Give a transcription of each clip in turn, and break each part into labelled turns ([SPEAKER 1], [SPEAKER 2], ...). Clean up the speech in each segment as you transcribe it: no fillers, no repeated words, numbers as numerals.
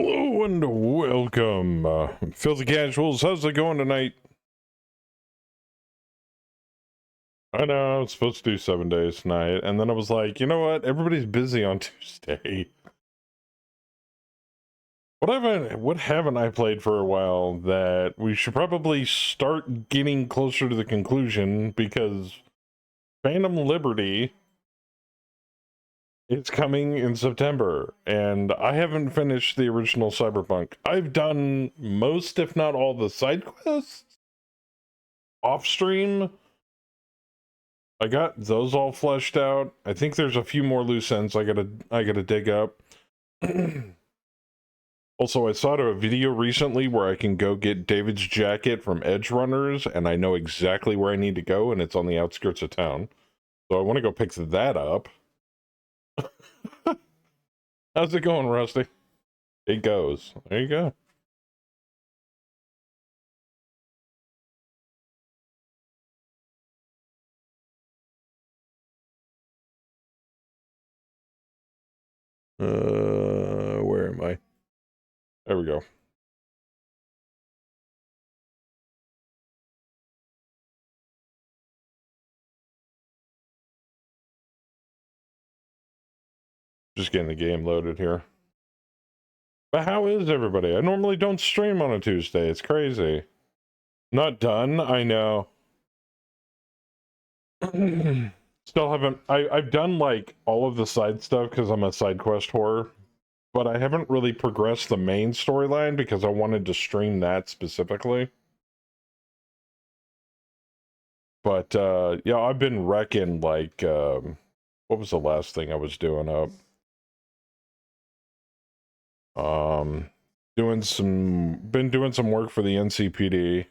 [SPEAKER 1] Hello and welcome, Filthy Casuals. How's it going tonight? I know, I was supposed to do 7 days tonight, and then I was like, you know what? Everybody's busy on Tuesday. What haven't I played for a while that we should probably start getting closer to the conclusion, because Phantom Liberty is coming in September, and I haven't finished the original Cyberpunk. I've done most, if not all, the side quests off stream. I got those all fleshed out. I think there's a few more loose ends I gotta dig up. Also, I saw a video recently where I can go get David's jacket from Edge Runners, and I know exactly where I need to go, and it's on the outskirts of town. So I want to go pick that up. How's it going, Rusty? It goes. There you go. Where am I? There we go. Just getting the game loaded here. But how is everybody? I normally don't stream on a Tuesday. It's crazy. Not done? I know. Still haven't. I've done like all of the side stuff because I'm a side quest whore, but I haven't really progressed the main storyline because I wanted to stream that specifically. But yeah, I've been wrecking like what was the last thing I was doing up? Been doing some work for the NCPD,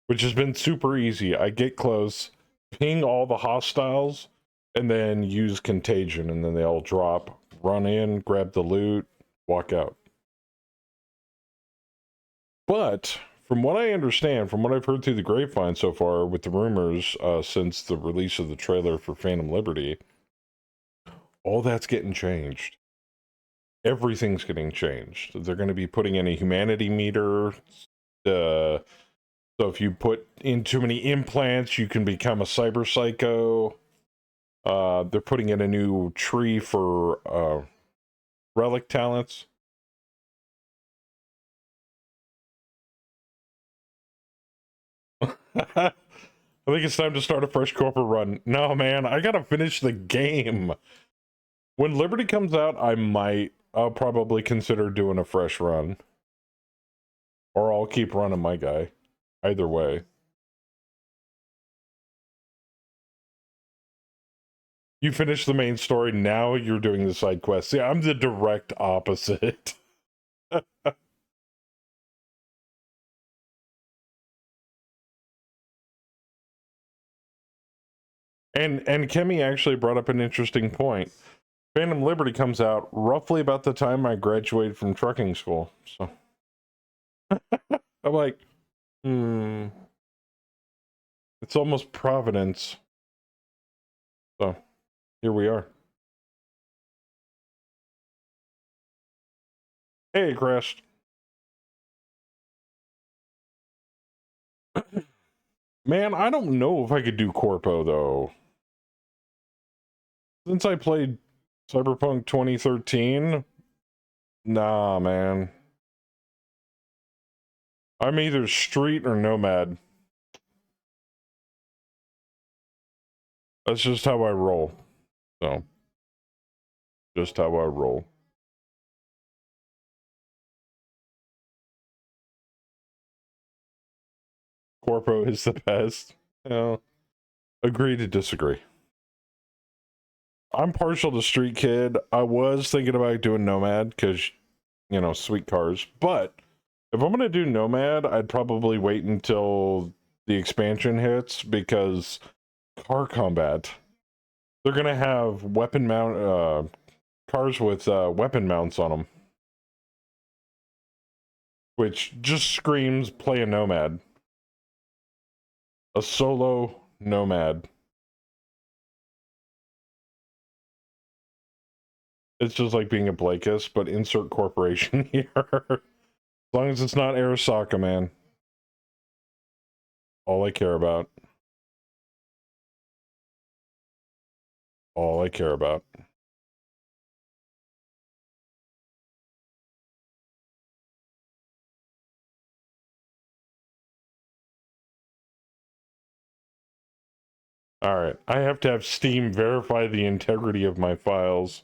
[SPEAKER 1] which has been super easy. I get close, ping all the hostiles, and then use contagion, and then they all drop. Run in, grab the loot, walk out. But from what I understand, from what I've heard through the grapevine so far with the rumors since the release of the trailer for Phantom Liberty, all that's getting changed. Everything's getting changed. They're going to be putting in a humanity meter. So if you put in too many implants, you can become a cyber psycho. They're putting in a new tree for relic talents. I think it's time to start a fresh corporate run. No, man, I gotta finish the game. When Liberty comes out, I'll probably consider doing a fresh run. Or I'll keep running my guy. Either way. You finish the main story, now you're doing the side quests. Yeah, I'm the direct opposite. And Kemi actually brought up an interesting point. Phantom Liberty comes out roughly about the time I graduated from trucking school. So I'm like, it's almost Providence. So here we are. Hey, Crest. Man, I don't know if I could do Corpo, though. Since I played Cyberpunk 2013, nah, man. I'm either street or nomad. That's just how I roll. So, just how I roll. Corpo is the best. Agree to disagree. I'm partial to Street Kid. I was thinking about doing Nomad because, sweet cars. But if I'm going to do Nomad, I'd probably wait until the expansion hits because car combat. They're going to have weapon mount cars with weapon mounts on them. Which just screams play a Nomad. A solo Nomad. It's just like being a Blakist, but insert corporation here. As long as it's not Arasaka, man. All I care about. All I care about. Alright, I have to have Steam verify the integrity of my files.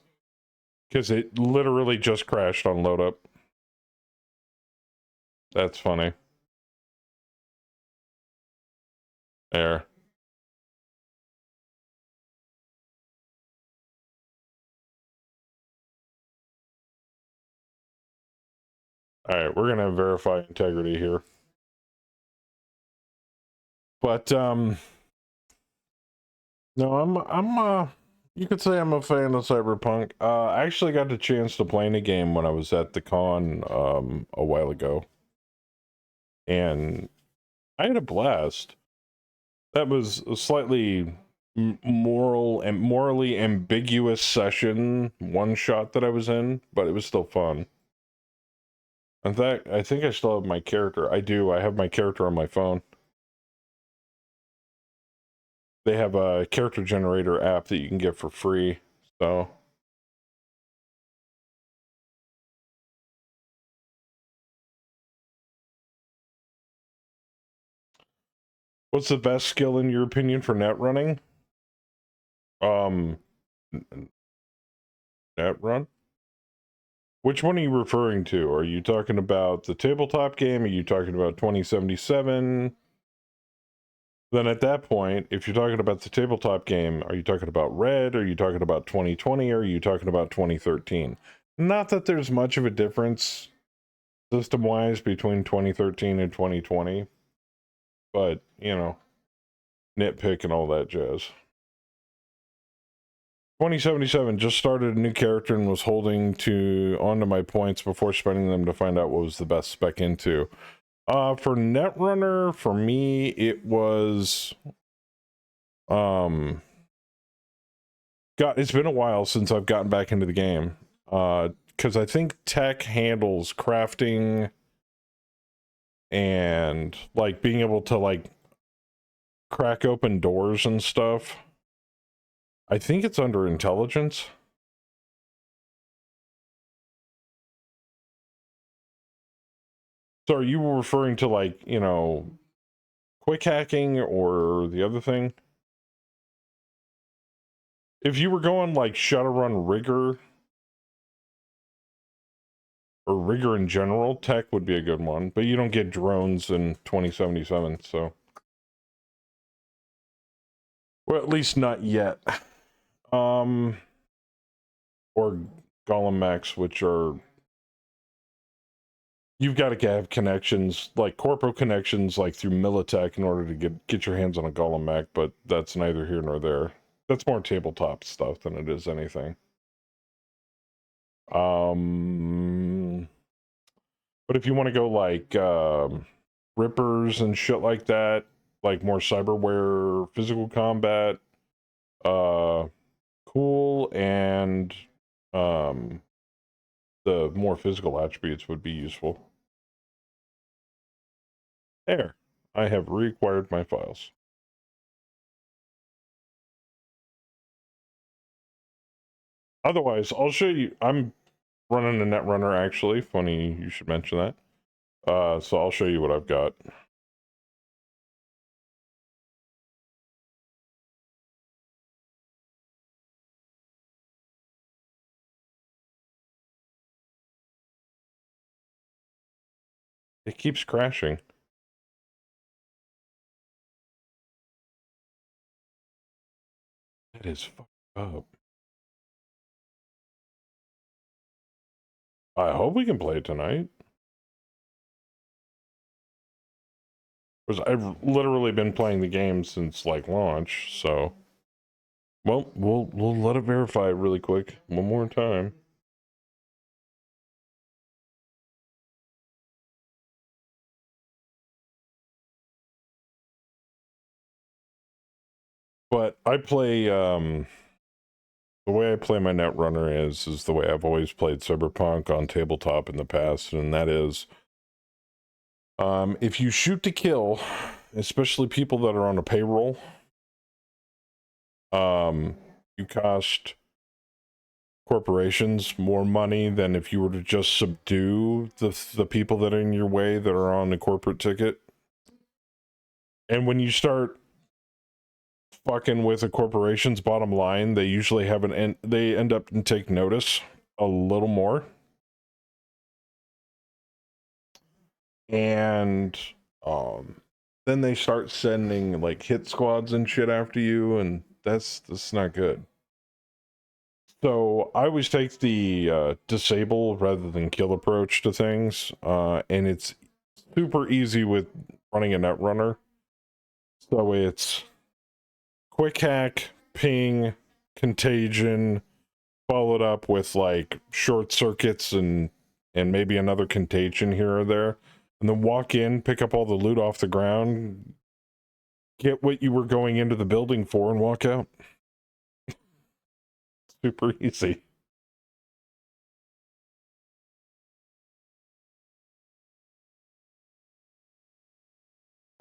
[SPEAKER 1] Because it literally just crashed on load up. That's funny. There. Alright, we're gonna verify integrity here. But, no, you could say I'm a fan of Cyberpunk. I actually got the chance to play in a game when I was at the con, a while ago. And I had a blast. That was a slightly morally ambiguous session, one shot that I was in, but it was still fun. In fact, I think I still have my character. I do. I have my character on my phone. They have a character generator app that you can get for free. So, what's the best skill in your opinion for net running? Net run? Which one are you referring to? Are you talking about the tabletop game? Are you talking about 2077? Then at that point, if you're talking about the tabletop game, are you talking about Red? Are you talking about 2020? Or are you talking about 2013? Not that there's much of a difference system-wise between 2013 and 2020, but, you know, nitpick and all that jazz. 2077 just started a new character and was holding onto my points before spending them to find out what was the best spec into. For Netrunner, for me, it was it's been a while since I've gotten back into the game. Because I think tech handles crafting and like being able to like crack open doors and stuff. I think it's under intelligence. So are you referring to like, you know, quick hacking or the other thing? If you were going like Shadowrun Rigger or Rigger in general, tech would be a good one, but you don't get drones in 2077, so. Well, at least not yet. Or Golem Max, which are, you've got to have connections, like corpo connections, like through Militech in order to get your hands on a Golem Mac, but that's neither here nor there. That's more tabletop stuff than it is anything. But if you want to go like Rippers and shit like that, like more cyberware, physical combat, cool, and the more physical attributes would be useful. There, I have reacquired my files. Otherwise, I'll show you. I'm running a Netrunner, actually. Funny you should mention that. So I'll show you what I've got. It keeps crashing. That is fucked up. I hope we can play it tonight. Because I've literally been playing the game since like launch, so. Well, we'll let it verify really quick one more time. But I play The way I play my Netrunner is the way I've always played Cyberpunk on tabletop in the past, and that is, if you shoot to kill, especially people that are on a payroll, you cost corporations more money than if you were to just subdue the people that are in your way that are on the corporate ticket. And when you start fucking with a corporation's bottom line, they usually have they end up and take notice a little more. And then they start sending like hit squads and shit after you, and that's not good. So I always take the disable rather than kill approach to things, and it's super easy with running a Netrunner. So it's quick hack, ping, contagion, followed up with like short circuits and maybe another contagion here or there, and then walk in, pick up all the loot off the ground, get what you were going into the building for, and walk out. Super easy.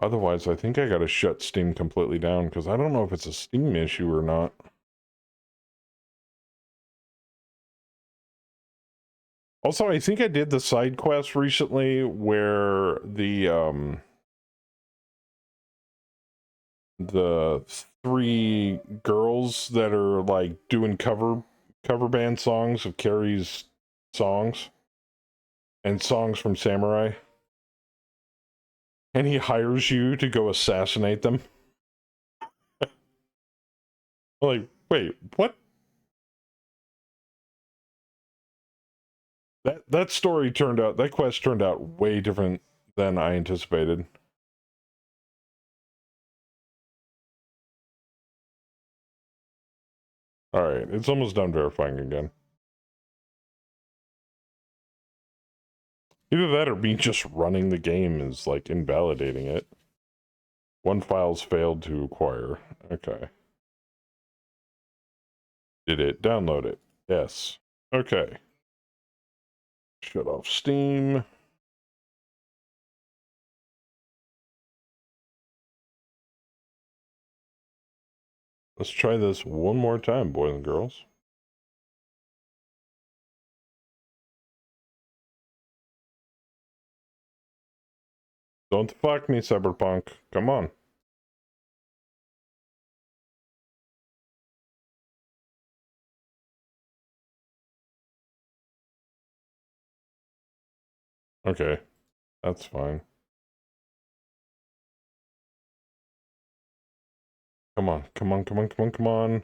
[SPEAKER 1] Otherwise, I think I gotta shut Steam completely down, because I don't know if it's a Steam issue or not. Also, I think I did the side quest recently where the 3 girls that are like doing cover band songs of Carrie's songs and songs from Samurai, and he hires you to go assassinate them. Like, wait, what? That quest turned out way different than I anticipated. Alright, it's almost done verifying again. Either that or me just running the game is like invalidating it. 1 file's failed to acquire. Okay. Did it download it? Yes. Okay. Shut off Steam. Let's try this one more time, boys and girls. Don't fuck me, Cyberpunk. Come on. Okay. That's fine. Come on, come on, come on, come on, come on.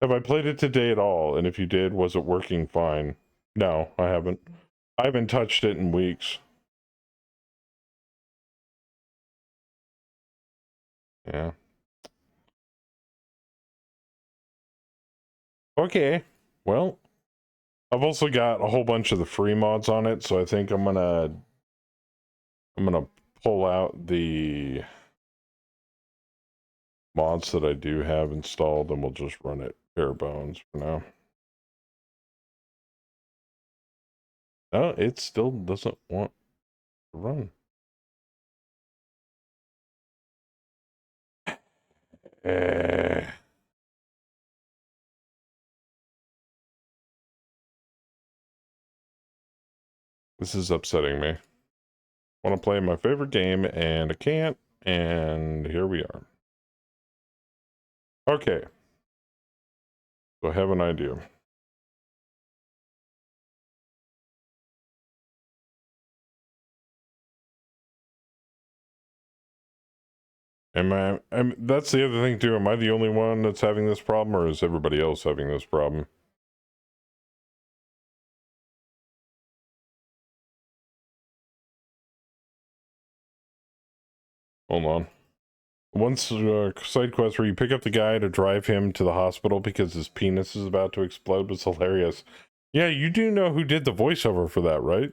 [SPEAKER 1] Have I played it today at all? And if you did, was it working fine? No, I haven't. I haven't touched it in weeks. Yeah. Okay. Well, I've also got a whole bunch of the free mods on it, so I think I'm gonna pull out the mods that I do have installed, and we'll just run it bare bones for now. No, it still doesn't want to run. This is upsetting me. I want to play my favorite game, and I can't, and here we are. Okay. So I have an idea. That's the other thing too. Am I the only one that's having this problem, or is everybody else having this problem? Hold on. Once side quest where you pick up the guy to drive him to the hospital because his penis is about to explode was hilarious. Yeah, you do know who did the voiceover for that, right?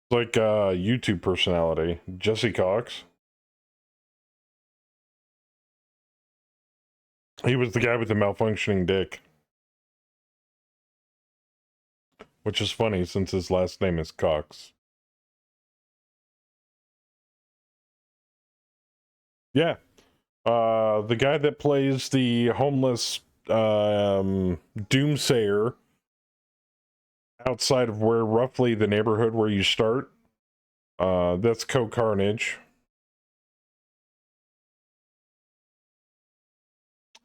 [SPEAKER 1] Like YouTube personality, Jesse Cox. He was the guy with the malfunctioning dick. Which is funny since his last name is Cox. Yeah. The guy that plays the homeless doomsayer outside of where roughly the neighborhood where you start. That's Carnage.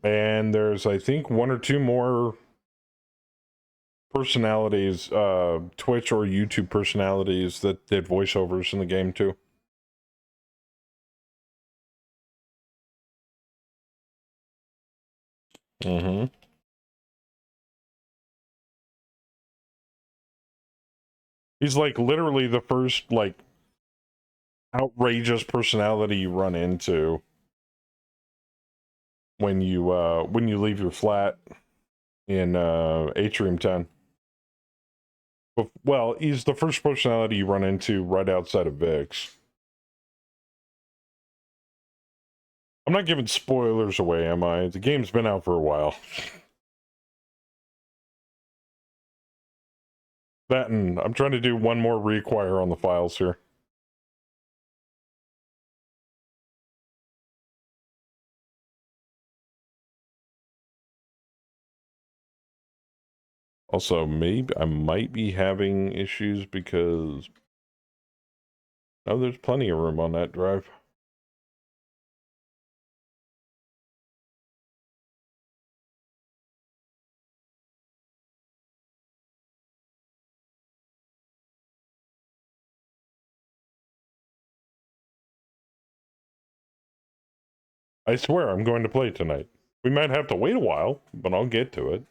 [SPEAKER 1] And there's, I think, one or two more personalities, Twitch or YouTube personalities that did voiceovers in the game too. Mm-hmm. He's like literally the first like outrageous personality you run into when you leave your flat in Atrium 10. Well, he's the first personality you run into right outside of Vix. I'm not giving spoilers away, am I? The game's been out for a while. That and I'm trying to do one more reacquire on the files here. Also, maybe I might be having issues because oh, there's plenty of room on that drive. I swear I'm going to play tonight. We might have to wait a while, but I'll get to it.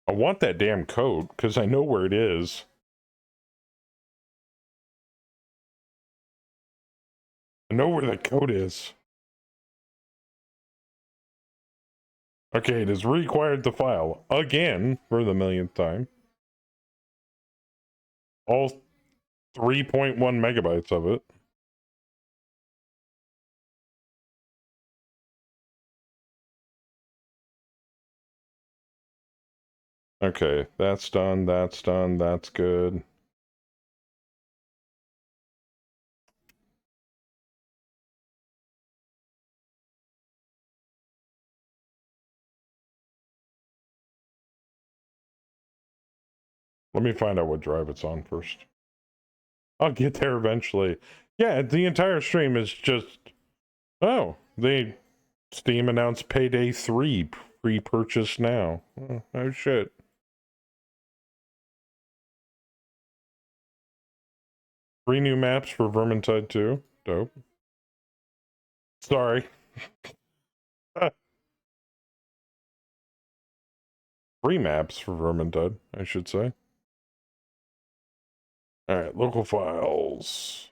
[SPEAKER 1] I want that damn code because I know where it is. I know where the code is. Okay, it has required the file again for the millionth time. All 3.1 megabytes of it. Okay, that's done, that's done, that's good. Let me find out what drive it's on first. I'll get there eventually. Yeah, the entire stream is just... Oh, Steam announced Payday 3 pre-purchase now. Oh shit. Three new maps for Vermintide 2. Dope. Sorry. Three maps for Vermintide, I should say. Alright, local files.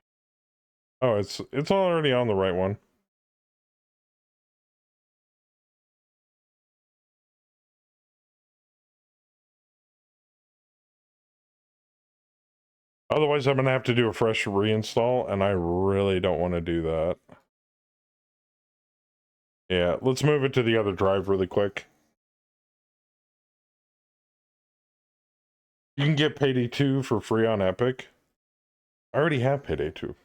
[SPEAKER 1] Oh, it's already on the right one. Otherwise, I'm going to have to do a fresh reinstall, and I really don't want to do that. Yeah, let's move it to the other drive really quick. You can get Payday 2 for free on Epic. I already have Payday 2.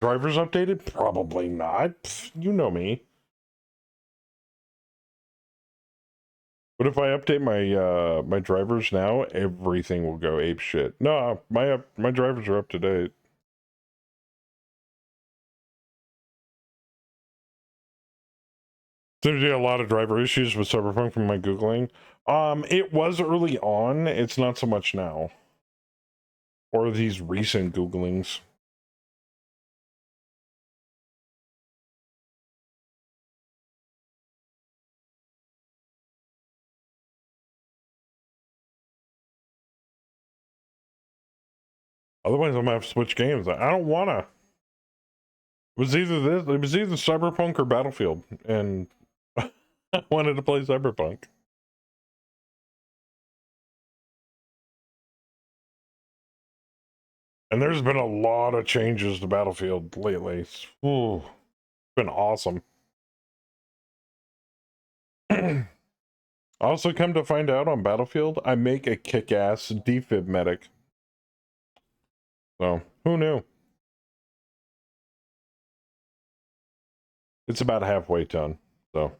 [SPEAKER 1] Drivers updated? Probably not. Pfft, you know me. But if I update my my drivers now, everything will go ape shit. No, my drivers are up to date. Seems to be a lot of driver issues with Cyberpunk from my Googling. It was early on. It's not so much now. Or these recent Googlings. Otherwise, I'm gonna have to switch games. I don't wanna. It was either this, it was either Cyberpunk or Battlefield, and I wanted to play Cyberpunk. And there's been a lot of changes to Battlefield lately. Ooh, it's been awesome. I also come to find out on Battlefield, I make a kick-ass defib medic. So, who knew? It's about halfway done, so.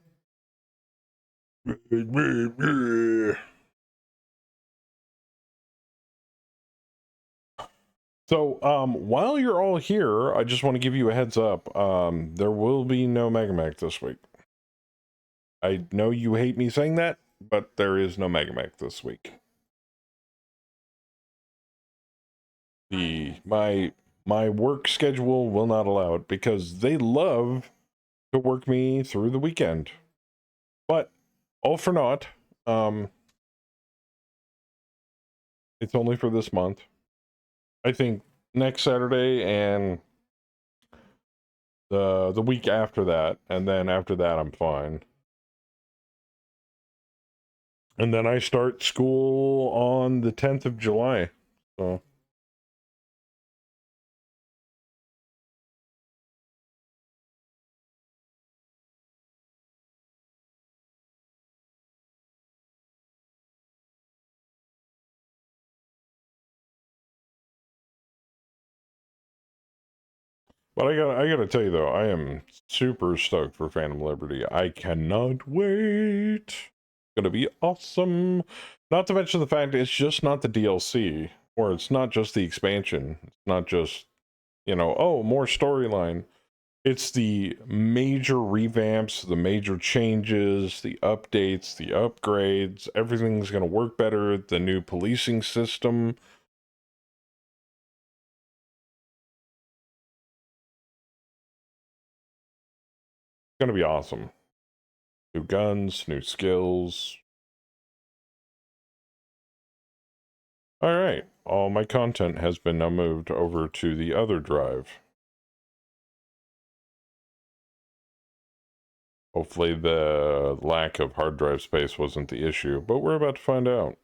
[SPEAKER 1] So, while you're all here, I just want to give you a heads up. There will be no Megamech this week. I know you hate me saying that, but there is no Megamech this week. My work schedule will not allow it because they love to work me through the weekend. But all for naught. It's only for this month. I think next Saturday and the week after that, and then after that I'm fine. And then I start school on the 10th of July. So but I gotta tell you though, I am super stoked for Phantom Liberty. I cannot wait. It's gonna be awesome. Not to mention the fact it's just not the DLC, or it's not just the expansion. It's not just, you know, oh, more storyline. It's the major revamps, the major changes, the updates, the upgrades. Everything's gonna work better. The new policing system. It's gonna be awesome. New guns, new skills. All right, all my content has been now moved over to the other drive. Hopefully the lack of hard drive space wasn't the issue, but we're about to find out.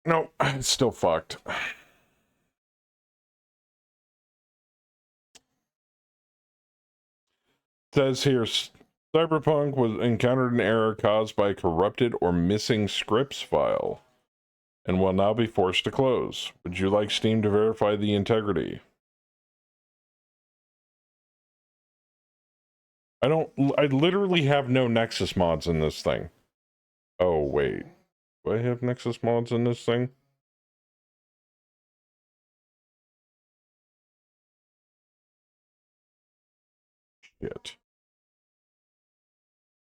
[SPEAKER 1] No, it's still fucked. Says here, Cyberpunk was encountered an error caused by a corrupted or missing scripts file and will now be forced to close. Would you like Steam to verify the integrity? I literally have no Nexus mods in this thing. Oh, wait. Do I have Nexus mods in this thing? Shit.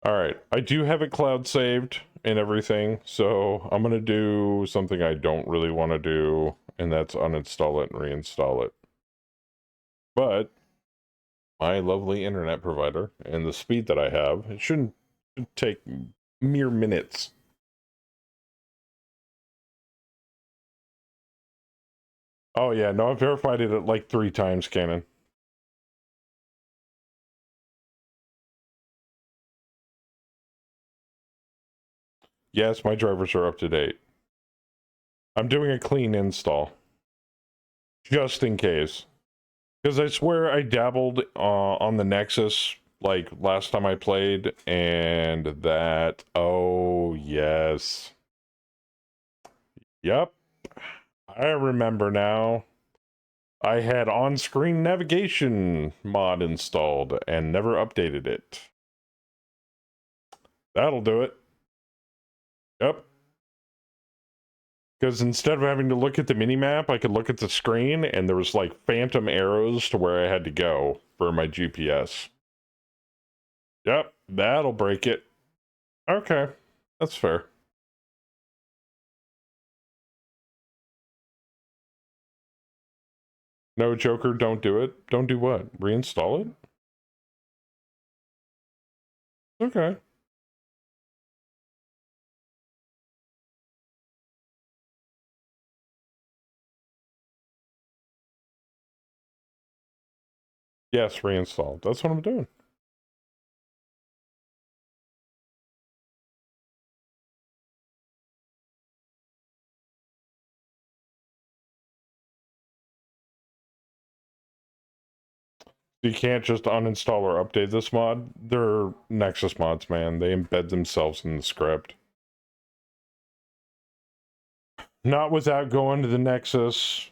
[SPEAKER 1] Alright, I do have it cloud saved and everything, so I'm gonna do something I don't really want to do, and that's uninstall it and reinstall it. But my lovely internet provider and the speed that I have, it shouldn't take mere minutes. Oh yeah, no, I've verified it at like 3 times, Canon. Yes, my drivers are up to date. I'm doing a clean install. Just in case. Because I swear I dabbled on the Nexus, like, last time I played, and that... Oh, yes. Yep. I remember now. I had on-screen navigation mod installed and never updated it. That'll do it. Yep. Because instead of having to look at the minimap, I could look at the screen, and there was, like, phantom arrows to where I had to go for my GPS. Yep, that'll break it. Okay, that's fair. No, Joker, don't do it. Don't do what? Reinstall it? Okay. Yes, reinstalled. That's what I'm doing. You can't just uninstall or update this mod. They're Nexus mods, man. They embed themselves in the script. Not without going to the Nexus,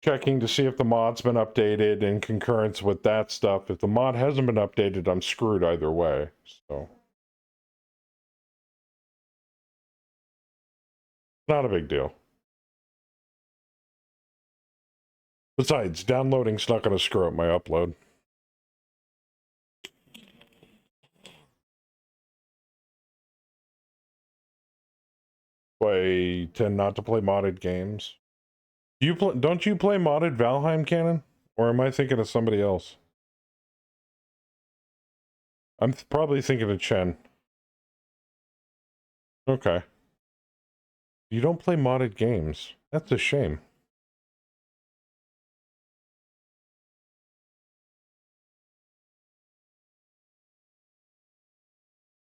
[SPEAKER 1] checking to see if the mod's been updated in concurrence with that stuff. If the mod hasn't been updated, I'm screwed either way. So, not a big deal. Besides, downloading's not going to screw up my upload. I tend not to play modded games. Don't you play modded Valheim canon? Or am I thinking of somebody else? I'm probably thinking of Chen. Okay. You don't play modded games. That's a shame.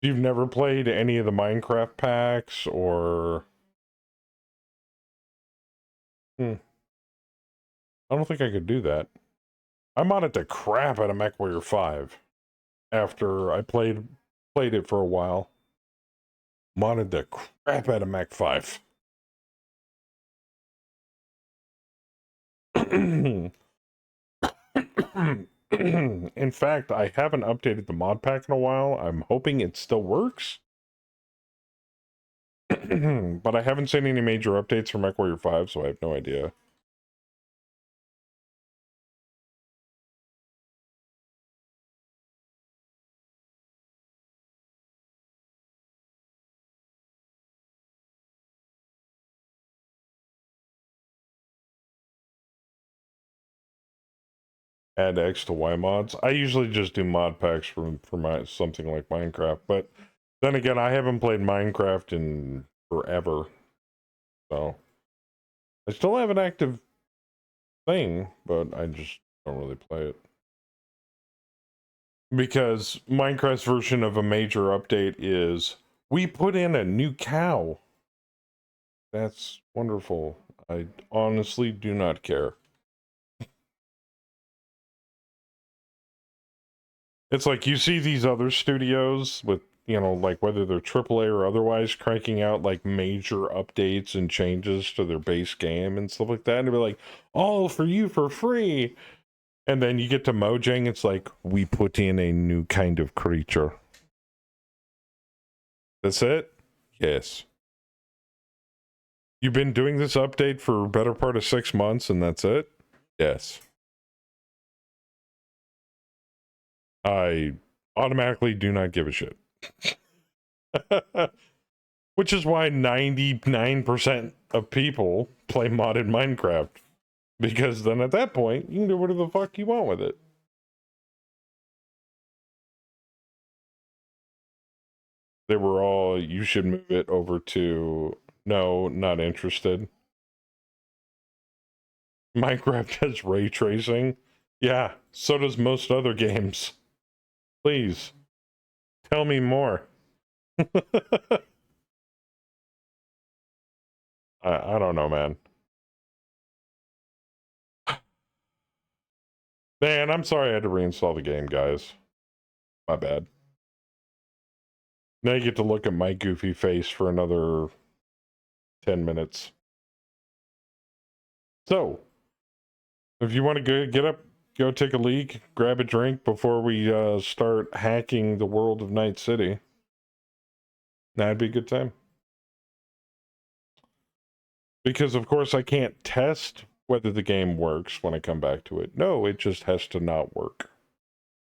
[SPEAKER 1] You've never played any of the Minecraft packs or... I don't think I could do that. I modded the crap out of MechWarrior 5 after I played it for a while. Modded the crap out of Mech 5. In fact, I haven't updated the mod pack in a while. I'm hoping it still works. But I haven't seen any major updates for MechWarrior 5, so I have no idea. Add X to Y mods. I usually just do mod packs for my something like Minecraft, but then again, I haven't played Minecraft in forever, so I still have an active thing, but I just don't really play it because Minecraft's version of a major update is we put in a new cow. That's wonderful. I honestly do not care. It's like you see these other studios with, you know, like whether they're AAA or otherwise, cranking out like major updates and changes to their base game and stuff like that. And they're like, all for you for free. And then you get to Mojang, it's like, we put in a new kind of creature. That's it? Yes. You've been doing this update for a better part of 6 months and that's it? Yes. I automatically do not give a shit. Which is why 99% of people play modded Minecraft. Because then at that point, you can do whatever the fuck you want with it. They were all, you should move it over to, no, not interested. Minecraft has ray tracing. Yeah, so does most other games. Please, tell me more. I don't know, man. Man, I'm sorry I had to reinstall the game, guys. My bad. Now you get to look at my goofy face for another 10 minutes. So, if you want to go get up, go take a leak, grab a drink before we start hacking the world of Night City, that'd be a good time. Because, of course, I can't test whether the game works when I come back to it. No, it just has to not work.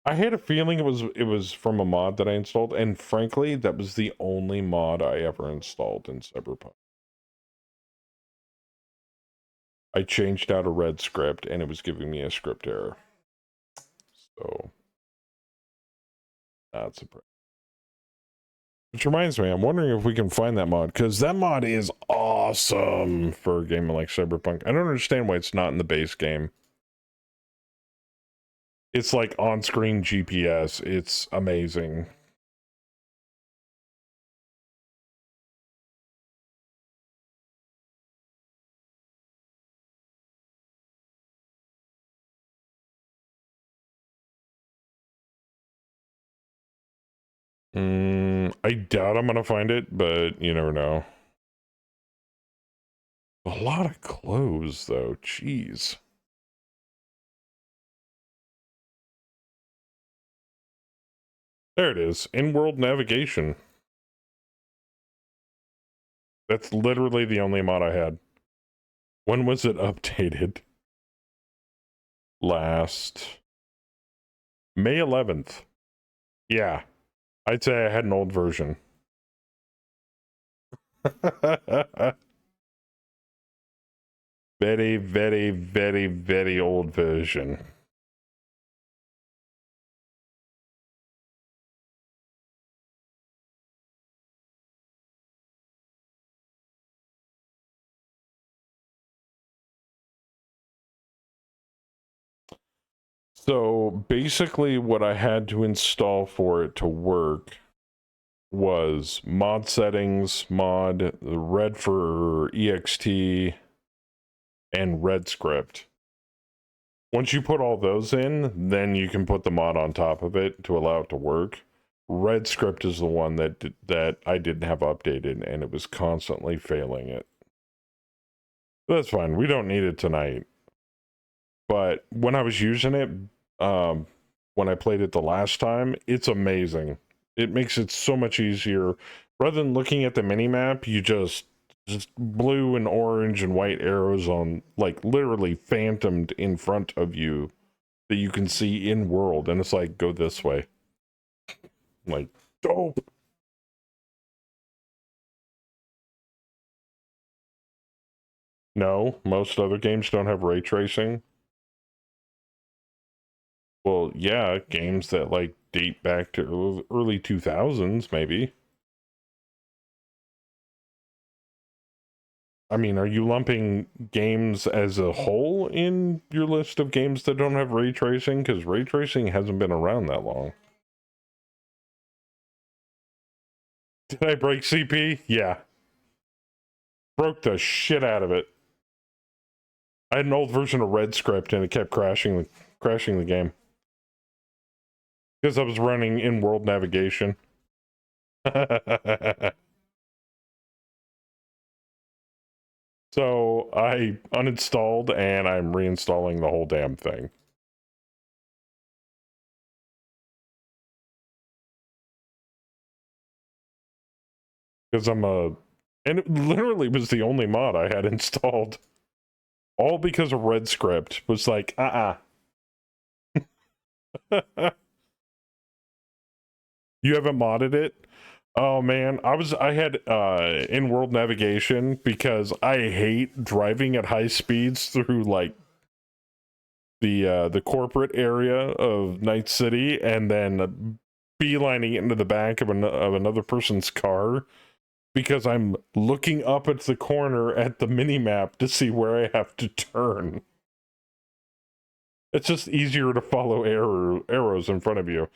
[SPEAKER 1] I had a feeling it was from a mod that I installed, and frankly, that was the only mod I ever installed in Cyberpunk. I changed out a red script, and it was giving me a script error. So, not surprised. Which reminds me, I'm wondering if we can find that mod, because that mod is awesome for a game like Cyberpunk. I don't understand why it's not in the base game. It's like on-screen GPS. It's amazing. I doubt I'm gonna find it, but you never know. A lot of clothes, though. Jeez. There it is. In-world navigation. That's literally the only mod I had. When was it updated? Last May 11th. Yeah. I'd say I had an old version. Very, very, very, very old version. So basically what I had to install for it to work was mod settings, mod, red for EXT, and red script. Once you put all those in, then you can put the mod on top of it to allow it to work. Red script is the one that I didn't have updated, and it was constantly failing it. That's fine. We don't need it tonight. But when I was using it, when I played it the last time, it's amazing. It makes it so much easier. Rather than looking at the mini-map, you just blue and orange and white arrows on, like, literally phantomed in front of you that you can see in world, and it's like, go this way. Like, dope. No, most other games don't have ray tracing. Well, yeah, games that like date back to early 2000s, maybe. I mean, are you lumping games as a whole in your list of games that don't have ray tracing? Because ray tracing hasn't been around that long. Did I break CP? Yeah. Broke the shit out of it. I had an old version of Red Script and it kept crashing the game. Because I was running in-world navigation. So I uninstalled and I'm reinstalling the whole damn thing. Because and it literally was the only mod I had installed. All because of Red Script was like, You haven't modded it? Oh man, I had in-world navigation because I hate driving at high speeds through like the corporate area of Night City and then beelining into the back of another person's car because I'm looking up at the corner at the mini-map to see where I have to turn. It's just easier to follow arrows in front of you.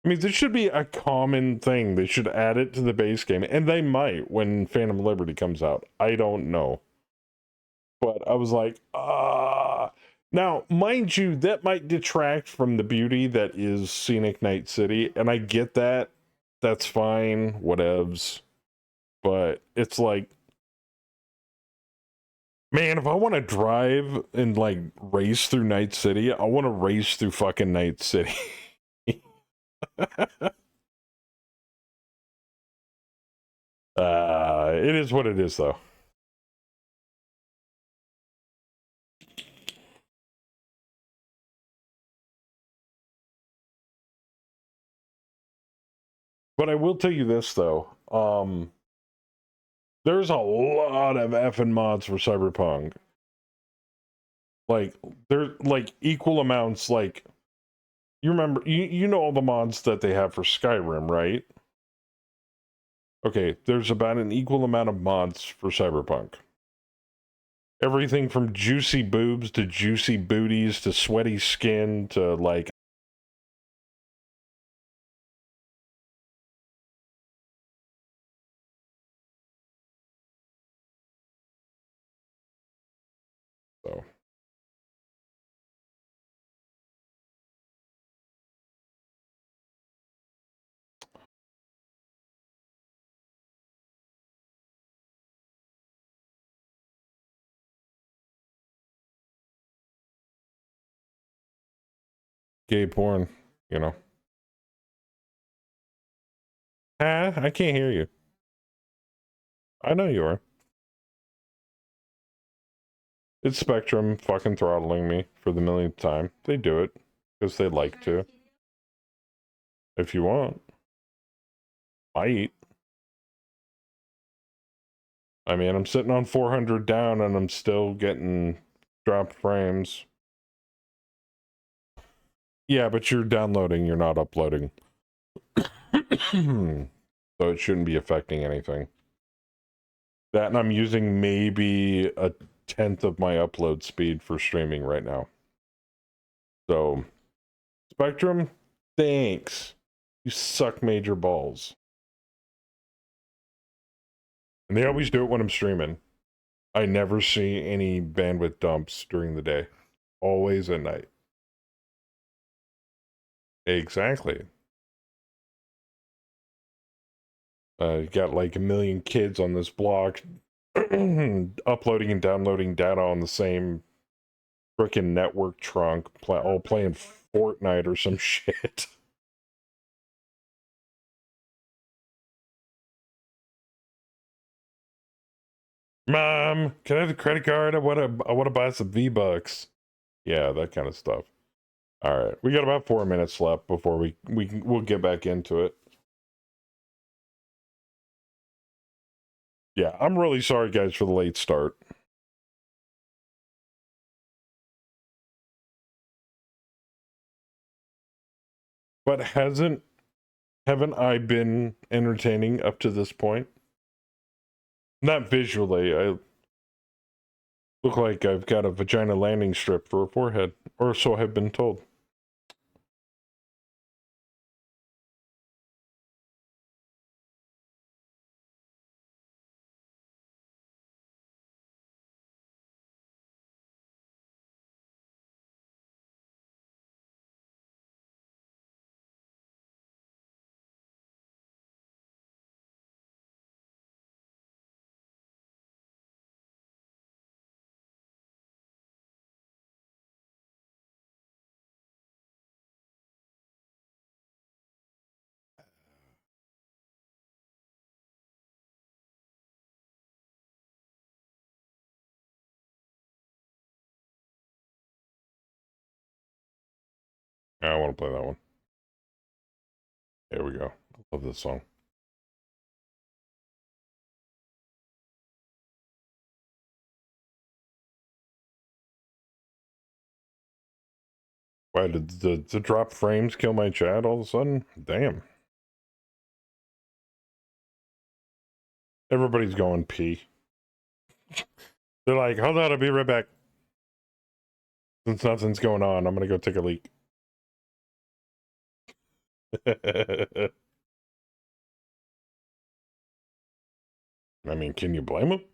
[SPEAKER 1] I mean, this should be a common thing. They should add it to the base game, and they might when Phantom Liberty comes out. I don't know. But I was like, Now, mind you, that might detract from the beauty that is Scenic Night City, and I get that. That's fine, whatevs. But it's like, man, if I want to drive and, like, race through Night City, I want to race through fucking Night City. It is what it is, though. But I will tell you this, though. There's a lot of effing mods for Cyberpunk. Like, they're like equal amounts. Like, you remember, you know all the mods that they have for Skyrim, right? Okay, there's about an equal amount of mods for Cyberpunk. Everything from juicy boobs to juicy booties to sweaty skin to like. So. Gay porn, you know. Ah, I can't hear you. I know you are. It's Spectrum fucking throttling me for the millionth time. They do it because they like to. If you want. Might. I mean, I'm sitting on 400 down and I'm still getting dropped frames. Yeah, but you're downloading, you're not uploading. So it shouldn't be affecting anything. That, and I'm using maybe a tenth of my upload speed for streaming right now. So, Spectrum, thanks. You suck major balls. And they always do it when I'm streaming. I never see any bandwidth dumps during the day. Always at night. Exactly. You got like a million kids on this block uploading and downloading data on the same frickin' network trunk, all playing Fortnite or some shit. Mom, can I have the credit card? I wanna buy some V-Bucks. Yeah, that kind of stuff. All right, we got about 4 minutes left before we'll get back into it. Yeah, I'm really sorry, guys, for the late start. But haven't I been entertaining up to this point? Not visually. I look like I've got a vagina landing strip for a forehead, or so I've been told. I want to play that one. There we go. I love this song. Why did the drop frames kill my chat all of a sudden? Damn. Everybody's going pee. They're like, hold on, I'll be right back. Since nothing's going on, I'm gonna go take a leak. I mean, can you blame them?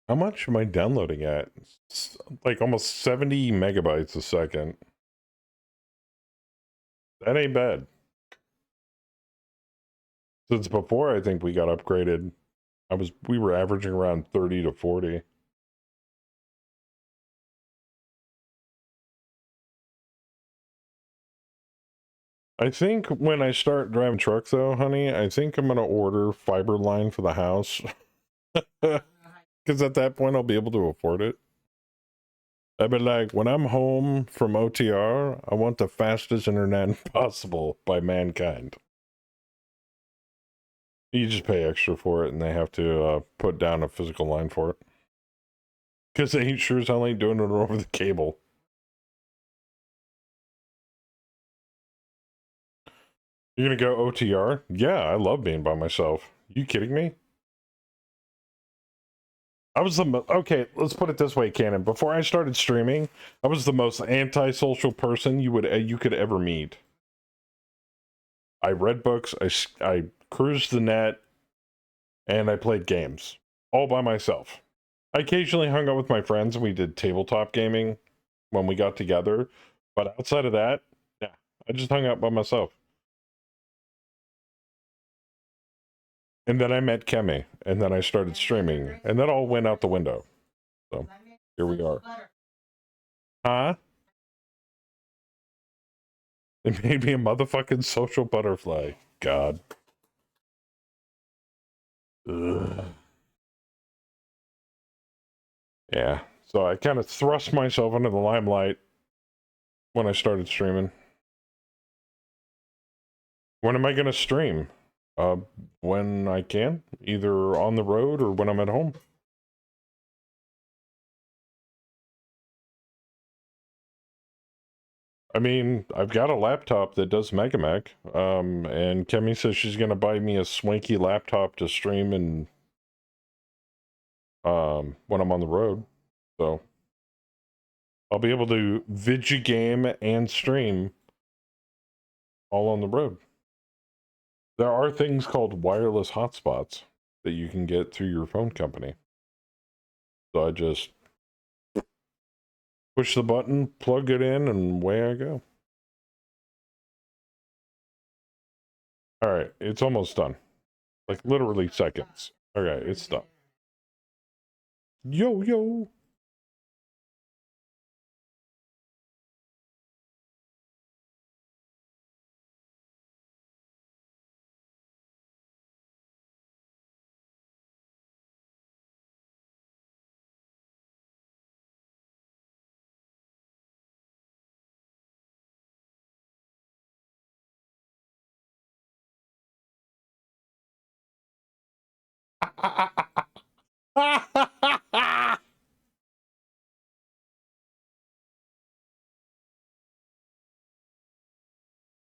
[SPEAKER 1] How much am I downloading at? It's like almost 70 megabytes a second. That ain't bad. Since before I think we got upgraded, we were averaging around 30 to 40. I think when I start driving truck though, honey, I think I'm gonna order fiber line for the house. Because at that point I'll be able to afford it. I'd be like, when I'm home from OTR, I want the fastest internet possible by mankind. You just pay extra for it, and they have to put down a physical line for it. Because they ain't sure as hell ain't doing it over the cable. You're gonna go OTR? Yeah, I love being by myself. You kidding me? I was okay. Let's put it this way, Cannon. Before I started streaming, I was the most antisocial person you could ever meet. I read books, I cruised the net, and I played games all by myself. I occasionally hung out with my friends and we did tabletop gaming when we got together, but outside of that, yeah, I just hung out by myself. And then I met Kemi, and then I started streaming, and that all went out the window. So here we are. Huh? It made me a motherfucking social butterfly. God. Ugh. Yeah. So I kind of thrust myself into the limelight when I started streaming. When am I going to stream? When I can, either on the road or when I'm at home. I mean, I've got a laptop that does Megamech, and Kemi says she's gonna buy me a swanky laptop to stream and when I'm on the road. So I'll be able to video game and stream all on the road. There are things called wireless hotspots that you can get through your phone company. So I just push the button, plug it in, and away I go. All right, it's almost done. Like literally seconds. Okay, it's done. Yo, yo.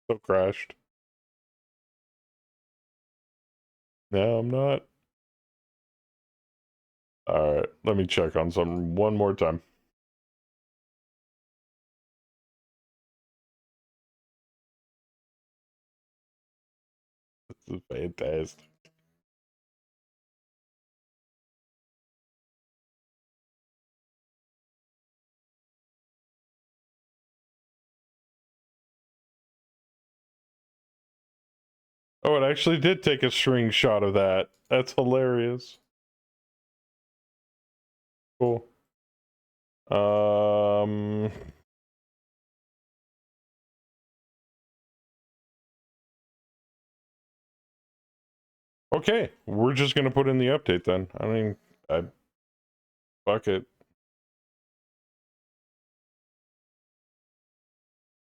[SPEAKER 1] So crashed. No, I'm not. All right, let me check on something one more time. This is fantastic. Oh, it actually did take a screenshot of that. That's hilarious. Cool. Um. Okay, we're just gonna put in the update then. I mean, fuck it.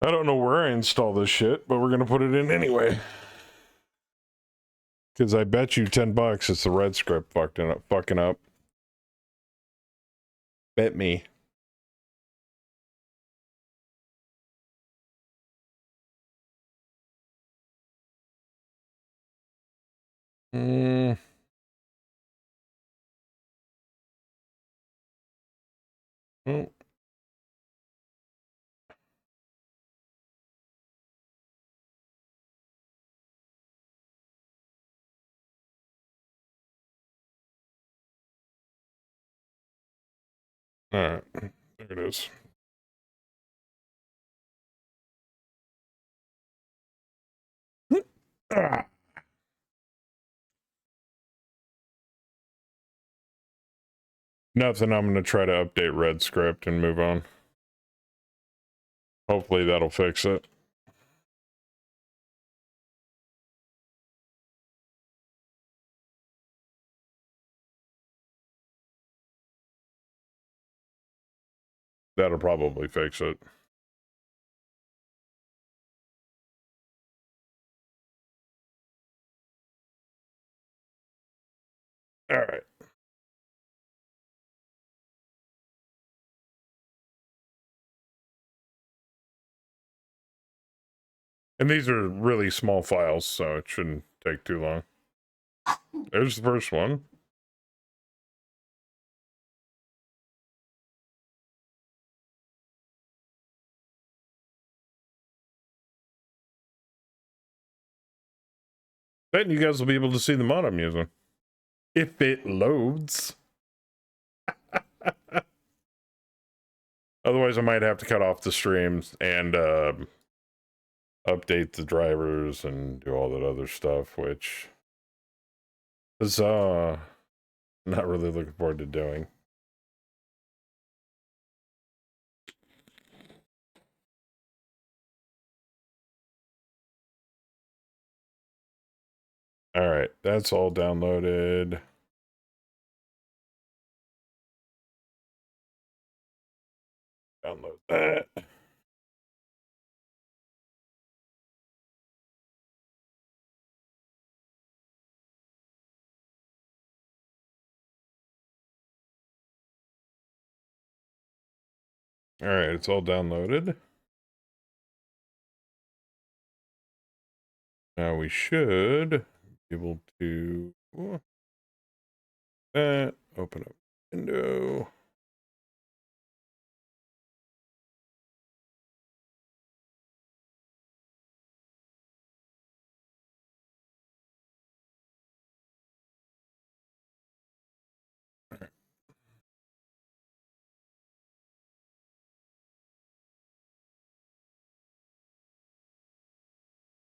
[SPEAKER 1] I don't know where I install this shit, but we're gonna put it in anyway. Because I bet you $10 it's the red script fucking up. Bet me. Mm. Mm. All right, there it is. Ah. Nothing. I'm gonna try to update red script and move on. Hopefully that'll fix it. That'll probably fix it. All right. And these are really small files, so it shouldn't take too long. There's the first one. Then you guys will be able to see the mod I'm using. If it loads. Otherwise, I might have to cut off the streams and update the drivers and do all that other stuff, which is not really looking forward to doing. All right, that's all downloaded. Download that. All right, it's all downloaded. Now we should be able to open up window.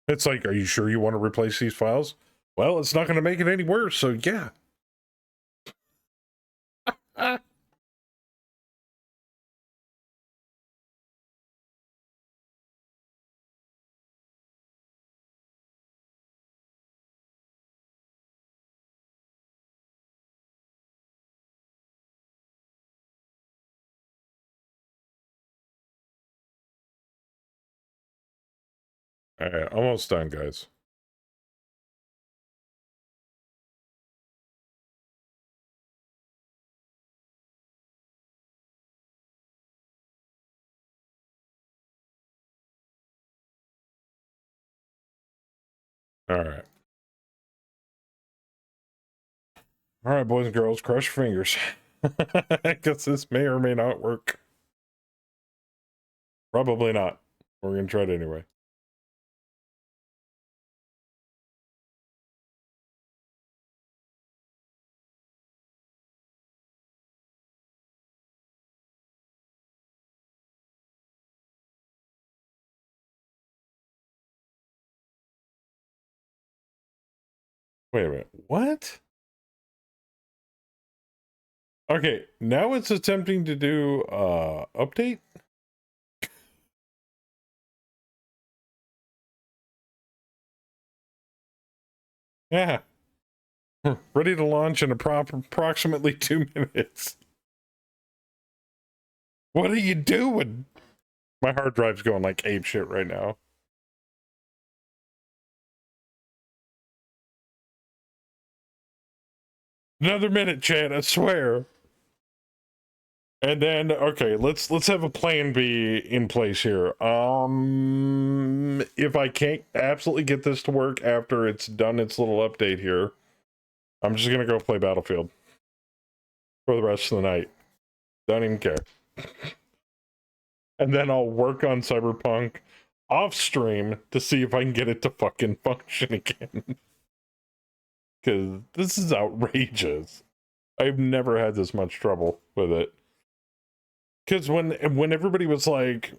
[SPEAKER 1] It's like, are you sure you want to replace these files? Well, it's not going to make it any worse, so yeah. All right, almost done, guys. All right. All right, boys and girls, cross your fingers. Because this may or may not work. Probably not. We're going to try it anyway. Wait a minute. What? Okay, now it's attempting to do update. Yeah. Ready to launch in approximately 2 minutes. What are you doing? My hard drive's going like ape shit right now. Another minute, Chad, I swear. And then, okay, let's have a plan B in place here. If I can't absolutely get this to work after it's done its little update here, I'm just gonna go play Battlefield for the rest of the night. Don't even care. And then I'll work on Cyberpunk off stream to see if I can get it to fucking function again. Because this is outrageous. I've never had this much trouble with it. Because when everybody was like,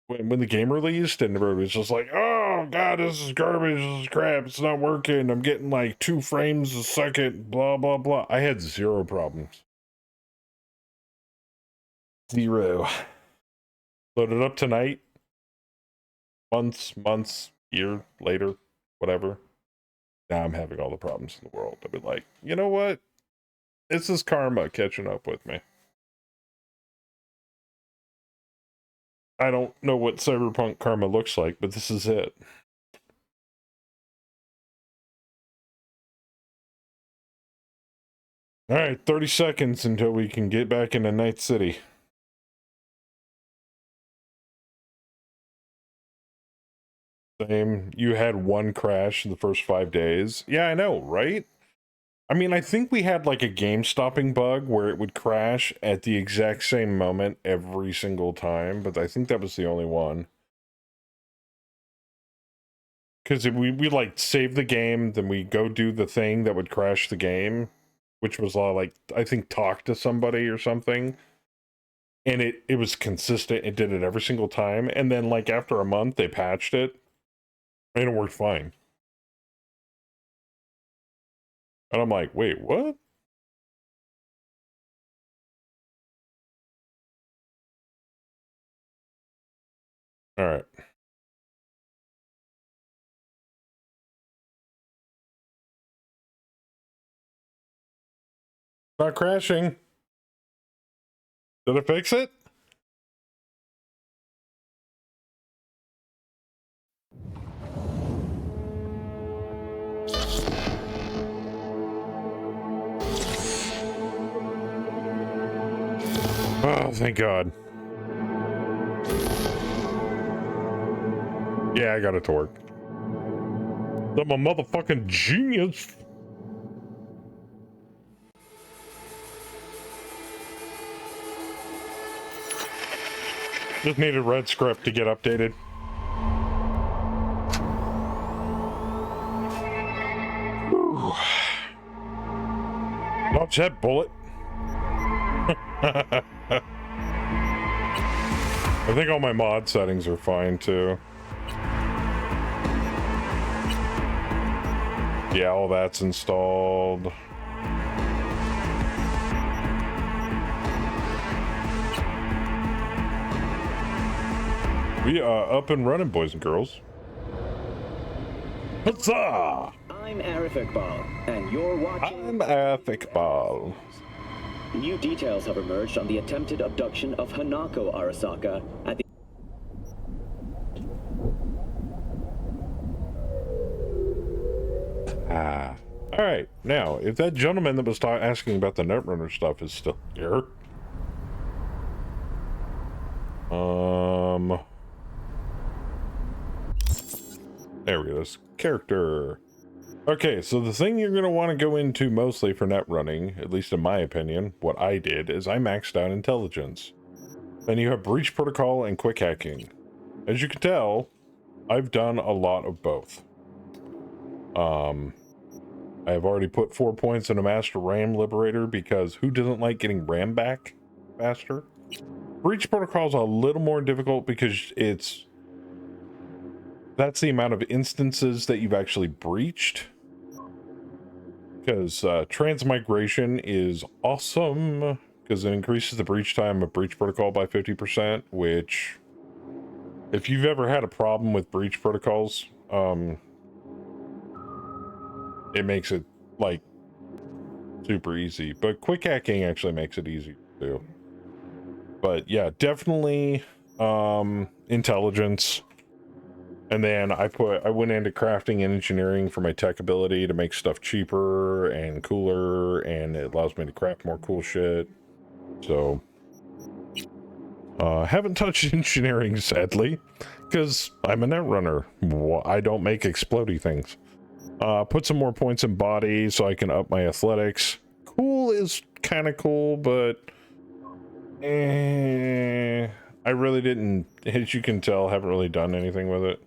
[SPEAKER 1] when the game released and everybody was just like, oh god, this is garbage, this is crap, it's not working, I'm getting like 2 frames a second, blah blah blah, I had 0 problems. 0. Loaded up tonight, months, year later, whatever. Now I'm having all the problems in the world. I've been like, you know what? This is karma catching up with me. I don't know what cyberpunk karma looks like, but this is it. All right, 30 seconds until we can get back into Night City. Same. You had one crash in the first 5 days. Yeah, I know, right? I mean, I think we had like a game stopping bug where it would crash at the exact same moment every single time, but I think that was the only one. Because we like save the game, then we go do the thing that would crash the game, which was like, I think talk to somebody or something. And it was consistent. It did it every single time. And then like after a month, they patched it and it worked fine. And I'm like, wait, what? All right. Not crashing. Did it fix it? Oh, thank God. Yeah, I got it to work. I'm a motherfucking genius. Just needed red script to get updated. Dodge that bullet. I think all my mod settings are fine too. Yeah, all that's installed. We are up and running, boys and girls. Huzzah!
[SPEAKER 2] I'm Arif Iqbal, and you're watching...
[SPEAKER 1] I'm Arif Iqbal.
[SPEAKER 2] New details have emerged on the attempted abduction of Hanako Arasaka at the...
[SPEAKER 1] Alright, now, if that gentleman that was asking about the Netrunner stuff is still here... There we go, this character. Okay, so the thing you're going to want to go into mostly for net running, at least in my opinion, what I did, is I maxed out intelligence. Then you have breach protocol and quick hacking. As you can tell, I've done a lot of both. I have already put 4 points in a master RAM liberator because who doesn't like getting RAM back faster? Breach protocol is a little more difficult because that's the amount of instances that you've actually breached. Because transmigration is awesome because it increases the breach time of breach protocol by 50%, which if you've ever had a problem with breach protocols, it makes it like super easy. But quick hacking actually makes it easy too. But yeah, definitely intelligence. And then I went into crafting and engineering for my tech ability to make stuff cheaper and cooler, and it allows me to craft more cool shit. So haven't touched engineering, sadly, because I'm a Netrunner. I don't make explodey things. Put some more points in body so I can up my athletics. Cool is kind of cool, but I really didn't, as you can tell, haven't really done anything with it.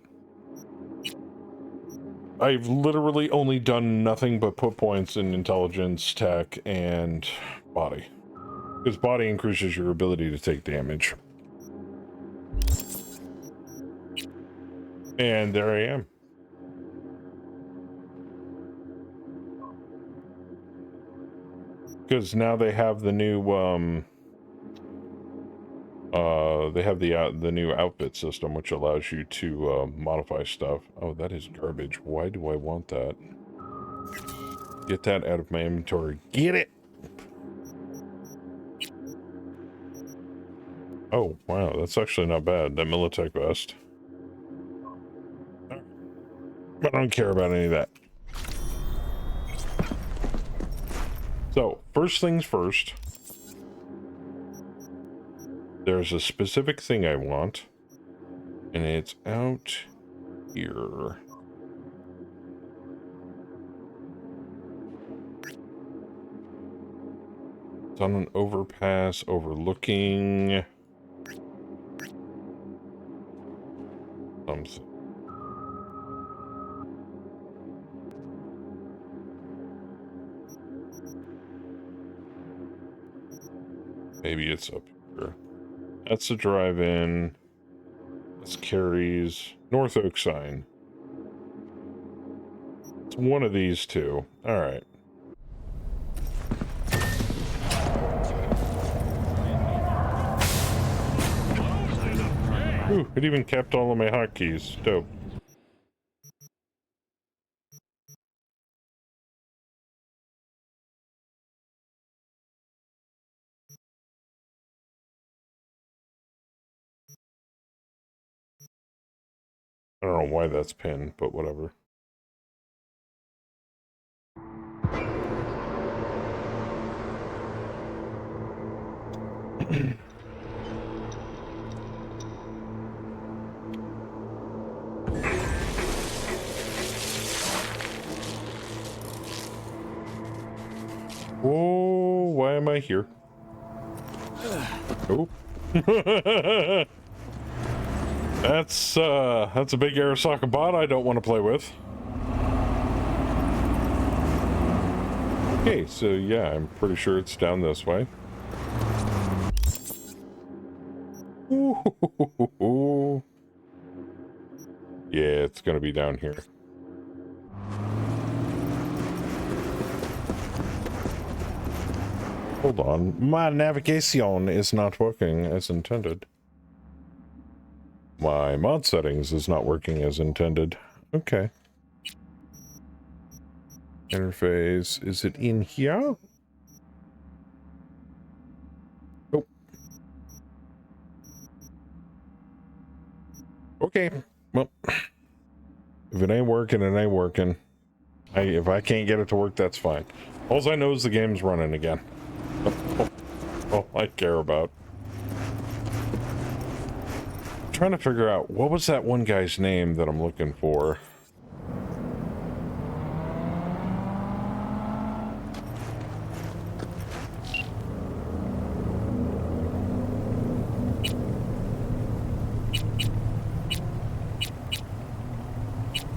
[SPEAKER 1] I've literally only done nothing but put points in intelligence, tech, and body. Because body increases your ability to take damage. And there I am. Because now they have the new, they have the new outfit system, which allows you to modify stuff. Oh, that is garbage. Why do I want that? Get that out of my inventory. Get it! Oh, wow, that's actually not bad. That Militech vest. But I don't care about any of that. So, first things first. There's a specific thing I want. And it's out here? It's on an overpass overlooking something. Maybe it's up here. That's the drive-in. That's Carrie's North Oak sign. It's one of these two. All right. Ooh, it even kept all of my hotkeys. Dope. I don't know why that's pinned, but whatever. Whoa, why am I here? Oh. That's a big Arasaka bot I don't want to play with. Okay, so yeah, I'm pretty sure it's down this way. Ooh. Yeah, it's gonna be down here. Hold on, my navigation is not working as intended. My mod settings is not working as intended. Okay. Interface, is it in here? Nope. Okay, well, if it ain't working, it ain't working. If I can't get it to work, that's fine. All I know is the game's running again. All I care about. I'm trying to figure out, what was that one guy's name that I'm looking for?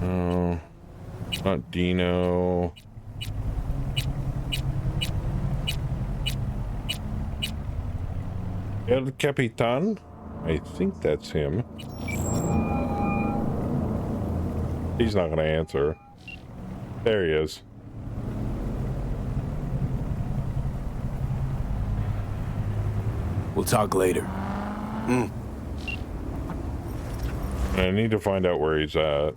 [SPEAKER 1] Oh, not Dino. El Capitan? I think that's him. He's not going to answer. There he is.
[SPEAKER 3] We'll talk later.
[SPEAKER 1] I need to find out where he's at.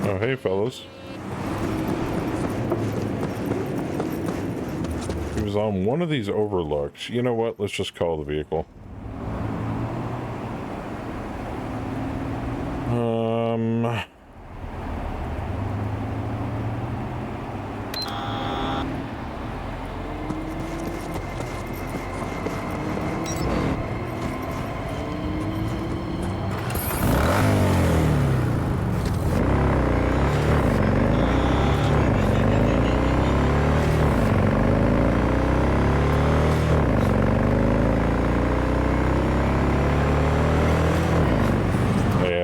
[SPEAKER 1] Oh, hey, fellas. He was on one of these overlooks. You know what? Let's just call the vehicle.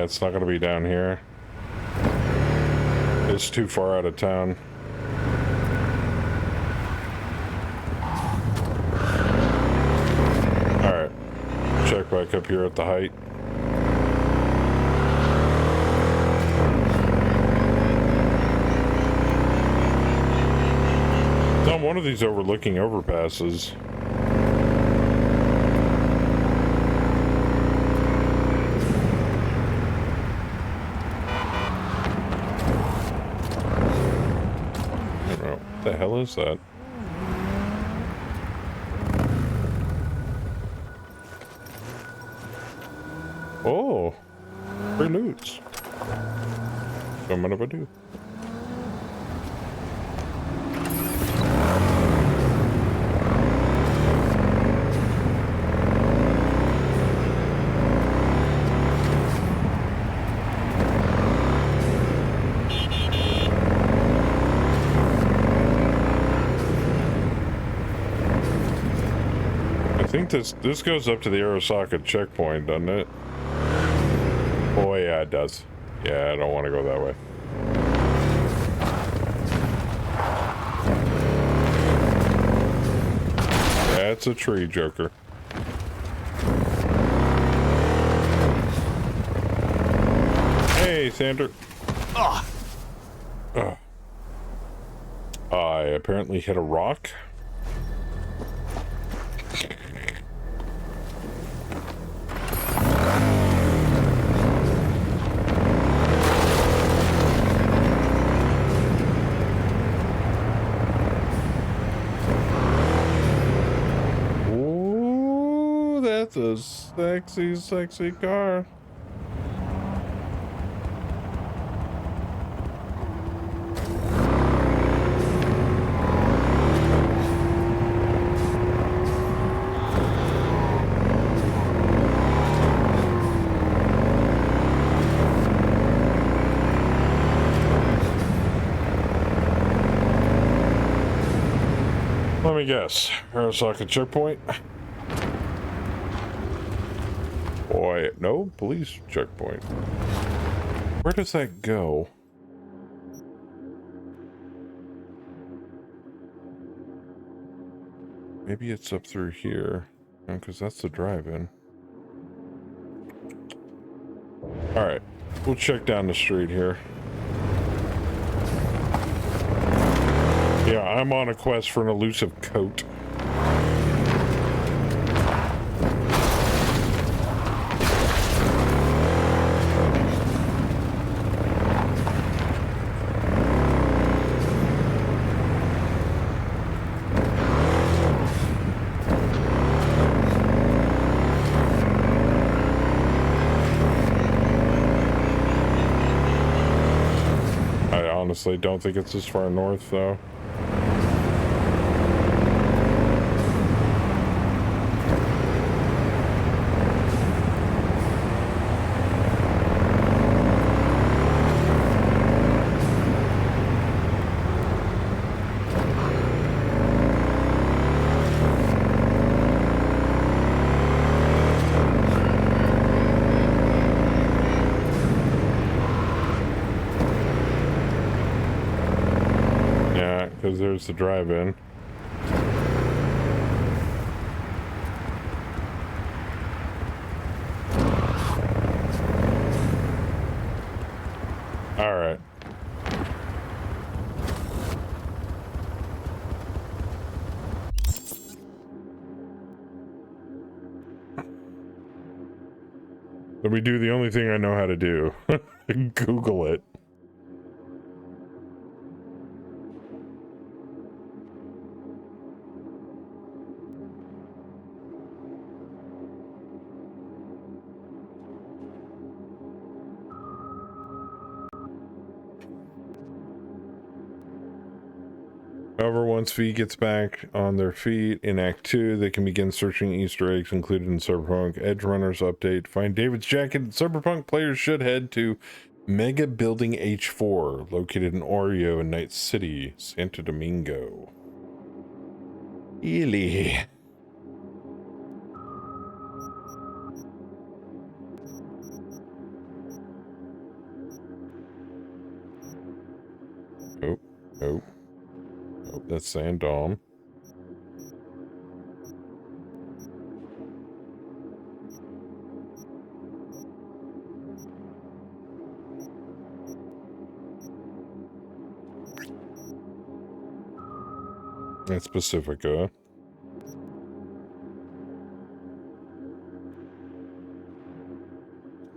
[SPEAKER 1] It's not going to be down here. It's too far out of town. Alright. Check back up here at the height. It's on one of these overlooking overpasses. What the hell is that? Preludes. Coming up, I do. I think this goes up to the Arasaka checkpoint, doesn't it? Oh yeah, it does. Yeah, I don't want to go that way. That's a tree, Joker. Hey, Sander. Ugh. I apparently hit a rock. That's a sexy, sexy car. Let me guess. Arasaka checkpoint. Boy, no police checkpoint. Where does that go? Maybe it's up through here, because that's the drive-in. All right, we'll check down the street here. Yeah, I'm on a quest for an elusive coat. Honestly, don't think it's this far north, though. Because there's the drive-in. All right. Let me do the only thing I know how to do. Google it. However, once V gets back on their feet in Act 2, they can begin searching Easter eggs included in Cyberpunk Edge Runner's update. Find David's jacket. Cyberpunk players should head to Mega Building H4, located in Oreo in Night City, Santo Domingo. Really? Oh, oh. Oh, that's Sandom. That's Pacifica.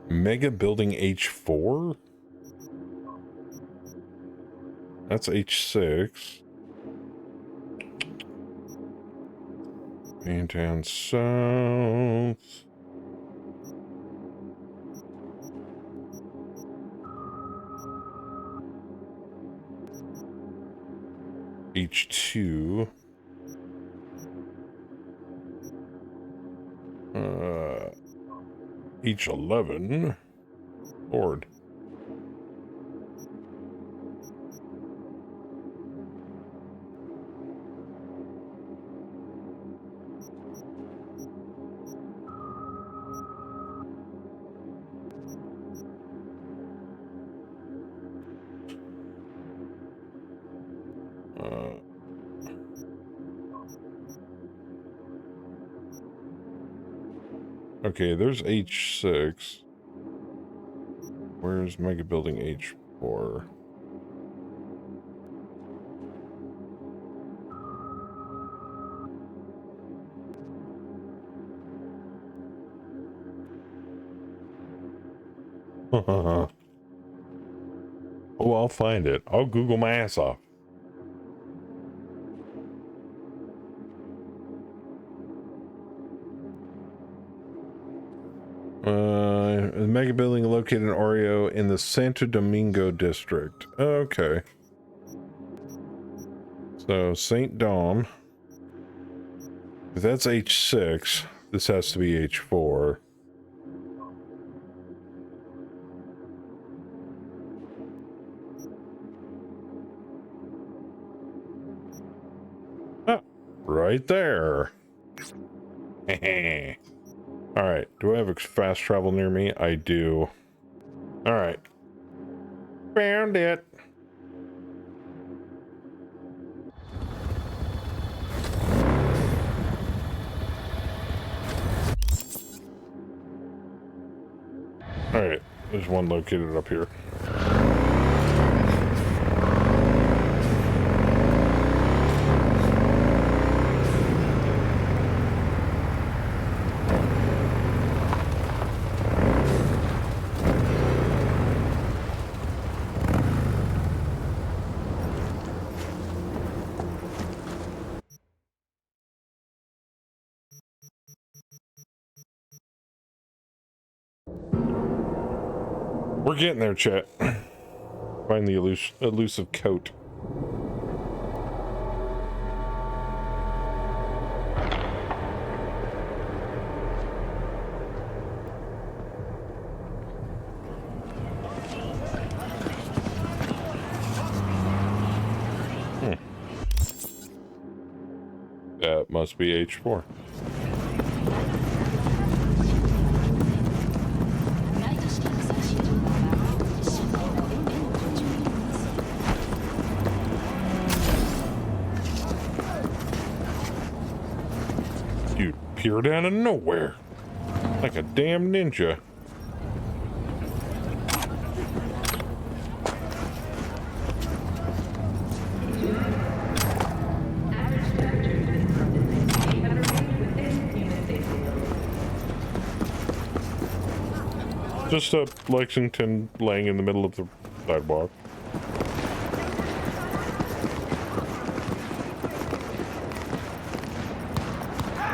[SPEAKER 1] Mega Building H4? That's H6. Maintown South. H2. H11. Lord. Okay, there's H6. Where's Mega Building H4? Oh, I'll find it. I'll Google my ass off. A mega building located in Oreo in the Santo Domingo district. Okay. So, St. Dom. If that's H6, this has to be H4. Ah, right there. Alright, do I have a fast travel near me? I do. Alright. Found it. Alright, there's one located up here. We're getting there, chat. Find the elusive coat. That must be H4. Dude, appeared out of nowhere. Like a damn ninja. Just a Lexington laying in the middle of the sidewalk.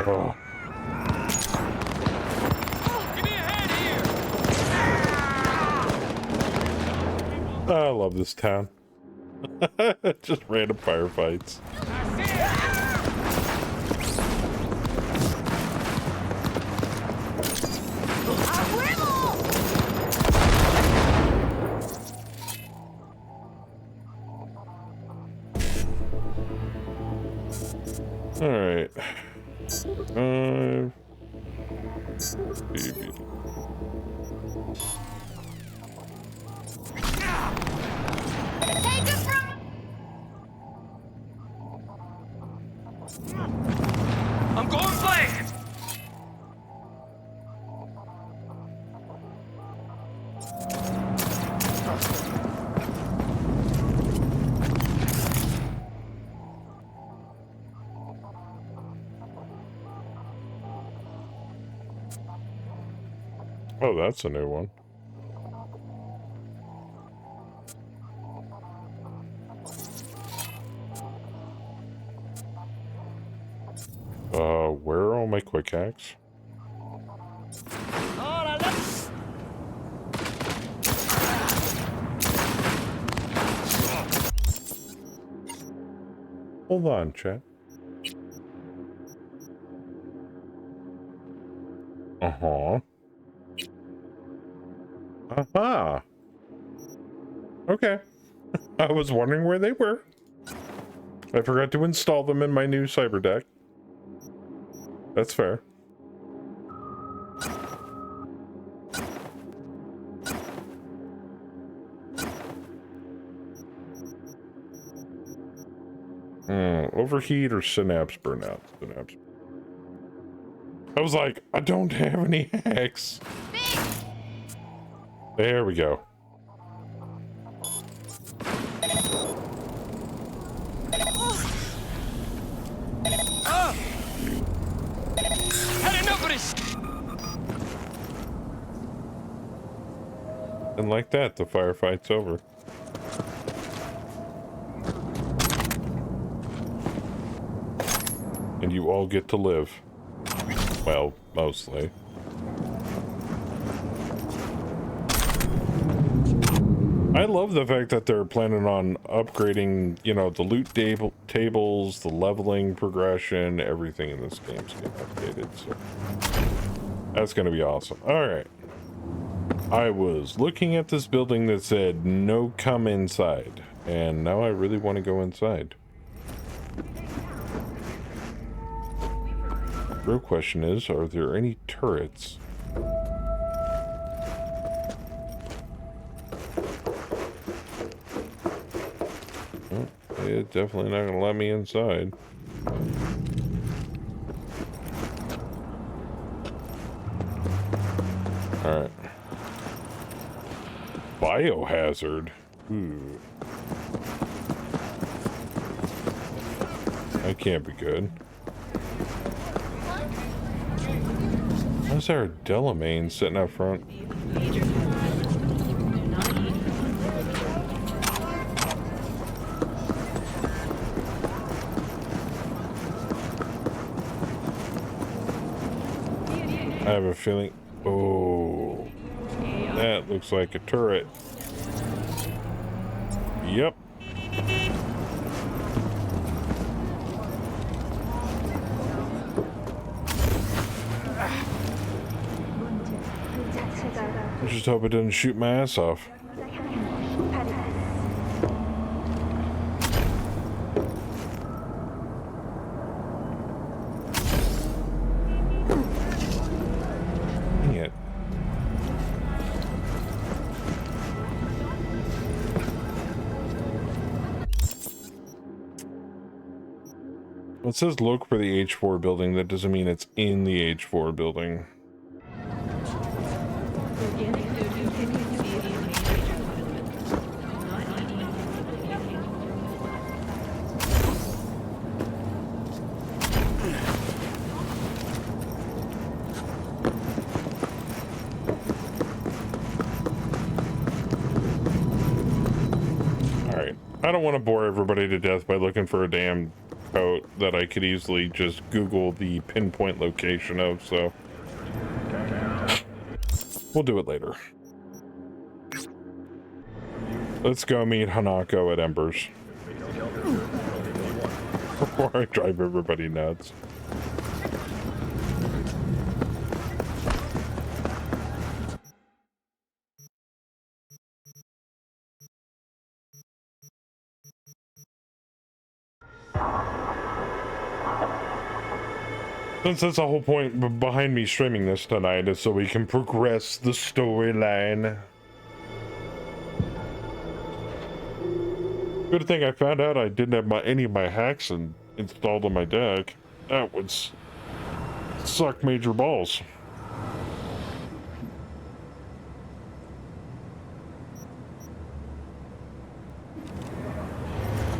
[SPEAKER 1] Oh.
[SPEAKER 3] Give me a hand here.
[SPEAKER 1] I love this town. Just random firefights. All right. Baby.
[SPEAKER 3] I'm going blank.
[SPEAKER 1] Oh, that's a new one. Where are all my quick hacks? Hold on, chat. Uh-huh. Aha. Okay. I was wondering where they were. I forgot to install them in my new cyber deck. That's fair. Overheat or synapse burnout? Synapse. I was like, I don't have any hacks. There we go.
[SPEAKER 3] Had enough of this.
[SPEAKER 1] And like that, the firefight's over. And you all get to live. Well, mostly. I love the fact that they're planning on upgrading, you know, the loot tables, the leveling progression, everything in this game's getting updated, so that's gonna be awesome. Alright. I was looking at this building that said, no come inside, and now I really want to go inside. Real question is, are there any turrets? Oh, it's definitely not gonna let me inside. Alright. Biohazard. Ooh. That can't be good. Why's there a Delamain sitting up front? I have a feeling. Oh, that looks like a turret. Yep. I just hope it doesn't shoot my ass off. Dang it. It says look for the H4 building. That doesn't mean it's in the H4 building. I don't want to bore everybody to death by looking for a damn coat that I could easily just Google the pinpoint location of, so we'll do it later. Let's go meet Hanako at Embers before I drive everybody nuts. Since that's the whole point behind me streaming this tonight, is so we can progress the storyline. Good thing I found out I didn't have any of my hacks installed on my deck. That would suck major balls.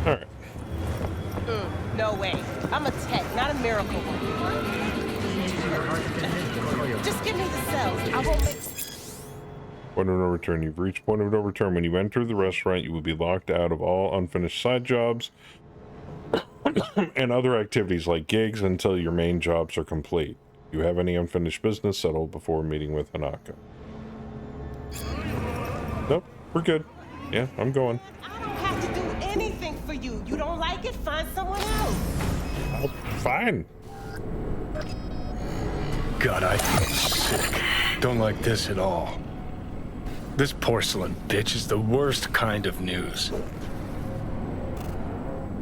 [SPEAKER 1] Alright.
[SPEAKER 4] No way. I'm a tech, not a miracle one. Just give me the cells. I won't make...
[SPEAKER 1] Point of no return. You've reached point of no return. When you enter the restaurant, you will be locked out of all unfinished side jobs and other activities like gigs until your main jobs are complete. If you have any unfinished business, settle before meeting with Hanako. Nope, we're good. Yeah, I'm going.
[SPEAKER 4] I don't have to do anything for you. You don't like it? Find someone else.
[SPEAKER 1] Fine.
[SPEAKER 5] God, I feel sick. Don't like this at all. This porcelain bitch is the worst kind of news.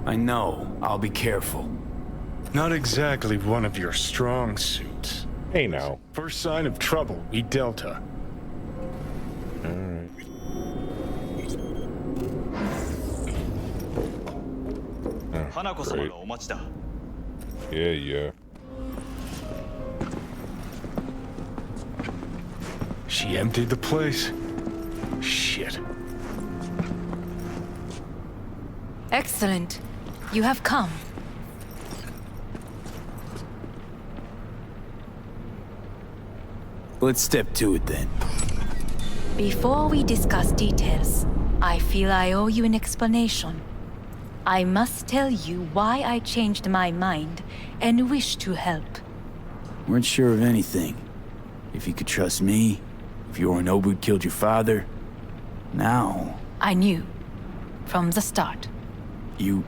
[SPEAKER 6] I know. I'll be careful.
[SPEAKER 5] Not exactly one of your strong suits.
[SPEAKER 1] Hey now.
[SPEAKER 5] First sign of trouble, we Delta.
[SPEAKER 1] Alright.
[SPEAKER 3] Hanako-samaがお待ちだ。
[SPEAKER 1] Yeah.
[SPEAKER 5] She emptied the place? Shit.
[SPEAKER 7] Excellent. You have come.
[SPEAKER 6] Let's step to it then.
[SPEAKER 7] Before we discuss details, I feel I owe you an explanation. I must tell you why I changed my mind and wish to help.
[SPEAKER 6] Weren't sure of anything. If you could trust me, if Yorinobu killed your father. Now...
[SPEAKER 7] I knew. From the start.
[SPEAKER 6] You...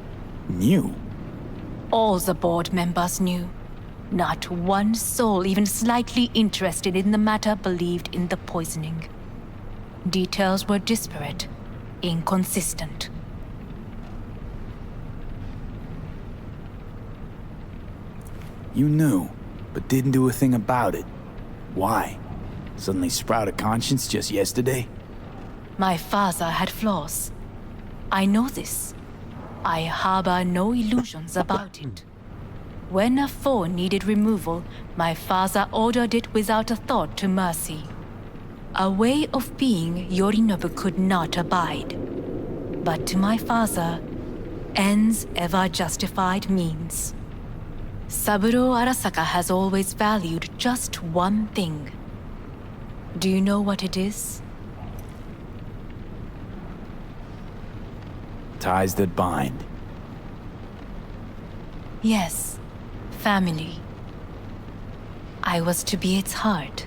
[SPEAKER 6] knew?
[SPEAKER 7] All the board members knew. Not one soul even slightly interested in the matter believed in the poisoning. Details were disparate, inconsistent.
[SPEAKER 6] You knew, but didn't do a thing about it. Why? Suddenly sprout a conscience just yesterday?
[SPEAKER 7] My father had flaws. I know this. I harbor no illusions about it. When a foe needed removal, my father ordered it without a thought to mercy. A way of being Yorinobu could not abide. But to my father, ends ever justified means. Saburo Arasaka has always valued just one thing. Do you know what it is?
[SPEAKER 6] Ties that bind.
[SPEAKER 7] Yes, family. I was to be its heart,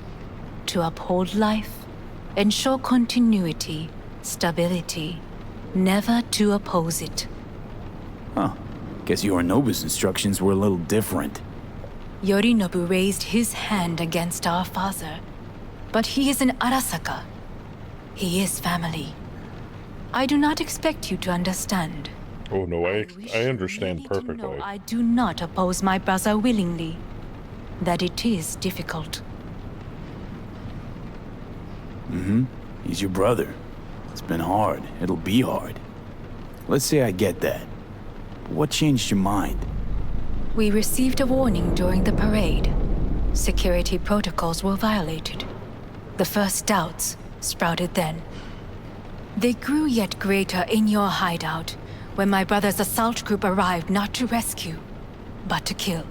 [SPEAKER 7] to uphold life, ensure continuity, stability, never to oppose it.
[SPEAKER 6] Huh. Guess Yorinobu's instructions were a little different.
[SPEAKER 7] Yorinobu raised his hand against our father, but he is an Arasaka. He is family. I do not expect you to understand.
[SPEAKER 1] Oh no, I
[SPEAKER 7] wish
[SPEAKER 1] understand
[SPEAKER 7] you really to know
[SPEAKER 1] perfectly.
[SPEAKER 7] I do not oppose my brother willingly. That it is difficult.
[SPEAKER 6] He's your brother. It's been hard. It'll be hard. Let's say I get that. What changed your mind?
[SPEAKER 7] We received a warning during the parade. Security protocols were violated. The first doubts sprouted then. They grew yet greater in your hideout when my brother's assault group arrived not to rescue, but to kill.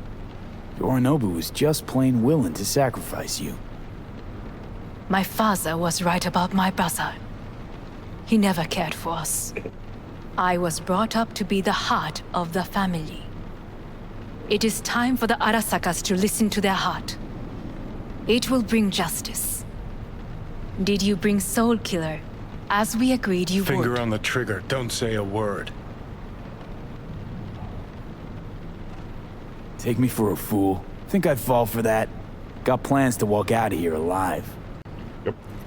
[SPEAKER 6] Yorinobu was just plain willing to sacrifice you.
[SPEAKER 7] My father was right about my brother. He never cared for us. I was brought up to be the heart of the family. It is time for the Arasakas to listen to their heart. It will bring justice. Did you bring Soul Killer, as we agreed you
[SPEAKER 5] Finger
[SPEAKER 7] would?
[SPEAKER 5] on the trigger, don't say a word.
[SPEAKER 6] Take me for a fool. Think I'd fall for that? Got plans to walk out of here alive.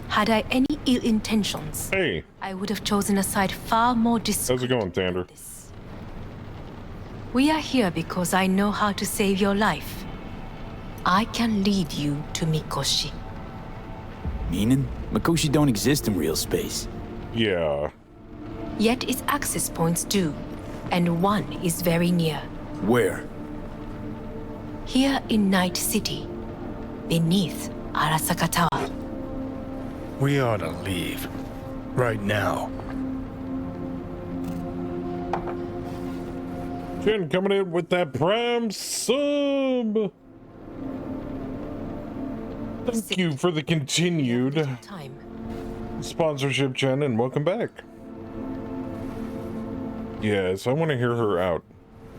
[SPEAKER 7] Had I any ill intentions,
[SPEAKER 1] Hey,
[SPEAKER 7] I would have chosen a side far more discreet.
[SPEAKER 1] how's it going, Tander?
[SPEAKER 7] We are here because I know how to save your life. I can lead you to Mikoshi.
[SPEAKER 6] Meaning? Mikoshi don't exist in real space.
[SPEAKER 1] Yeah.
[SPEAKER 7] Yet its access points do, and one is very near.
[SPEAKER 6] Where?
[SPEAKER 7] Here in Night City, beneath Arasaka Tower.
[SPEAKER 5] We ought to leave. Right now.
[SPEAKER 1] Jen coming in with that prime sub. Thank you for the continued
[SPEAKER 7] Time.
[SPEAKER 1] sponsorship, Jen, and welcome back. Yes, I want to hear her out.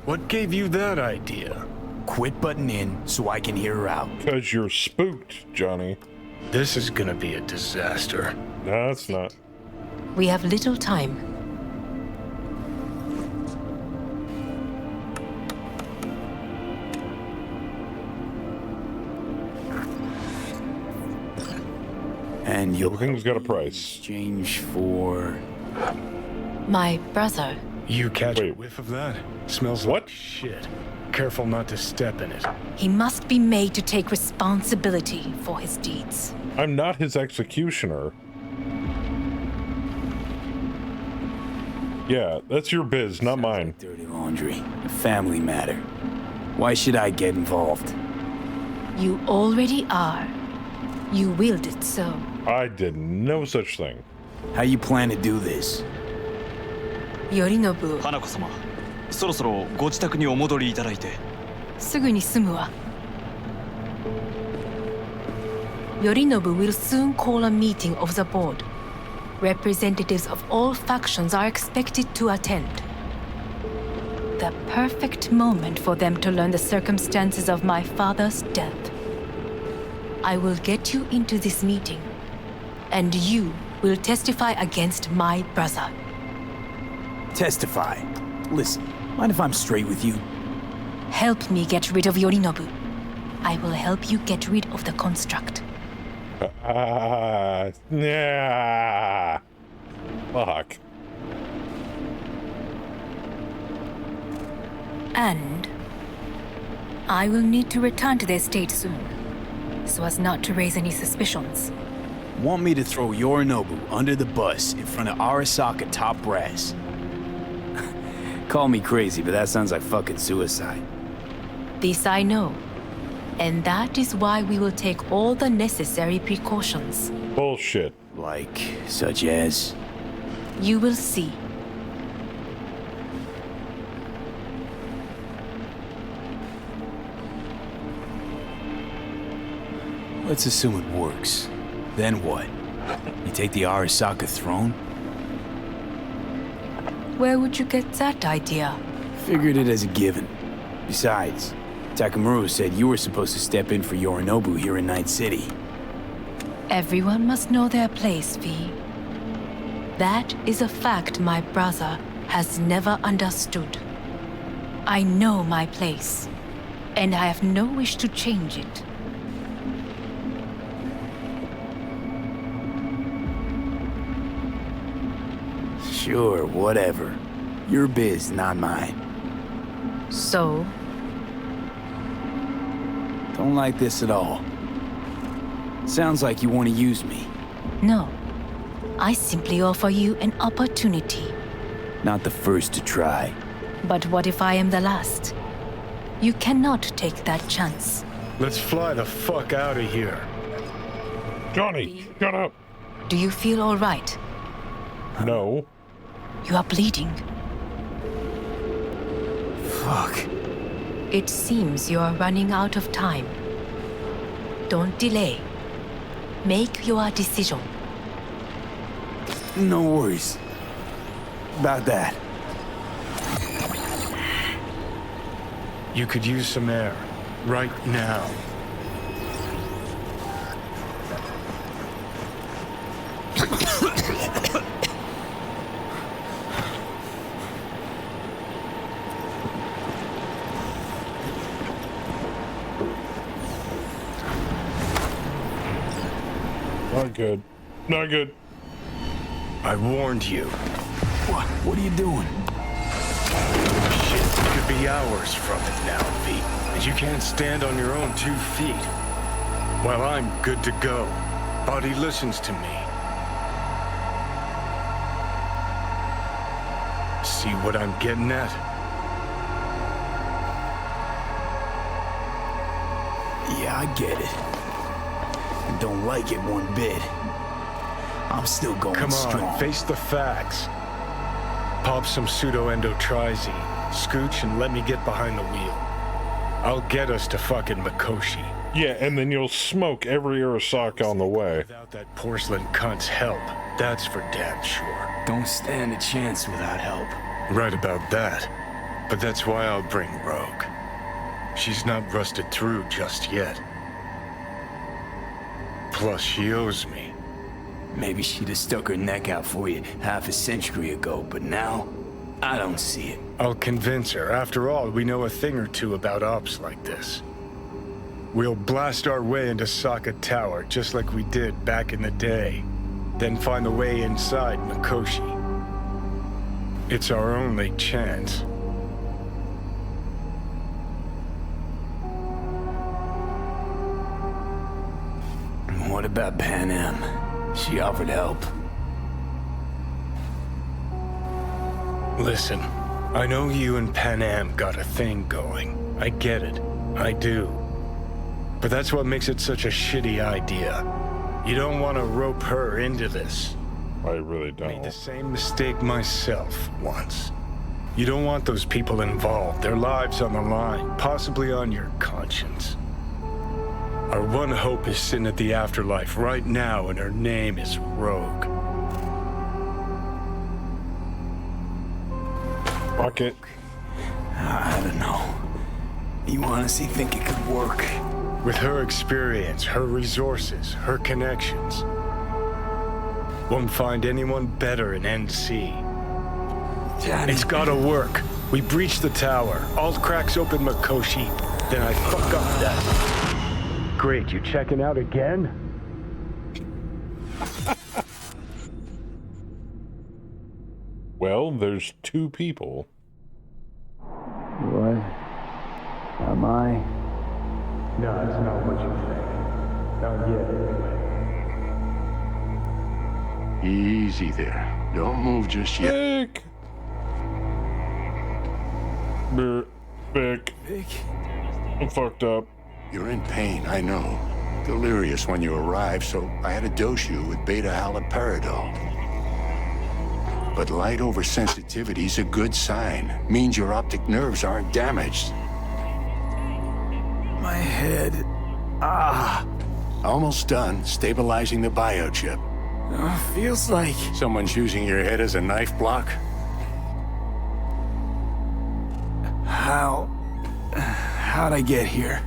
[SPEAKER 5] What gave you that idea?
[SPEAKER 6] Quit butting in so I can hear her out.
[SPEAKER 1] Because you're spooked, Johnny.
[SPEAKER 5] This is gonna be a disaster.
[SPEAKER 1] No, it's not.
[SPEAKER 7] We have little time.
[SPEAKER 6] And you'll
[SPEAKER 1] Everything's got a price.
[SPEAKER 6] exchange for...
[SPEAKER 7] My brother.
[SPEAKER 5] You catch a
[SPEAKER 1] Wait.
[SPEAKER 5] whiff of that? Smells
[SPEAKER 1] What?
[SPEAKER 5] like shit. Careful not to step in it.
[SPEAKER 7] He must be made to take responsibility for his deeds.
[SPEAKER 1] I'm not his executioner. Yeah, that's your biz, not mine.
[SPEAKER 6] Dirty laundry. A family matter. Why should I get involved?
[SPEAKER 7] You already are. You willed it so.
[SPEAKER 1] I did no such thing.
[SPEAKER 6] How you plan to do this?
[SPEAKER 7] Yorinobu,
[SPEAKER 3] 花子様、そろそろご自宅にお戻りいただいて。
[SPEAKER 7] すぐに済むわ。Yorinobu will soon call a meeting of the board. Representatives of all factions are expected to attend. The perfect moment for them to learn the circumstances of my father's death. I will get you into this meeting, and you will testify against my brother.
[SPEAKER 6] Testify. Listen, mind if I'm straight with you?
[SPEAKER 7] Help me get rid of Yorinobu. I will help you get rid of the construct.
[SPEAKER 1] Yeah. Fuck.
[SPEAKER 7] And I will need to return to the estate soon, so as not to raise any suspicions.
[SPEAKER 6] Want me to throw Yorinobu under the bus in front of Arasaka top brass? Call me crazy, but that sounds like fucking suicide.
[SPEAKER 7] This I know, and that is why we will take all the necessary precautions.
[SPEAKER 1] Bullshit.
[SPEAKER 6] Like, such as...
[SPEAKER 7] You will see.
[SPEAKER 6] Let's assume it works. Then what? You take the Arasaka throne?
[SPEAKER 7] Where would you get that idea?
[SPEAKER 6] Figured it as a given. Besides, Takamura said you were supposed to step in for Yorinobu here in Night City.
[SPEAKER 7] Everyone must know their place, V. That is a fact my brother has never understood. I know my place, and I have no wish to change it.
[SPEAKER 6] Sure, whatever. Your biz, not mine.
[SPEAKER 7] So,
[SPEAKER 6] Don't like this at all. Sounds like you want to use me.
[SPEAKER 7] no. I simply offer you an opportunity.
[SPEAKER 6] Not the first to try.
[SPEAKER 7] But what if I am the last? You cannot take that chance.
[SPEAKER 5] Let's fly the fuck out of here.
[SPEAKER 1] Johnny, shut up.
[SPEAKER 7] Do you feel all right?
[SPEAKER 1] No.
[SPEAKER 7] You are bleeding.
[SPEAKER 6] Fuck.
[SPEAKER 7] It seems you are running out of time. Don't delay. Make your decision.
[SPEAKER 6] No worries. About that.
[SPEAKER 5] You could use some air. Right now.
[SPEAKER 1] Not good. Not good.
[SPEAKER 5] I warned you.
[SPEAKER 6] What are you doing?
[SPEAKER 5] Shit, it could be hours from it now, V. And you can't stand on your own 2 feet. Well, I'm good to go. Body listens to me. See what I'm getting at?
[SPEAKER 6] Yeah, I get it. I don't like it one bit. I'm still going
[SPEAKER 5] Come on,
[SPEAKER 6] strong.
[SPEAKER 5] face the facts. Pop some pseudo-endotrizine, scooch, and let me get behind the wheel. I'll get us to fucking Mikoshi.
[SPEAKER 1] Yeah, and then you'll smoke every Arasaka on the way.
[SPEAKER 5] Without that porcelain cunt's help, that's for damn sure.
[SPEAKER 6] Don't stand a chance without help.
[SPEAKER 5] Right about that. But that's why I'll bring Rogue. She's not rusted through just yet. Plus, she owes me.
[SPEAKER 6] Maybe she'd have stuck her neck out for you half a century ago, but now, I don't see it.
[SPEAKER 5] I'll convince her. After all, we know a thing or two about ops like this. We'll blast our way into Sokka Tower, just like we did back in the day. Then find the way inside Mikoshi. It's our only chance.
[SPEAKER 6] What about Pan Am? She offered help.
[SPEAKER 5] Listen, I know you and Pan Am got a thing going. I get it. I do. But that's what makes it such a shitty idea. You don't want to rope her into this.
[SPEAKER 1] I really
[SPEAKER 5] Made the
[SPEAKER 1] don't.
[SPEAKER 5] same mistake myself once. You don't want those people involved, their lives on the line, possibly on your conscience. Our one hope is sitting at the afterlife right now, and her name is Rogue.
[SPEAKER 1] Fuck it.
[SPEAKER 6] I don't know. You honestly think it could work?
[SPEAKER 5] With her experience, her resources, her connections. Won't find anyone better in NC.
[SPEAKER 6] Daddy.
[SPEAKER 5] It's gotta work. We breach the tower. Alt cracks open Mikoshi. Then I fuck up that. Great, you checking out again?
[SPEAKER 1] Well, there's two people.
[SPEAKER 6] What? Am I?
[SPEAKER 5] No, it's not what you think. Not yet, anyway.
[SPEAKER 8] Easy there. Don't move just yet.
[SPEAKER 1] Vic! Vic.
[SPEAKER 6] Vic?
[SPEAKER 1] I'm fucked up.
[SPEAKER 8] You're in pain, I know. Delirious when you arrived, so I had to dose you with beta-haloperidol. But light oversensitivity's a good sign. Means your optic nerves aren't damaged.
[SPEAKER 6] My head.
[SPEAKER 8] Almost done stabilizing the biochip.
[SPEAKER 6] Feels like...
[SPEAKER 8] Someone's using your head as a knife block?
[SPEAKER 6] How'd I get here?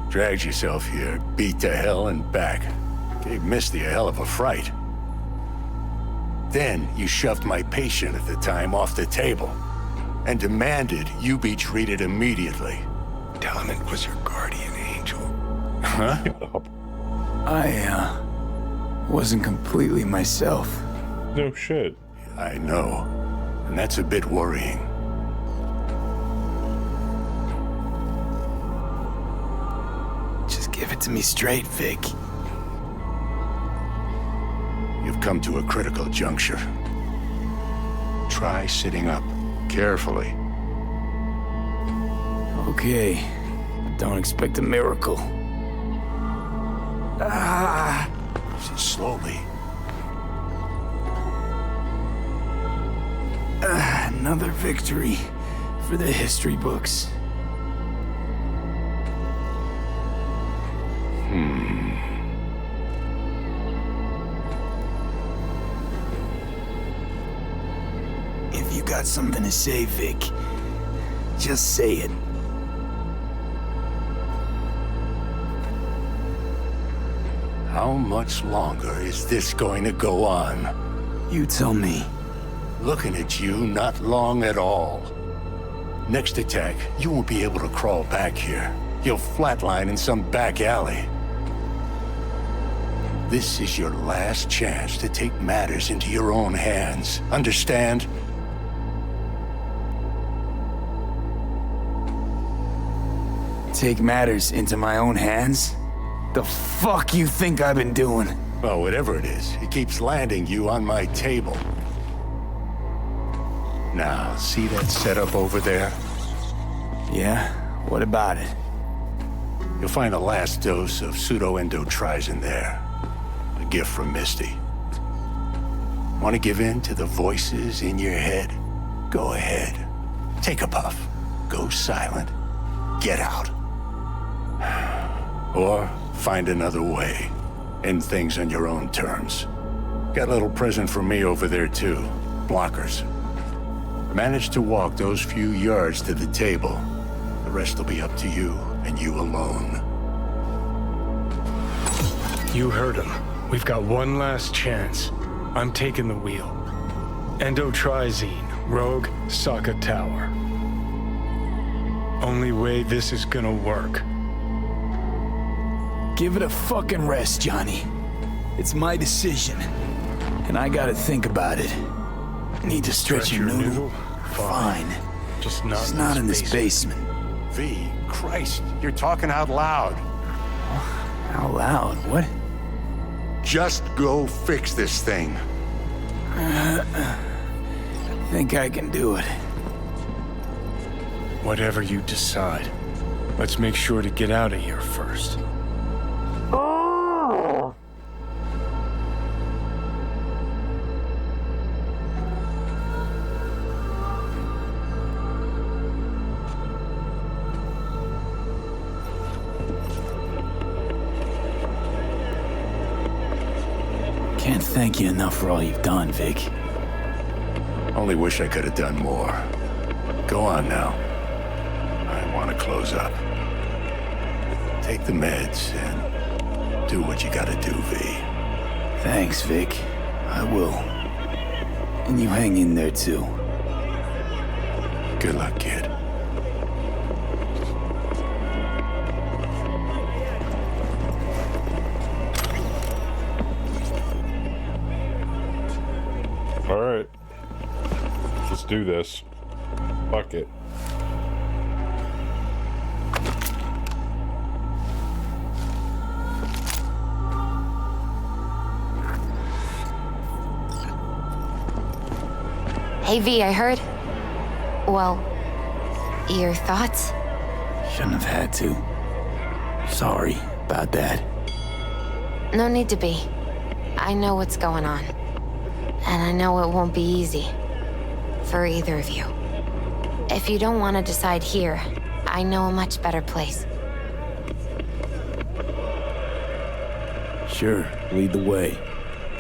[SPEAKER 8] Dragged yourself here, beat to hell and back. Gave Misty a hell of a fright. Then you shoved my patient at the time off the table and demanded you be treated immediately.
[SPEAKER 5] Tell him it was your guardian angel.
[SPEAKER 8] Huh?
[SPEAKER 6] I, wasn't completely myself.
[SPEAKER 1] No shit.
[SPEAKER 8] I know. And that's a bit worrying.
[SPEAKER 6] Just give it to me straight, Vic.
[SPEAKER 8] You've come to a critical juncture. Try sitting up, carefully.
[SPEAKER 6] Okay. Don't expect a miracle.
[SPEAKER 8] Slowly.
[SPEAKER 6] Another victory for the history books. If you got something to say, Vic, just say it.
[SPEAKER 8] How much longer is this going to go on?
[SPEAKER 6] You tell me.
[SPEAKER 8] Looking at you, not long at all. Next attack, you won't be able to crawl back here. You'll flatline in some back alley. This is your last chance to take matters into your own hands. Understand?
[SPEAKER 6] Take matters into my own hands? The fuck you think I've been doing?
[SPEAKER 8] Well, whatever it is, it keeps landing you on my table. Now, see that setup over there?
[SPEAKER 6] Yeah? What about it?
[SPEAKER 8] You'll find the last dose of pseudo-endotrizin there. A gift from Misty. Want to give in to the voices in your head? Go ahead. Take a puff. Go silent. Get out. Or find another way. End things on your own terms. Got a little present for me over there, too. Blockers. Manage to walk those few yards to the table. The rest will be up to you, and you alone.
[SPEAKER 5] You heard him. We've got one last chance. I'm taking the wheel. Endotrizine, Rogue, Sokka Tower. Only way this is gonna work.
[SPEAKER 6] Give it a fucking rest, Johnny. It's my decision. And I gotta think about it. Need to stretch your noodle? Fine.
[SPEAKER 5] Just
[SPEAKER 6] It's not in this basement.
[SPEAKER 8] V, Christ, you're talking out loud.
[SPEAKER 6] Out loud? What?
[SPEAKER 8] Just go fix this thing.
[SPEAKER 6] Think I can do it.
[SPEAKER 5] Whatever you decide. Let's make sure to get out of here first.
[SPEAKER 6] Can't thank you enough for all you've done, Vic.
[SPEAKER 8] Only wish I could have done more. Go on now. I want to close up. Take the meds and do what you gotta do, V.
[SPEAKER 6] Thanks, Vic. I will. And you hang in there, too.
[SPEAKER 8] Good luck, kid.
[SPEAKER 1] All right. Let's do this. Fuck it.
[SPEAKER 9] Hey, V, I heard. Well, your thoughts?
[SPEAKER 6] Shouldn't have had to. Sorry about that.
[SPEAKER 9] No need to be. I know what's going on. And I know it won't be easy. For either of you. If you don't want to decide here, I know a much better place.
[SPEAKER 6] Sure, lead the way.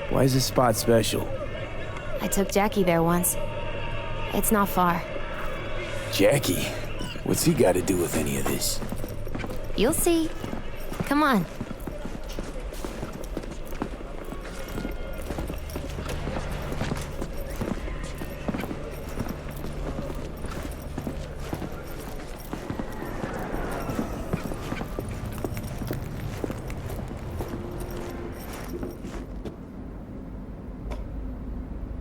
[SPEAKER 6] Why is this spot special?
[SPEAKER 9] I took Jackie there once. It's not far.
[SPEAKER 6] Jackie? What's he got to do with any of this?
[SPEAKER 9] You'll see. Come on.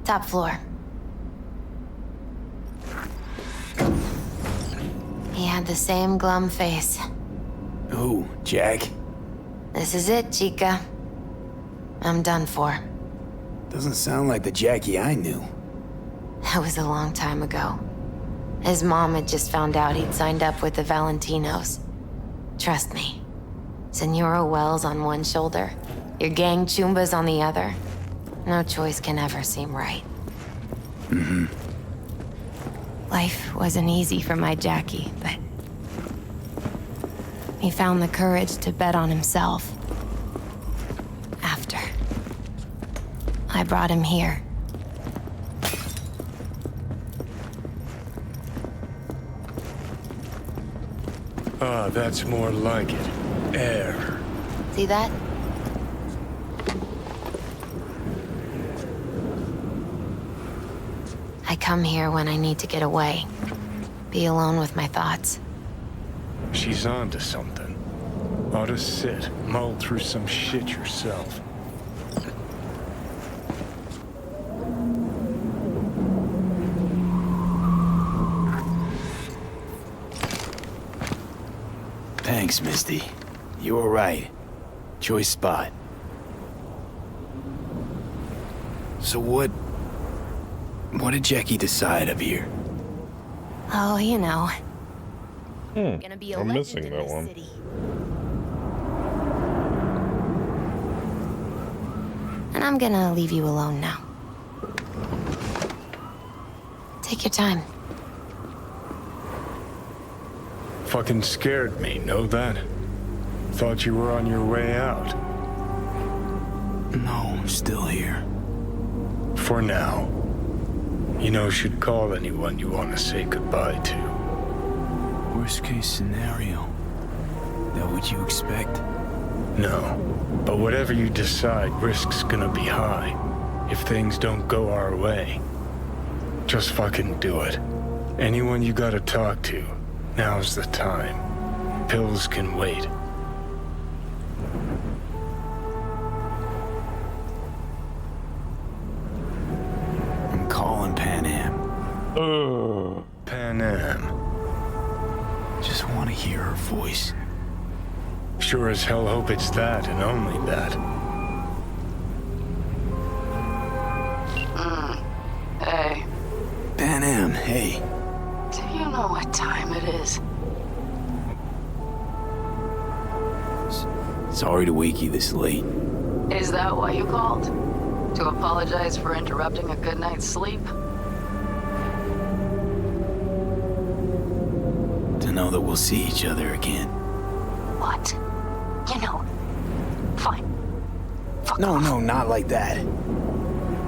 [SPEAKER 9] Top floor. He had the same glum face.
[SPEAKER 6] Who, Jack?
[SPEAKER 9] This is it, Chica. I'm done for.
[SPEAKER 6] Doesn't sound like the Jackie I knew.
[SPEAKER 9] That was a long time ago. His mom had just found out he'd signed up with the Valentinos. Trust me. Senora Wells on one shoulder, your gang Chumbas on the other. No choice can ever seem right.
[SPEAKER 6] Mm-hmm.
[SPEAKER 9] Life wasn't easy for my Jackie, but he found the courage to bet on himself. After I brought him here.
[SPEAKER 5] Ah, that's more like it. Air.
[SPEAKER 9] See that? I come here when I need to get away. Be alone with my thoughts.
[SPEAKER 5] She's onto something. Ought to sit, mull through some shit yourself.
[SPEAKER 6] Thanks, Misty. You were right. Choice spot. So what did Jackie decide up here?
[SPEAKER 9] Oh, you know.
[SPEAKER 1] Hmm.
[SPEAKER 9] Gonna be a
[SPEAKER 1] I'm
[SPEAKER 9] legend
[SPEAKER 1] missing
[SPEAKER 9] in
[SPEAKER 1] that
[SPEAKER 9] this
[SPEAKER 1] one.
[SPEAKER 9] city. And I'm gonna leave you alone now. Take your time.
[SPEAKER 5] Fucking scared me, know that? Thought you were on your way out.
[SPEAKER 6] No, I'm still here.
[SPEAKER 5] For now. You know, should call anyone you want to say goodbye to.
[SPEAKER 6] Worst case scenario. That what you expect?
[SPEAKER 5] No, but whatever you decide, risk's gonna be high. If things don't go our way. Just fucking do it. Anyone you gotta talk to, now's the time. Pills can wait.
[SPEAKER 6] calling Pan Am.
[SPEAKER 5] Pan Am.
[SPEAKER 6] Just want to hear her voice.
[SPEAKER 5] Sure as hell hope it's that and only that.
[SPEAKER 10] Hey,
[SPEAKER 6] Pan Am, hey.
[SPEAKER 10] do you know what time it is?
[SPEAKER 6] Sorry to wake you this late.
[SPEAKER 10] Is that why you called? To apologize for interrupting a good night's sleep?
[SPEAKER 6] To know that we'll see each other again.
[SPEAKER 10] What? You know, fine. Fuck
[SPEAKER 6] No,
[SPEAKER 10] off.
[SPEAKER 6] no, not like that.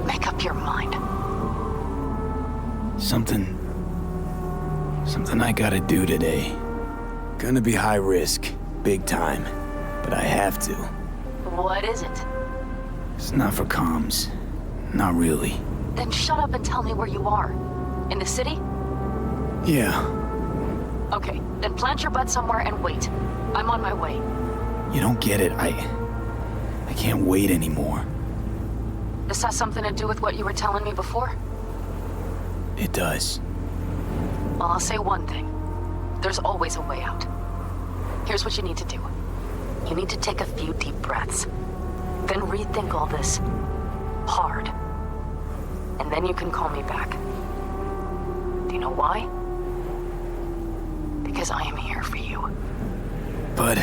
[SPEAKER 10] Make up your mind.
[SPEAKER 6] Something I gotta do today. Gonna be high risk, big time, but I have to.
[SPEAKER 10] What is it?
[SPEAKER 6] It's not for comms. Not really.
[SPEAKER 10] Then shut up and tell me where you are. In the city?
[SPEAKER 6] Yeah,
[SPEAKER 10] Okay, then plant your butt somewhere and wait. I'm on my way.
[SPEAKER 6] you don't get it. I can't wait anymore.
[SPEAKER 10] This has something to do with what you were telling me before?
[SPEAKER 6] It does.
[SPEAKER 10] Well, I'll say one thing. There's always a way out. Here's what you need to do. You need to take a few deep breaths. Then rethink all this. Hard. And then you can call me back. Do you know why? Because I am here for you.
[SPEAKER 6] But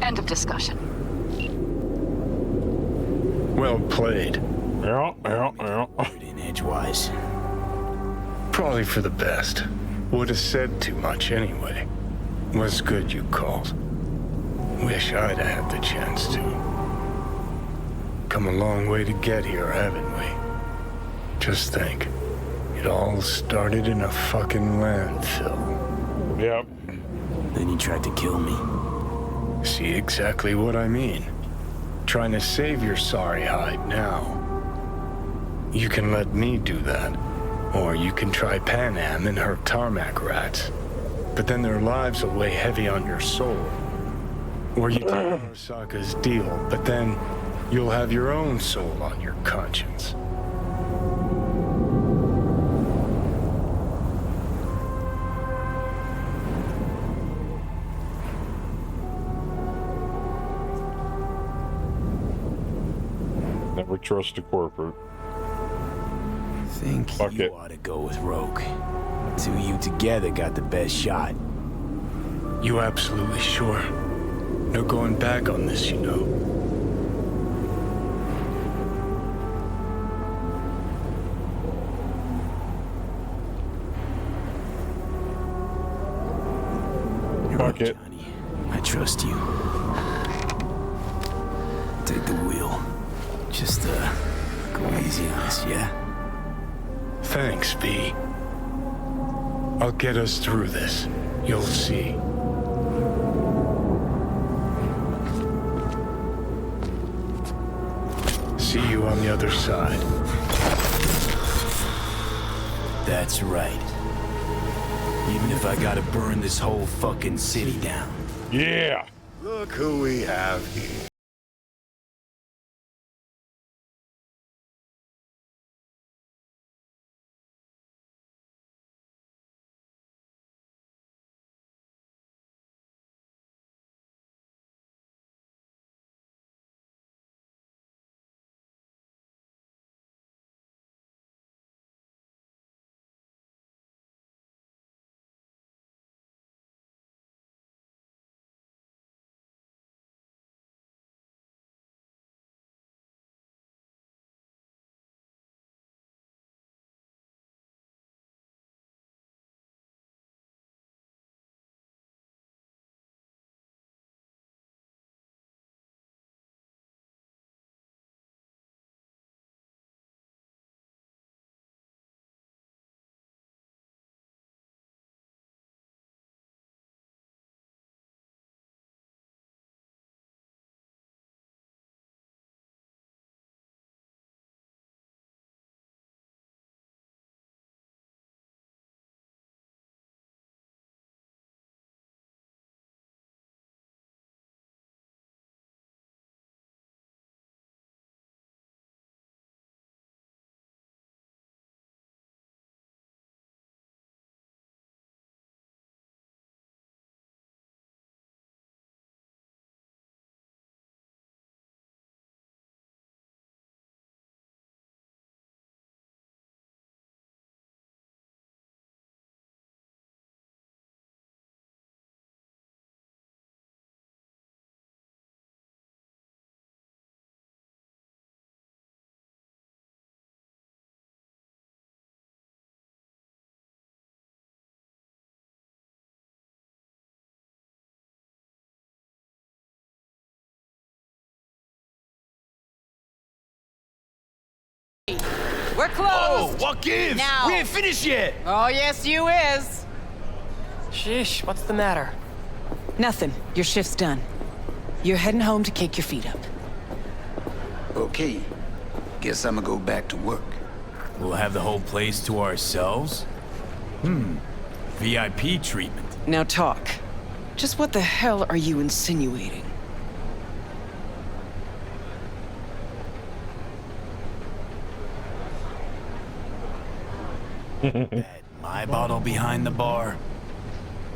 [SPEAKER 10] End of discussion.
[SPEAKER 5] Well played.
[SPEAKER 6] in edgewise.
[SPEAKER 5] Probably for the best. Would have said too much anyway. Was good you called. Wish I'd had the chance to. Come a long way to get here, haven't we? Just think. It all started in a fucking landfill.
[SPEAKER 1] Yep.
[SPEAKER 6] Then you tried to kill me.
[SPEAKER 5] See exactly what I mean. Trying to save your sorry hide now. You can let me do that. Or you can try Pan Am and her tarmac rats. But then their lives will weigh heavy on your soul. Or you take Arasaka's deal, but then you'll have your own soul on your conscience.
[SPEAKER 1] Never trust a corporate.
[SPEAKER 6] Think
[SPEAKER 1] Fuck
[SPEAKER 6] you
[SPEAKER 1] it.
[SPEAKER 6] ought to go with Rogue. Two of you together got the best shot.
[SPEAKER 5] You absolutely sure? No going back on this, you know.
[SPEAKER 1] Fuck it.
[SPEAKER 6] Johnny, I trust you. Take the wheel. Just, go easy on us, yeah?
[SPEAKER 5] Thanks, V. I'll get us through this. You'll see. See you on the other side.
[SPEAKER 6] That's right. Even if I gotta burn this whole fucking city down.
[SPEAKER 1] Yeah.
[SPEAKER 8] Look who we have here.
[SPEAKER 4] We're closed.
[SPEAKER 6] Oh, what gives?
[SPEAKER 4] Now.
[SPEAKER 6] We ain't finished yet.
[SPEAKER 4] Oh, yes, you is.
[SPEAKER 11] Sheesh, what's the matter?
[SPEAKER 4] Nothing. Your shift's done. You're heading home to kick your feet up.
[SPEAKER 12] Okay. Guess I'm gonna go back to work.
[SPEAKER 6] We'll have the whole place to ourselves? VIP treatment.
[SPEAKER 11] Now talk. Just what the hell are you insinuating?
[SPEAKER 6] My bottle behind the bar.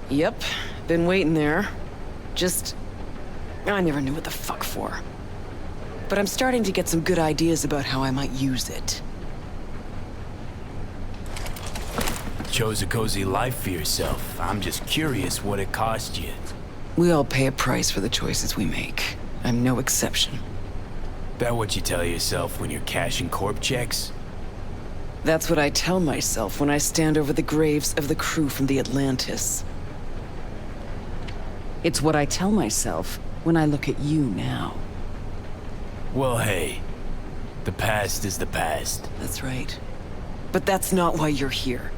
[SPEAKER 11] Yep, been waiting there. Just... I never knew what the fuck for. But I'm starting to get some good ideas about how I might use it.
[SPEAKER 6] Chose a cozy life for yourself. I'm just curious what it cost you.
[SPEAKER 11] We all pay a price for the choices we make. I'm no exception.
[SPEAKER 6] That what you tell yourself when you're cashing corp checks?
[SPEAKER 11] That's what I tell myself when I stand over the graves of the crew from the Atlantis. It's what I tell myself when I look at you now.
[SPEAKER 6] Well, hey. The past is the past.
[SPEAKER 11] That's right. But that's not why you're here.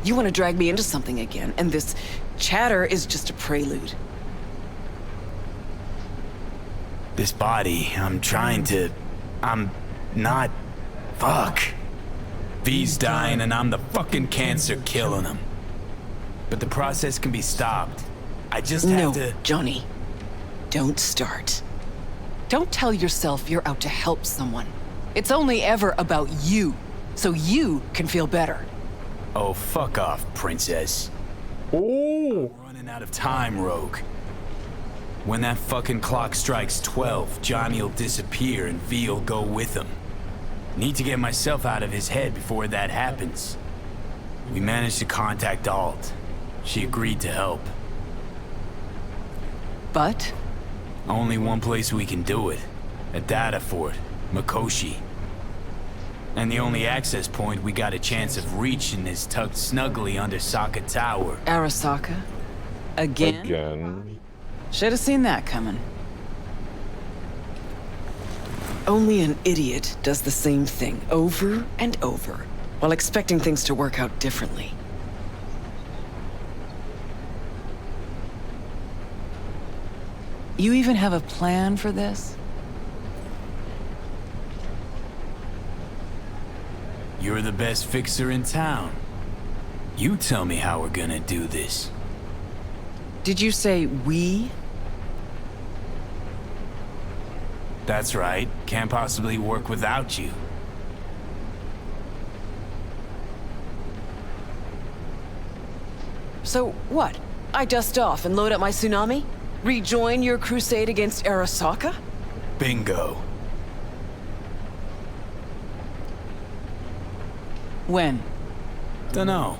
[SPEAKER 11] You want to drag me into something again, and this chatter is just a prelude.
[SPEAKER 6] This body, I'm not... Fuck. V's dying and I'm the fucking cancer killing him. But the process can be stopped. I just have to...
[SPEAKER 11] No, Johnny. Don't start. Don't tell yourself you're out to help someone. It's only ever about you, so you can feel better.
[SPEAKER 6] Oh, fuck off, princess.
[SPEAKER 1] Oh.
[SPEAKER 6] We're running out of time, Rogue. When that fucking clock strikes 12, Johnny'll disappear and V'll go with him. Need to get myself out of his head before that happens. We managed to contact Alt. She agreed to help.
[SPEAKER 11] But?
[SPEAKER 6] Only one place we can do it. A data fort, Mikoshi. And the only access point we got a chance of reaching is tucked snugly under Sokka Tower.
[SPEAKER 11] Arasaka? Again?
[SPEAKER 1] Again.
[SPEAKER 11] Should have seen that coming. Only an idiot does the same thing over and over, while expecting things to work out differently. You even have a plan for this?
[SPEAKER 6] You're the best fixer in town. You tell me how we're gonna do this.
[SPEAKER 11] Did you say we?
[SPEAKER 6] That's right. Can't possibly work without you.
[SPEAKER 11] So what? I dust off and load up my tsunami? Rejoin your crusade against Arasaka?
[SPEAKER 6] Bingo.
[SPEAKER 11] When?
[SPEAKER 6] Dunno.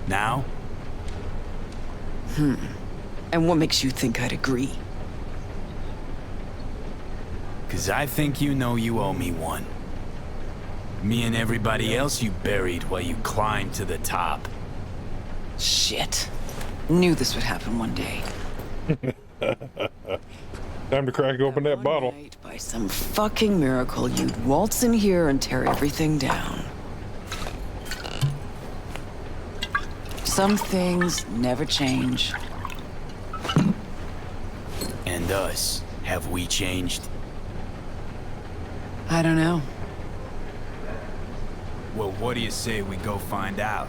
[SPEAKER 6] Now?
[SPEAKER 11] And what makes you think I'd agree?
[SPEAKER 6] 'Cause I think you know you owe me one. Me and everybody else you buried while you climbed to the top.
[SPEAKER 11] Shit. Knew this would happen one day.
[SPEAKER 1] Time to crack open that bottle.
[SPEAKER 11] Night, by some fucking miracle, you'd waltz in here and tear everything down. Some things never change.
[SPEAKER 6] And us, have we changed?
[SPEAKER 11] I don't know.
[SPEAKER 6] Well, what do you say we go find out?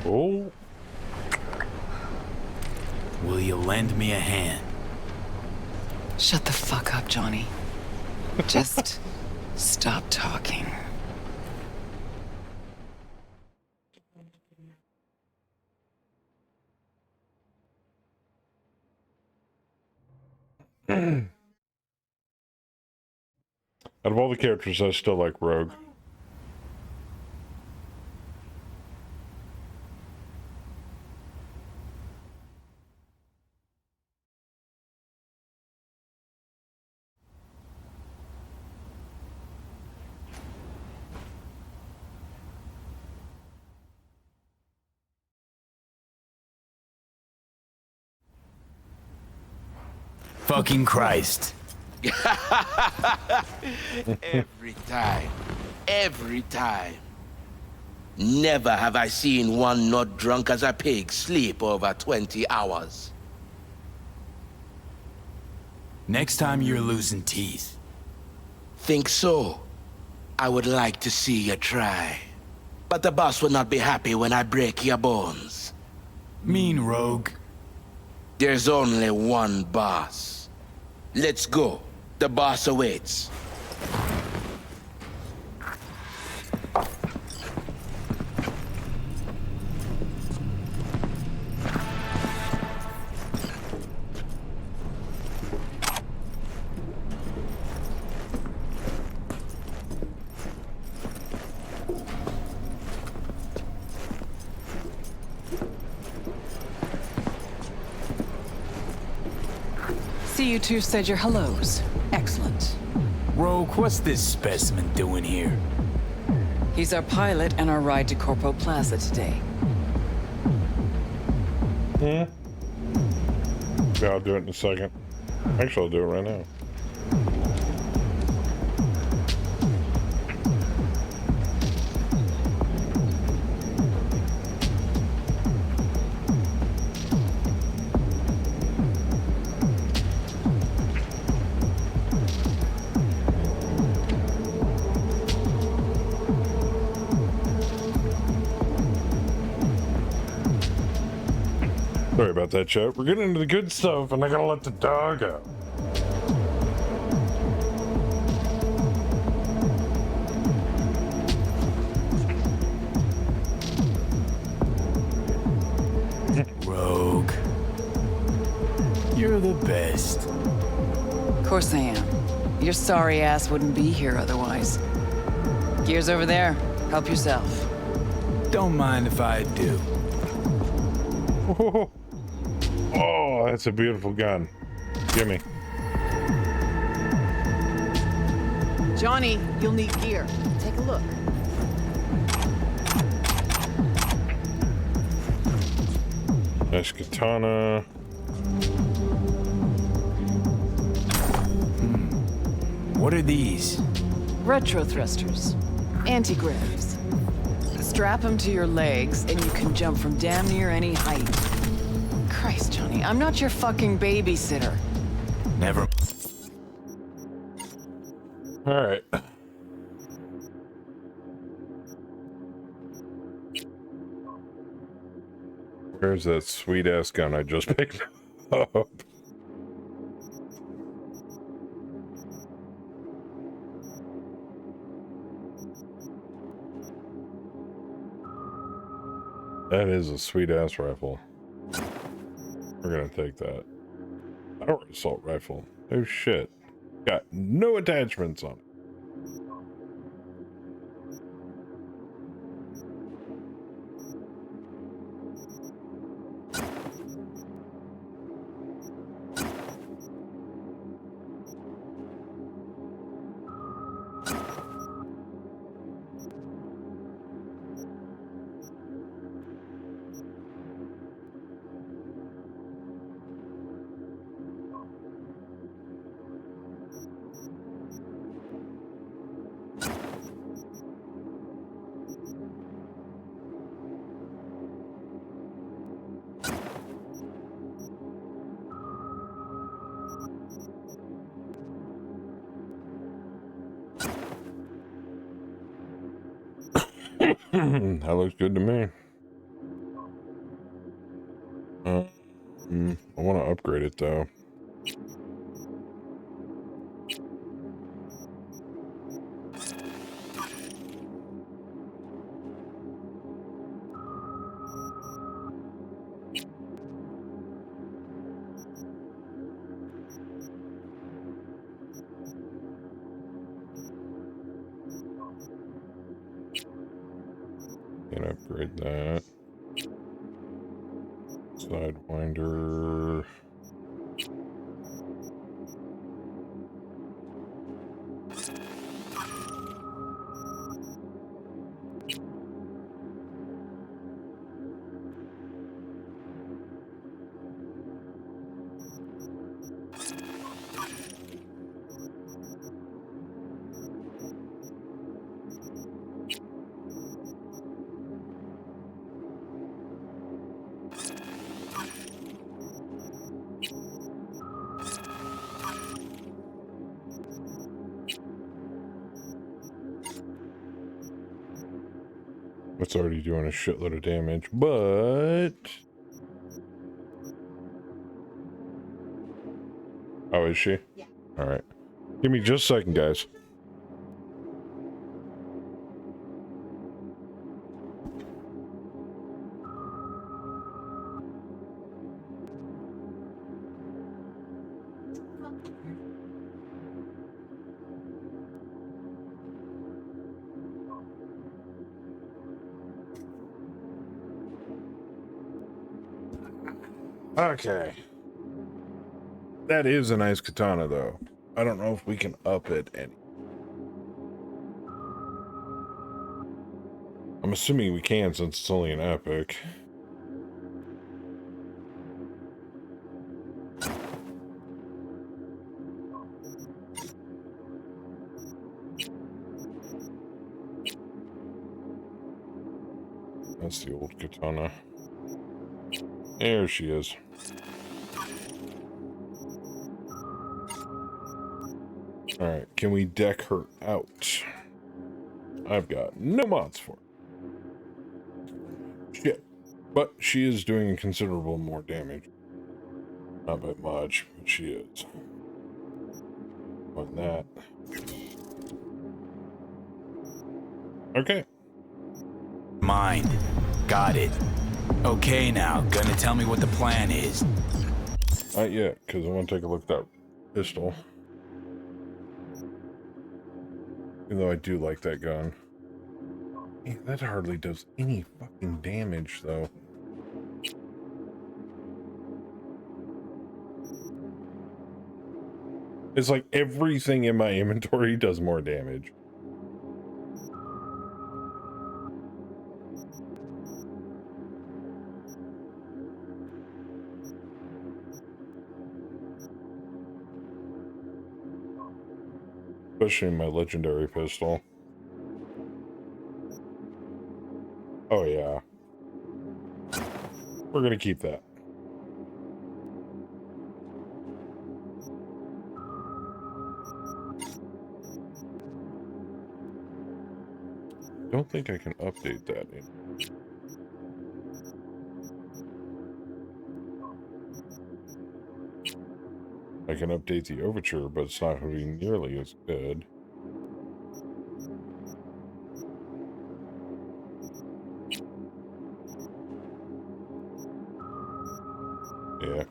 [SPEAKER 1] Oh.
[SPEAKER 6] Will you lend me a hand?
[SPEAKER 11] Shut the fuck up, Johnny. Just stop talking.
[SPEAKER 1] Out of all the characters, I still like Rogue.
[SPEAKER 6] Fucking Christ.
[SPEAKER 13] Every time. Every time. Never have I seen one not drunk as a pig sleep over 20 hours.
[SPEAKER 6] Next time you're losing teeth.
[SPEAKER 13] Think so? I would like to see you try. But the boss will not be happy when I break your bones.
[SPEAKER 6] Mean rogue.
[SPEAKER 13] There's only one boss. Let's go. The boss awaits.
[SPEAKER 11] See, you two said your hellos. Excellent.
[SPEAKER 6] Rogue, what's this specimen doing here?
[SPEAKER 11] He's our pilot and our ride to Corpo Plaza today.
[SPEAKER 1] Yeah, I'll do it in a second. Actually, I'll do it right now. Sorry about that, chat. We're getting into the good stuff, and I gotta let the dog out.
[SPEAKER 6] Rogue. You're the best.
[SPEAKER 11] Of course I am. Your sorry ass wouldn't be here otherwise. Gear's over there. Help yourself.
[SPEAKER 6] Don't mind if I do.
[SPEAKER 1] Oh, that's a beautiful gun. Gimme.
[SPEAKER 4] Johnny, you'll need gear. Take a look.
[SPEAKER 1] Nice katana.
[SPEAKER 6] What are these?
[SPEAKER 11] Retro thrusters. Anti-gravs. Strap them to your legs and you can jump from damn near any height. Christ, Johnny, I'm not your fucking babysitter.
[SPEAKER 6] Never.
[SPEAKER 1] All right. Where's that sweet ass gun I just picked up? That is a sweet ass rifle. We're gonna take that. Power assault rifle. Oh shit. Got no attachments on it. That looks good to me. I want to upgrade it though. Can upgrade that. Sidewinder. It's already doing a shitload of damage, but... Oh, is she? Yeah. Alright. Give me just a second, guys. Okay. That is a nice katana, though. I don't know if we can up it any. I'm assuming we can since it's only an epic. That's the old katana. There she is. Alright, can we deck her out? I've got no mods for it. Shit. But she is doing considerable more damage. Not by much, but she is. On that. Okay.
[SPEAKER 6] Mind. Got it. Okay now, gonna tell me what the plan is.
[SPEAKER 1] Not yet, because I want to take a look at that pistol. Even though I do like that gun. Man, that hardly does any fucking damage, though. It's like everything in my inventory does more damage. Especially my legendary pistol. Oh yeah. We're gonna keep that. Don't think I can update that. I can update the overture, but it's not going to be nearly as good. Yeah.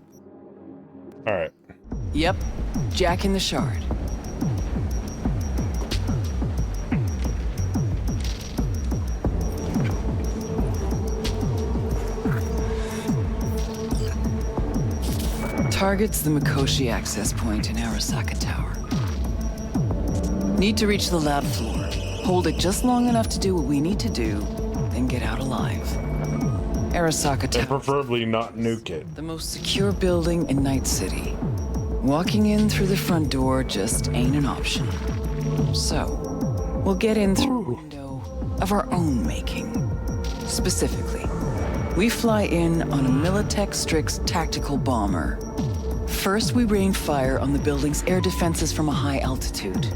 [SPEAKER 1] Alright.
[SPEAKER 11] Yep. Jack in the Shard. Targets the Mikoshi access point in Arasaka Tower. Need to reach the lab floor. Hold it just long enough to do what we need to do, then get out alive. Arasaka Tower.
[SPEAKER 1] And preferably not nuke it.
[SPEAKER 11] The most secure building in Night City. Walking in through the front door just ain't an option. So, we'll get in through a window of our own making. Specifically, we fly in on a Militech Strix tactical bomber. First, we rain fire on the building's air defenses from a high altitude.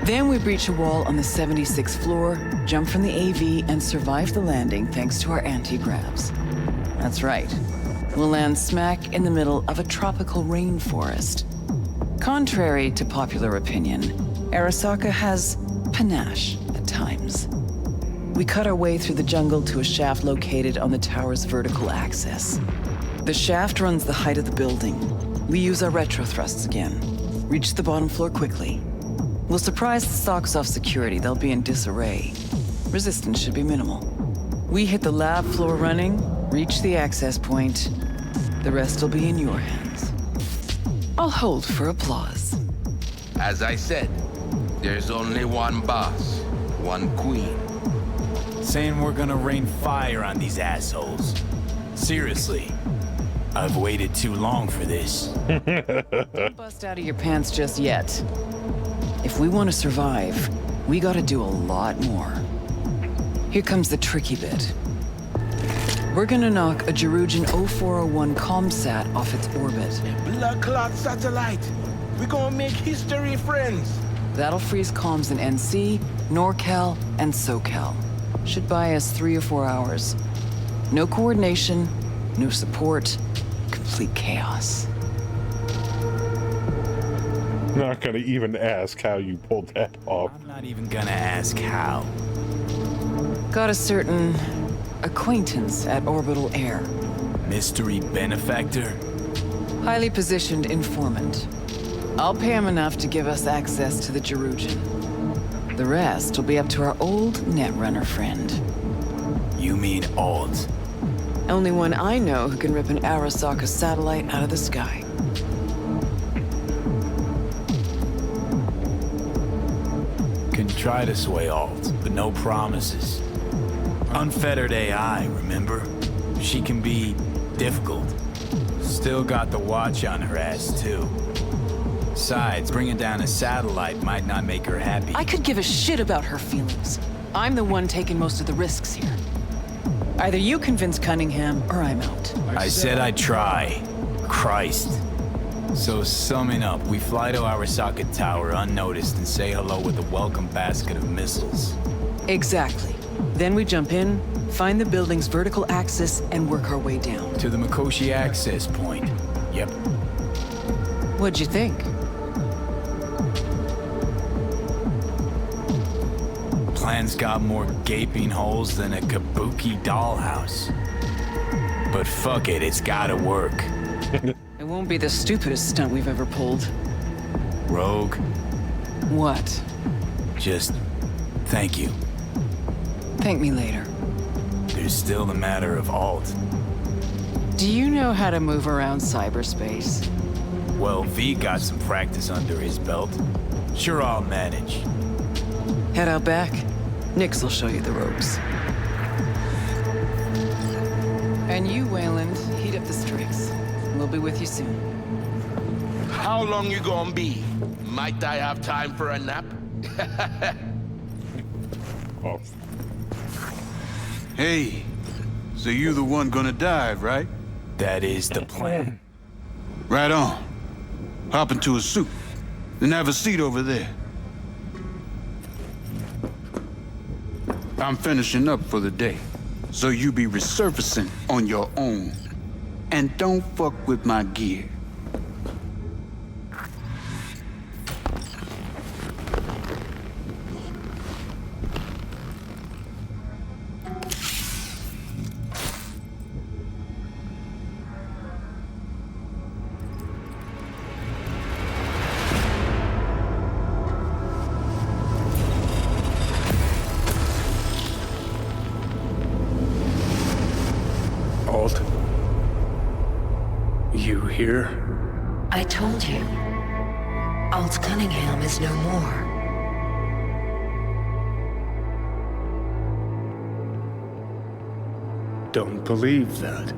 [SPEAKER 11] Then we breach a wall on the 76th floor, jump from the AV, and survive the landing thanks to our anti-gravs. That's right. We'll land smack in the middle of a tropical rainforest. Contrary to popular opinion, Arasaka has panache at times. We cut our way through the jungle to a shaft located on the tower's vertical axis. The shaft runs the height of the building. We use our retro thrusts again. Reach the bottom floor quickly. We'll surprise the socks off security. They'll be in disarray. Resistance should be minimal. We hit the lab floor running, reach the access point. The rest will be in your hands. I'll hold for applause.
[SPEAKER 13] As I said, there's only one boss, one queen.
[SPEAKER 6] Saying we're gonna rain fire on these assholes. Seriously, I've waited too long for this.
[SPEAKER 11] Don't bust out of your pants just yet. If we want to survive, we gotta do a lot more. Here comes the tricky bit. We're gonna knock a Jerugian 0401 comsat off its orbit.
[SPEAKER 13] Blood clot satellite. We're gonna make history, friends.
[SPEAKER 11] That'll freeze comms in NC, NorCal, and SoCal. Should buy us 3 or 4 hours. No coordination, no support, complete chaos.
[SPEAKER 1] Not gonna even ask how you pulled that off.
[SPEAKER 6] I'm not even gonna ask how.
[SPEAKER 11] Got a certain acquaintance at Orbital Air.
[SPEAKER 6] Mystery benefactor?
[SPEAKER 11] Highly positioned informant. I'll pay him enough to give us access to the Jerujan. The rest will be up to our old Netrunner friend.
[SPEAKER 6] You mean Alt?
[SPEAKER 11] Only one I know who can rip an Arasaka satellite out of the sky.
[SPEAKER 6] Can try to sway Alt, but no promises. Unfettered AI, remember? She can be difficult. Still got the watch on her ass, too. Besides, bringing down a satellite might not make her happy.
[SPEAKER 11] I could give a shit about her feelings. I'm the one taking most of the risks here. Either you convince Cunningham, or I'm out.
[SPEAKER 6] I said I'd try. Christ. So summing up, we fly to Arasaka Tower unnoticed and say hello with a welcome basket of missiles.
[SPEAKER 11] Exactly. Then we jump in, find the building's vertical axis, and work our way down.
[SPEAKER 6] To the Mikoshi access point. Yep.
[SPEAKER 11] What'd you think?
[SPEAKER 6] Plan's got more gaping holes than a kabuki dollhouse. But fuck it, it's gotta work.
[SPEAKER 11] It won't be the stupidest stunt we've ever pulled.
[SPEAKER 6] Rogue?
[SPEAKER 11] What?
[SPEAKER 6] Just thank you.
[SPEAKER 11] Thank me later.
[SPEAKER 6] There's still the matter of Alt.
[SPEAKER 11] Do you know how to move around cyberspace?
[SPEAKER 6] Well, V got some practice under his belt. Sure, I'll manage.
[SPEAKER 11] Head out back. Nix will show you the ropes. And you, Wayland, heat up the streaks. We'll be with you soon.
[SPEAKER 13] How long you gonna be? Might I have time for a nap?
[SPEAKER 1] Oh.
[SPEAKER 14] Hey, so you the one gonna dive, right?
[SPEAKER 6] That is the plan.
[SPEAKER 14] Right on. Hop into a suit, then have a seat over there. I'm finishing up for the day, so you be resurfacing on your own. And don't fuck with my gear.
[SPEAKER 5] Alt? You here?
[SPEAKER 9] I told you. Alt Cunningham is no more.
[SPEAKER 5] Don't believe that.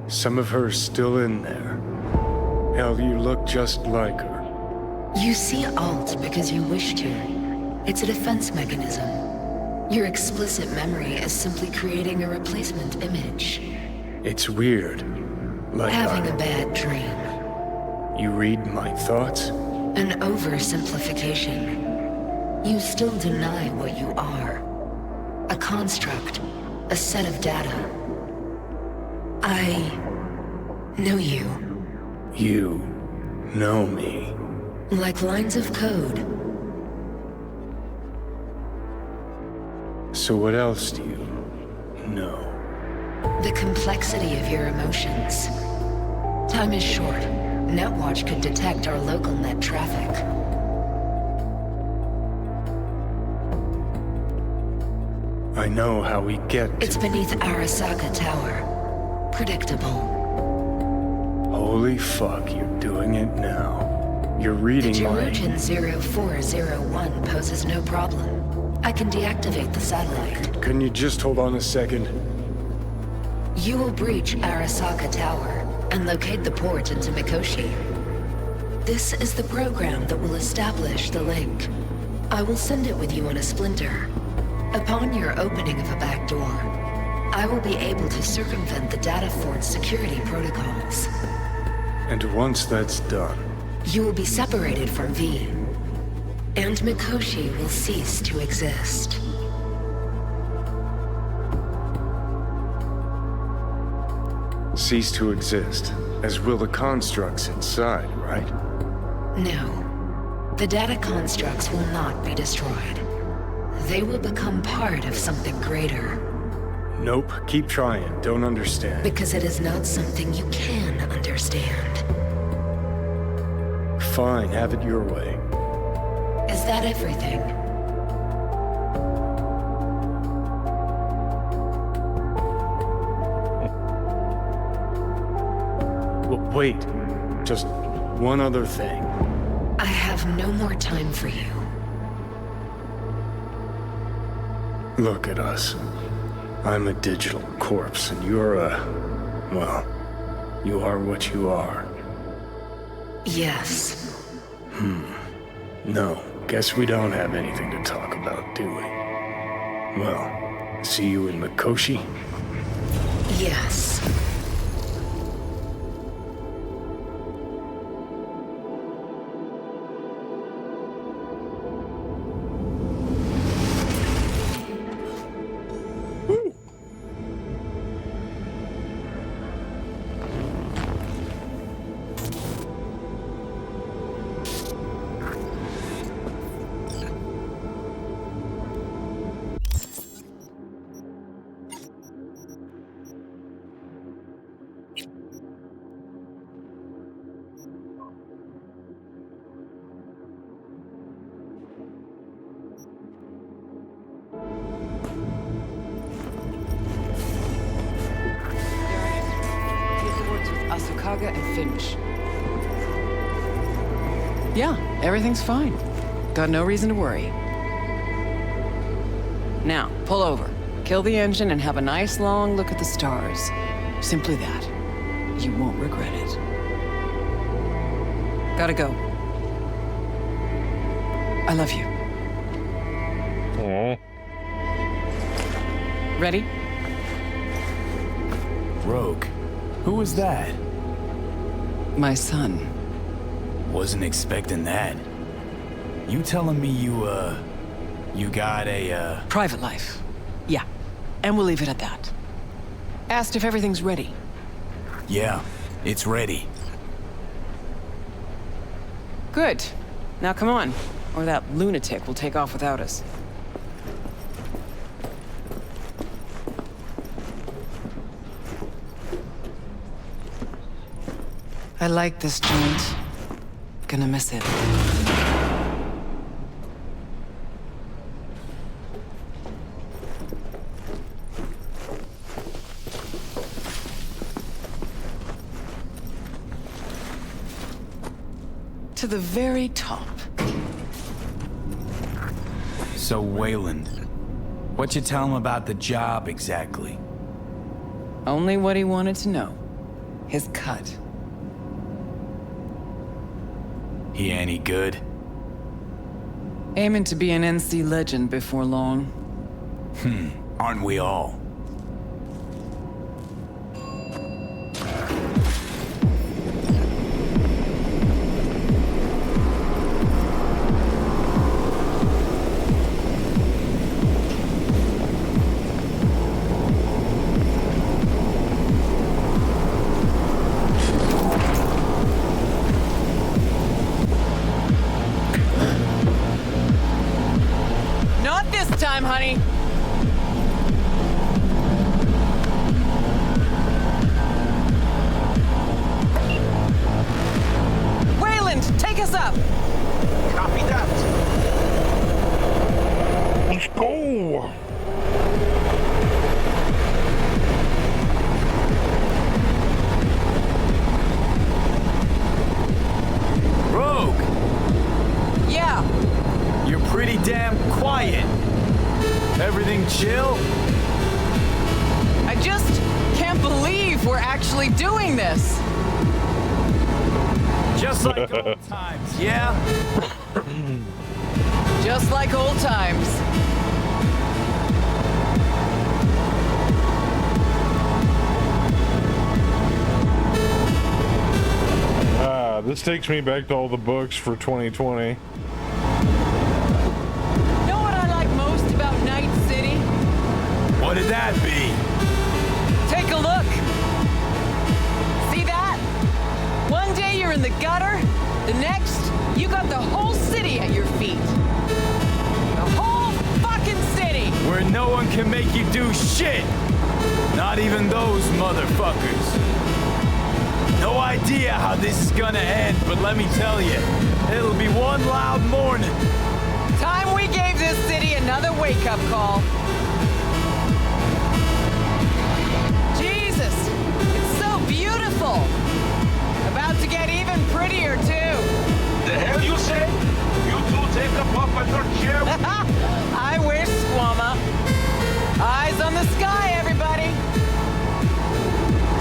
[SPEAKER 5] Some of her's still in there. Hell, you look just like her.
[SPEAKER 9] You see Alt because you wish to. It's a defense mechanism. Your explicit memory is simply creating a replacement image.
[SPEAKER 5] It's weird. Like
[SPEAKER 9] Having a bad dream.
[SPEAKER 5] You read my thoughts?
[SPEAKER 9] An oversimplification. You still deny what you are. A construct. A set of data. I know you.
[SPEAKER 5] You know me.
[SPEAKER 9] Like lines of code.
[SPEAKER 5] So what else do you know?
[SPEAKER 9] The complexity of your emotions. Time is short. Netwatch could detect our local net traffic.
[SPEAKER 5] I know how we get to...
[SPEAKER 9] It's beneath Arasaka Tower. Predictable.
[SPEAKER 5] Holy fuck, you're doing it now. You're reading
[SPEAKER 9] The
[SPEAKER 5] my...
[SPEAKER 9] Jerujan 0401 poses no problem. I can deactivate the satellite.
[SPEAKER 5] Can you just hold on a second?
[SPEAKER 9] You will breach Arasaka Tower and locate the port into Mikoshi. This is the program that will establish the link. I will send it with you on a splinter. Upon your opening of a back door, I will be able to circumvent the data fort's security protocols.
[SPEAKER 5] And once that's done...
[SPEAKER 9] You will be separated from V, and Mikoshi will cease to exist.
[SPEAKER 5] cease to exist, as will the constructs inside, right?
[SPEAKER 15] No. The data constructs will not be destroyed. They will become part of something greater.
[SPEAKER 5] Nope, keep trying. Don't understand.
[SPEAKER 15] Because it is not something you can understand.
[SPEAKER 5] Fine, have it your way.
[SPEAKER 15] Is that everything?
[SPEAKER 5] Wait, just one other thing.
[SPEAKER 15] I have no more time for you.
[SPEAKER 5] Look at us. I'm a digital corpse, and you're well, you are what you are.
[SPEAKER 15] Yes.
[SPEAKER 5] No, guess we don't have anything to talk about, do we? Well, see you in Mikoshi?
[SPEAKER 15] Yes.
[SPEAKER 11] Asakaga and Finch. Yeah, everything's fine. Got no reason to worry. Now, pull over. Kill the engine and have a nice long look at the stars. Simply that. You won't regret it. Gotta go. I love you.
[SPEAKER 1] Aww.
[SPEAKER 11] Ready?
[SPEAKER 6] Rogue, who was that?
[SPEAKER 11] My son.
[SPEAKER 6] Wasn't expecting that. You telling me you got a,
[SPEAKER 11] Private life. Yeah. And we'll leave it at that. Asked if everything's ready.
[SPEAKER 6] Yeah, it's ready.
[SPEAKER 11] Good. Now come on, or that lunatic will take off without us. I like this joint. Gonna miss it. To the very top.
[SPEAKER 6] So, Wayland, what you tell him about the job exactly?
[SPEAKER 11] Only what he wanted to know. His cut.
[SPEAKER 6] He any good?
[SPEAKER 11] Aiming to be an NC legend before long.
[SPEAKER 6] Aren't we all?
[SPEAKER 11] Not this time, honey. Wayland, take us up.
[SPEAKER 13] Copy that.
[SPEAKER 1] Let's go.
[SPEAKER 6] Rogue,
[SPEAKER 11] Yeah.
[SPEAKER 6] you're pretty damn quiet. Everything chill?
[SPEAKER 11] I just can't believe we're actually doing this.
[SPEAKER 6] Just like old times, yeah?
[SPEAKER 11] Just like old times.
[SPEAKER 1] This takes me back to all the books for 2020.
[SPEAKER 11] Know what I like most about Night City?
[SPEAKER 6] What did that be?
[SPEAKER 11] Take a look.
[SPEAKER 6] where no one can make you do shit. Not even those motherfuckers. No idea how this is gonna end, but let me tell you, it'll be one loud morning.
[SPEAKER 4] Time we gave this city another wake-up call. Jesus, it's so beautiful. About to get even prettier, too.
[SPEAKER 13] The hell you say? You two take a puff on your chair?
[SPEAKER 4] I wish, Squama. Eyes on the sky, everybody.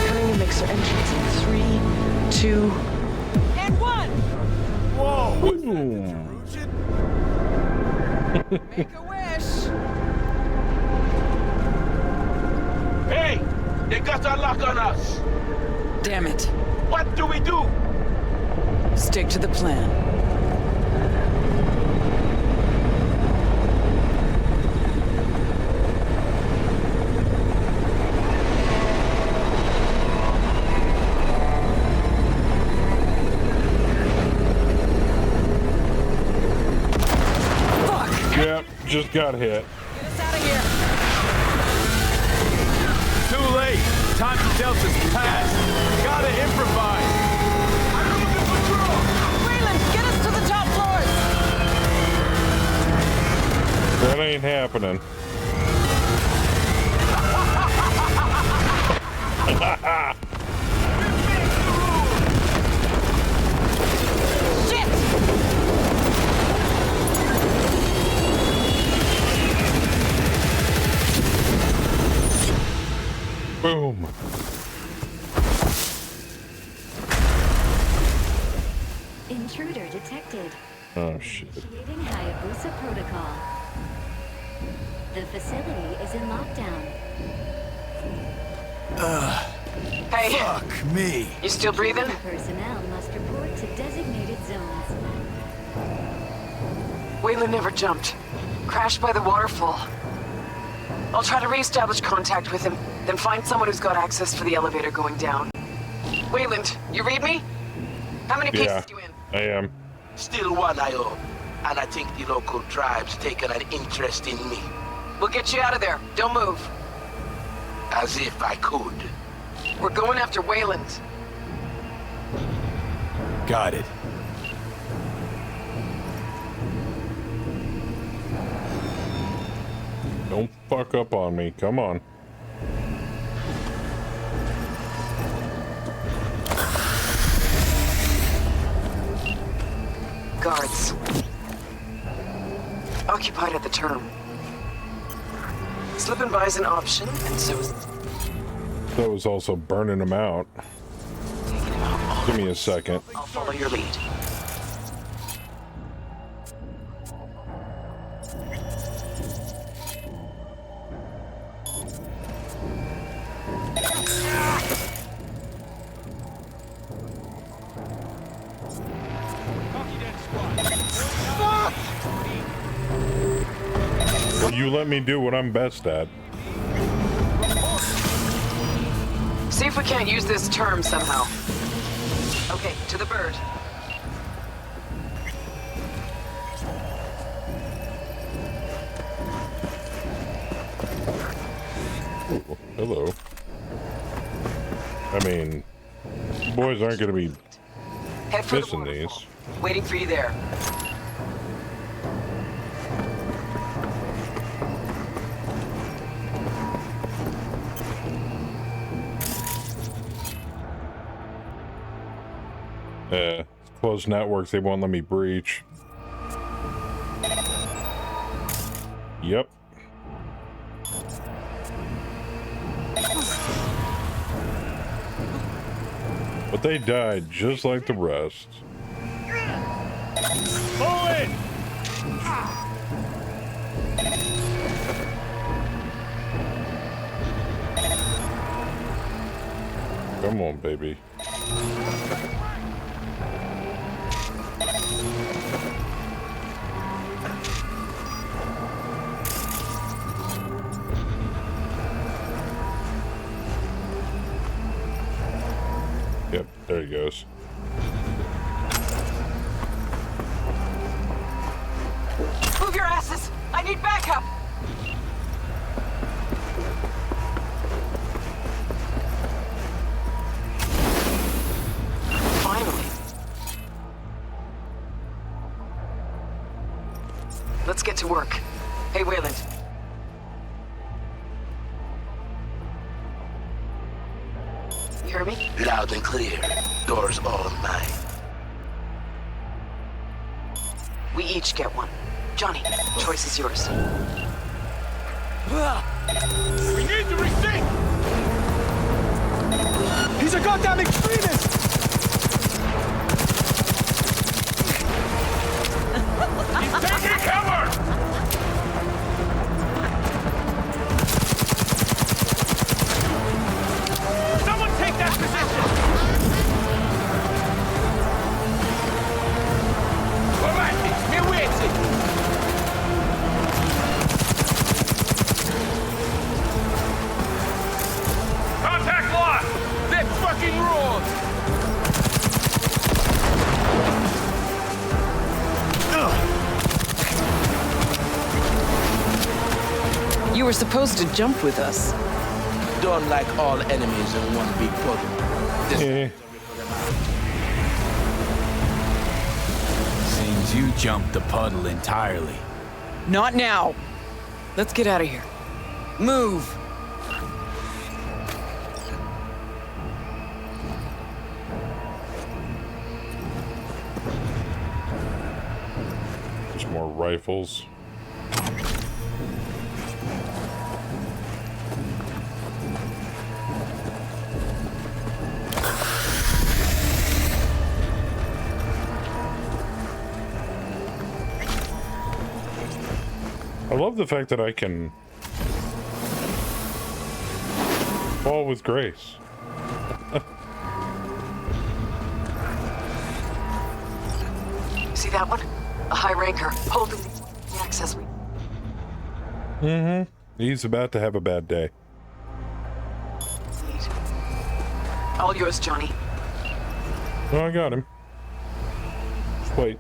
[SPEAKER 16] Cutting the mixer entrance in 3, 2,
[SPEAKER 4] and 1.
[SPEAKER 6] Whoa!
[SPEAKER 4] Make a wish.
[SPEAKER 13] Hey! They got a lock on us!
[SPEAKER 11] Damn it.
[SPEAKER 13] What do we do?
[SPEAKER 11] Stick to the plan.
[SPEAKER 1] Yep, just got hit.
[SPEAKER 4] Get us out of here.
[SPEAKER 6] Too late. Time for Delta's past. Gotta improvise.
[SPEAKER 4] Wayland, get us to the top floors.
[SPEAKER 1] That ain't happening.
[SPEAKER 4] Shit!
[SPEAKER 1] Boom.
[SPEAKER 17] Intruder detected.
[SPEAKER 1] Oh, shit.
[SPEAKER 17] Initiating Hayabusa protocol. The facility is in lockdown.
[SPEAKER 6] Hey. Fuck me.
[SPEAKER 10] You still breathing?
[SPEAKER 17] Personnel must report to designated zones.
[SPEAKER 10] Wayland never jumped. Crashed by the waterfall. I'll try to re-establish contact with him, then find someone who's got access for the elevator going down. Wayland, you read me? How many pieces you in?
[SPEAKER 1] I am.
[SPEAKER 13] Still one IO. And I think the local tribe's taken an interest in me.
[SPEAKER 10] We'll get you out of there. Don't move.
[SPEAKER 13] As if I could.
[SPEAKER 10] We're going after Wayland.
[SPEAKER 6] Got it.
[SPEAKER 1] Don't fuck up on me. Come on.
[SPEAKER 10] Guards. Occupied at the term. Slip and by is an option, and so is...
[SPEAKER 1] That was also burning them out. Give me a second.
[SPEAKER 10] I'll follow your lead.
[SPEAKER 1] Well, you let me do what I'm best at.
[SPEAKER 10] See if we can't use this term somehow. Okay, to the bird.
[SPEAKER 1] Ooh, hello. I mean, boys aren't going to be
[SPEAKER 10] Head for
[SPEAKER 1] missing these.
[SPEAKER 10] Waiting for you there.
[SPEAKER 1] Closed networks, they won't let me breach. Yep. But they died just like the rest.
[SPEAKER 6] Pull it!
[SPEAKER 1] Come on, baby. Yep, there he goes.
[SPEAKER 10] Move your asses! I need backup! work. Hey, Wayland. You hear me?
[SPEAKER 13] Loud and clear. Doors all mine.
[SPEAKER 10] We each get one. Johnny, choice is yours.
[SPEAKER 18] We need the receipt! He's a goddamn extremist! He's taking cover! Someone take that position! All right, here we exit. Contact lost! That fucking road!
[SPEAKER 11] You were supposed to jump with us.
[SPEAKER 13] Don't like all enemies in one big puddle.
[SPEAKER 6] Seems you jumped the puddle entirely.
[SPEAKER 11] Not now. Let's get out of here. Move.
[SPEAKER 1] There's more rifles. I love the fact that I can fall with grace.
[SPEAKER 10] See that one? A high ranker holding the access.
[SPEAKER 1] Mm-hmm. He's about to have a bad day.
[SPEAKER 10] All yours, Johnny.
[SPEAKER 1] Oh, I got him. Just wait.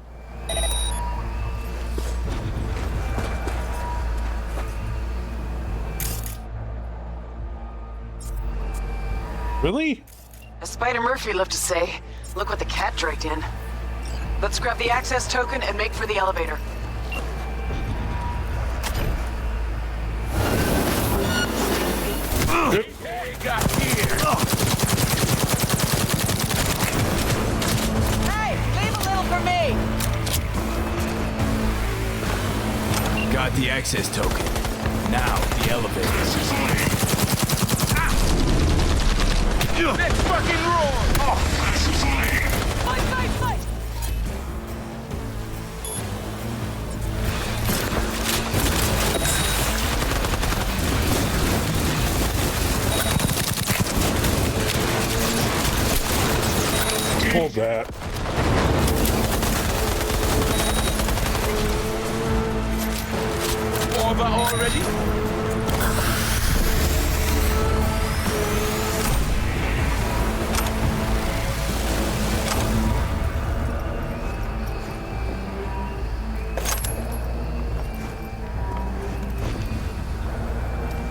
[SPEAKER 1] Really?
[SPEAKER 10] As Spider Murphy loved to say, look what the cat dragged in. Let's grab the access token and make for the elevator.
[SPEAKER 4] Hey, leave a little for me!
[SPEAKER 6] Got the access token. Now, the elevator.
[SPEAKER 18] Let's fucking roar! Oh,
[SPEAKER 4] Fight, fight, fight!
[SPEAKER 1] Hold that.
[SPEAKER 18] over already?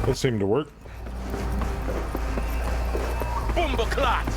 [SPEAKER 1] That seemed to work.
[SPEAKER 18] Boomba-clot!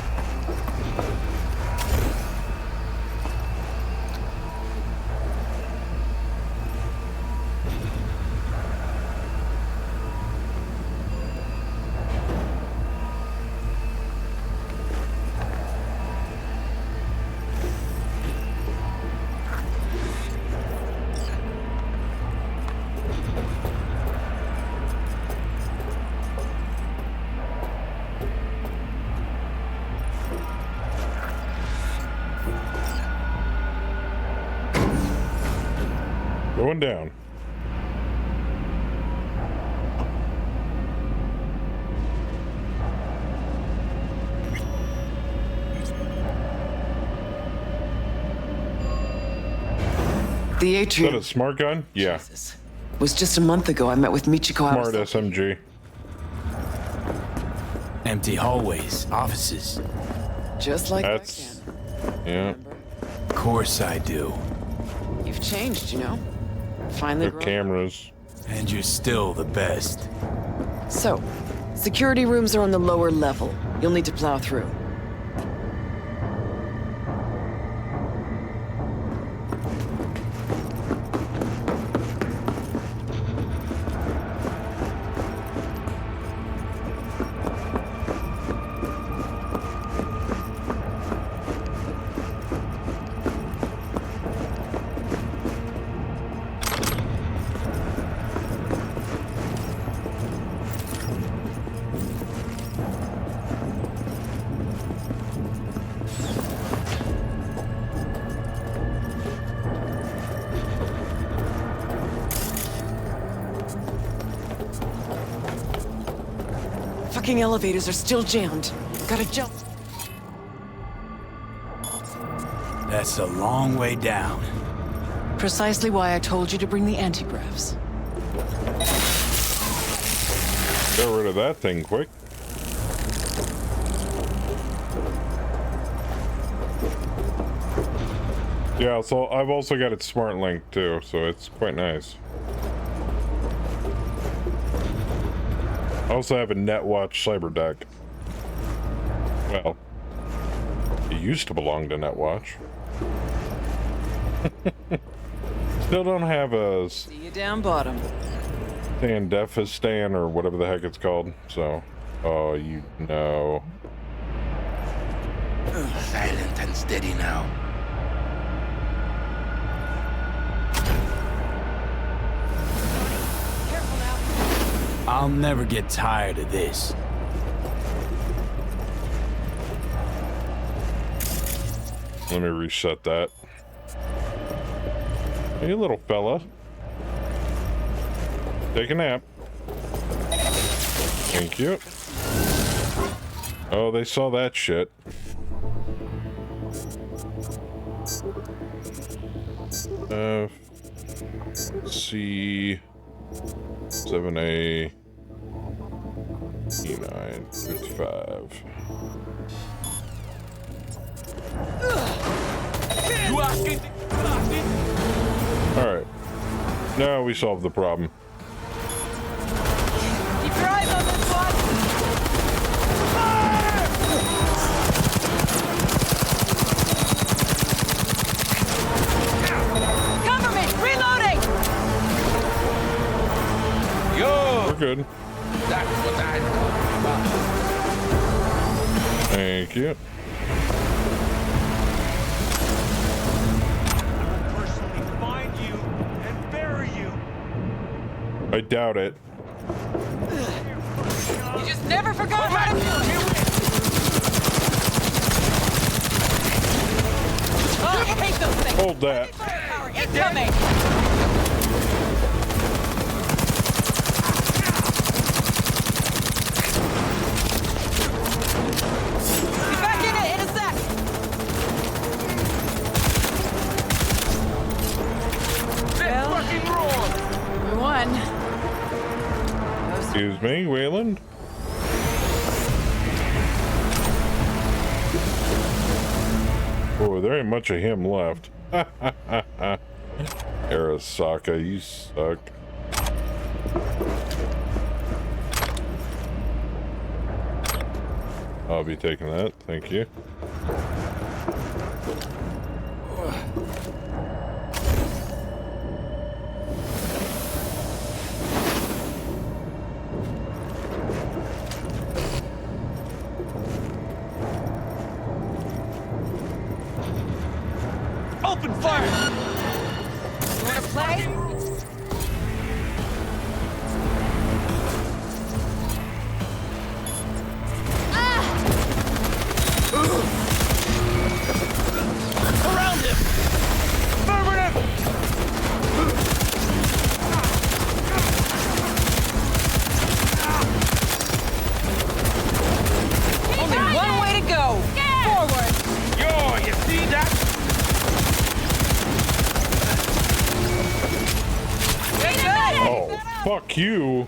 [SPEAKER 1] Going down.
[SPEAKER 11] The atrium.
[SPEAKER 1] Is that a smart gun? Yeah.
[SPEAKER 11] Was just a month ago I met with Michiko.
[SPEAKER 1] Smart SMG.
[SPEAKER 6] Empty hallways, offices.
[SPEAKER 11] Just like
[SPEAKER 1] That's... Yeah.
[SPEAKER 6] Of course I do.
[SPEAKER 11] You've changed, you know. Finally
[SPEAKER 1] The
[SPEAKER 11] grown.
[SPEAKER 1] cameras.
[SPEAKER 6] And you're still the best.
[SPEAKER 11] So, security rooms are on the lower level. You'll need to plow through. fucking elevators are still jammed. Gotta jump.
[SPEAKER 6] That's a long way down.
[SPEAKER 11] Precisely why I told you to bring the anti-gravs.
[SPEAKER 1] Get rid of that thing quick. Yeah, so I've also got it smart linked too, so it's quite nice. I also have a Netwatch cyber deck. Well, it used to belong to Netwatch. Still don't have a
[SPEAKER 11] See you down bottom.
[SPEAKER 1] Stan or whatever the heck it's called, so oh, you know.
[SPEAKER 13] Silent and steady now.
[SPEAKER 6] I'll never get tired of this.
[SPEAKER 1] Let me reset that. Hey, little fella. Take a nap. Thank you. Oh, they saw that shit. C 7A E9 55.
[SPEAKER 18] You asking?
[SPEAKER 1] All right. Now we solved the problem.
[SPEAKER 4] Keep your eyes on this one. Cover me! Reloading!
[SPEAKER 18] Yo!
[SPEAKER 1] We're good.
[SPEAKER 13] That's what I thought.
[SPEAKER 1] Thank you. I doubt it.
[SPEAKER 4] You just never forgot how to do it! Oh, I hate those things!
[SPEAKER 1] Hold that.
[SPEAKER 4] Firepower incoming! Be back in it in a sec!
[SPEAKER 18] Let's fucking roll!
[SPEAKER 4] We won.
[SPEAKER 1] Excuse me, Wayland? Oh, there ain't much of him left. Arasaka, you suck. I'll be taking that, thank you.
[SPEAKER 18] Open fire!
[SPEAKER 4] You wanna play?
[SPEAKER 18] Around him! Affirmative!
[SPEAKER 4] Only one way to go! Forward!
[SPEAKER 18] Yo, you see that?
[SPEAKER 1] Oh, fuck you.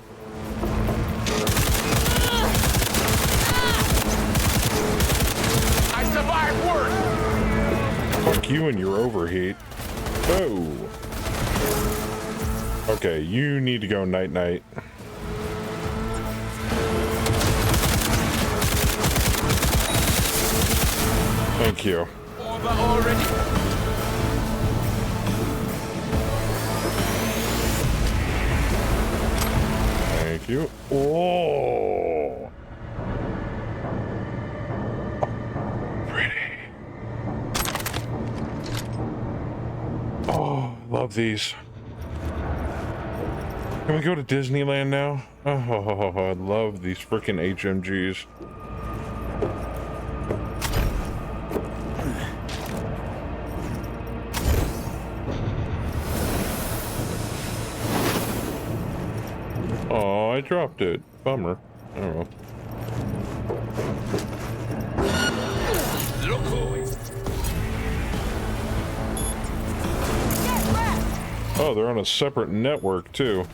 [SPEAKER 18] I survived worse!
[SPEAKER 1] Fuck you and your overheat. Oh. Okay, you need to go night-night. Thank you.
[SPEAKER 18] Over already?
[SPEAKER 1] Thank you. Oh. Pretty. Oh, love these. Can we go to Disneyland now? Oh, I love these freaking HMGs. Oh, I dropped it. Bummer. Oh well. Oh, they're on a separate network, too.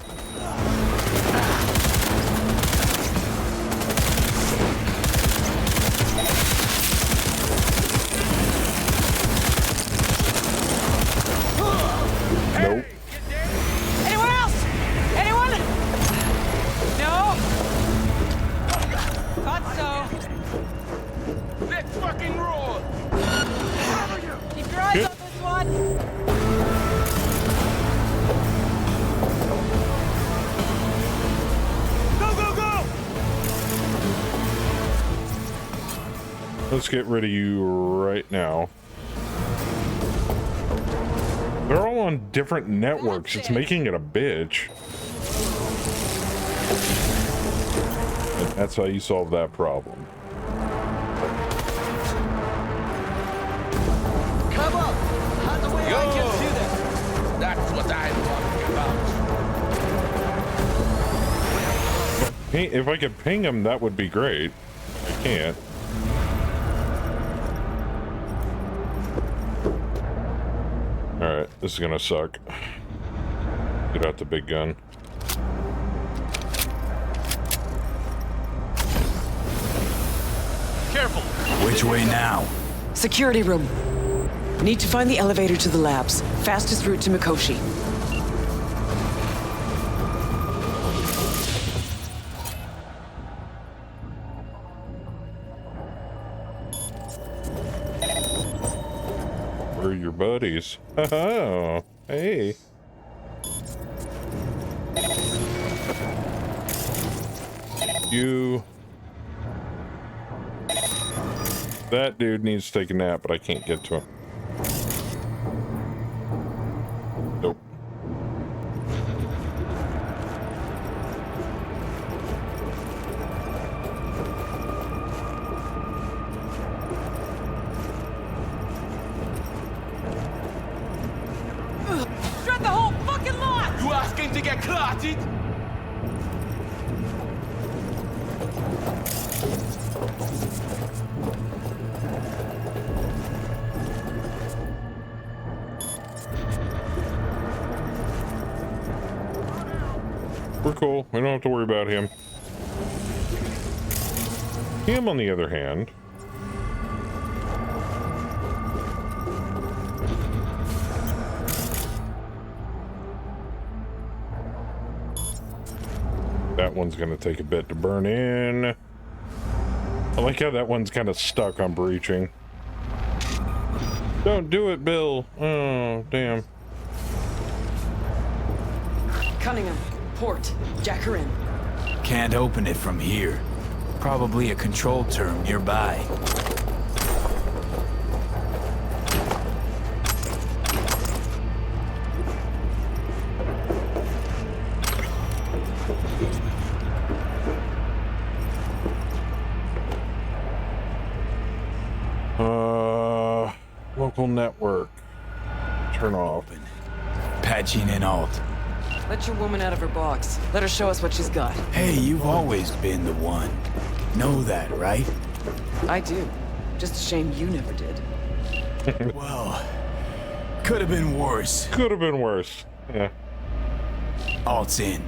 [SPEAKER 1] Nope.
[SPEAKER 4] Anyone else? Anyone? No? Thought so.
[SPEAKER 18] Let's fucking roll!
[SPEAKER 4] Keep your eyes on this one.
[SPEAKER 1] Let's get rid of you right now. They're all on different networks. It's making it a bitch. And that's how you solve that problem.
[SPEAKER 18] Come on! On the way I can do that!
[SPEAKER 13] That's what I'm talking about.
[SPEAKER 1] Hey, if I could ping him, that would be great. I can't. Alright, this is gonna suck. Get out the big gun.
[SPEAKER 18] Careful!
[SPEAKER 6] Which way now?
[SPEAKER 16] Security room. Need to find the elevator to the labs. Fastest route to Mikoshi.
[SPEAKER 1] Where are your buddies? Oh, hey. You. That dude needs to take a nap, but I can't get to him. Nope.
[SPEAKER 4] Shut the whole fucking lot!
[SPEAKER 18] You asking to get clotted?
[SPEAKER 1] We're cool. We don't have to worry about him. Him, on the other hand. That one's gonna take a bit to burn in. I like how that one's kind of stuck on breaching. Don't do it, Bill. Oh, damn.
[SPEAKER 16] Cunningham. Port. Jack her in.
[SPEAKER 6] Can't open it from here. Probably a control term nearby.
[SPEAKER 1] Local network. Turn off.
[SPEAKER 6] Patching in alt.
[SPEAKER 16] Let your woman out of her box. Let her show us what she's got.
[SPEAKER 6] Hey, you've always been the one. Know that, right?
[SPEAKER 16] I do. Just a shame you never did.
[SPEAKER 6] Well, could have been worse.
[SPEAKER 1] Could have been worse. Yeah.
[SPEAKER 6] Alt's in.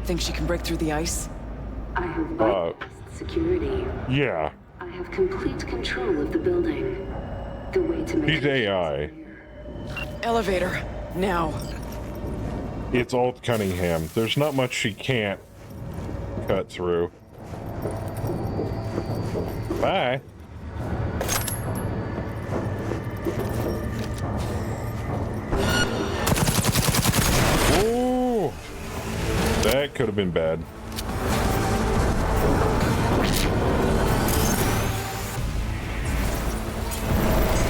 [SPEAKER 16] Think she can break through the ice?
[SPEAKER 15] I have bypassed security.
[SPEAKER 1] Yeah.
[SPEAKER 15] I have complete control of the building. The way to make
[SPEAKER 1] She's AI.
[SPEAKER 16] Elevator. Now.
[SPEAKER 1] It's Alt Cunningham. There's not much she can't cut through. Bye. Ooh. That could have been bad.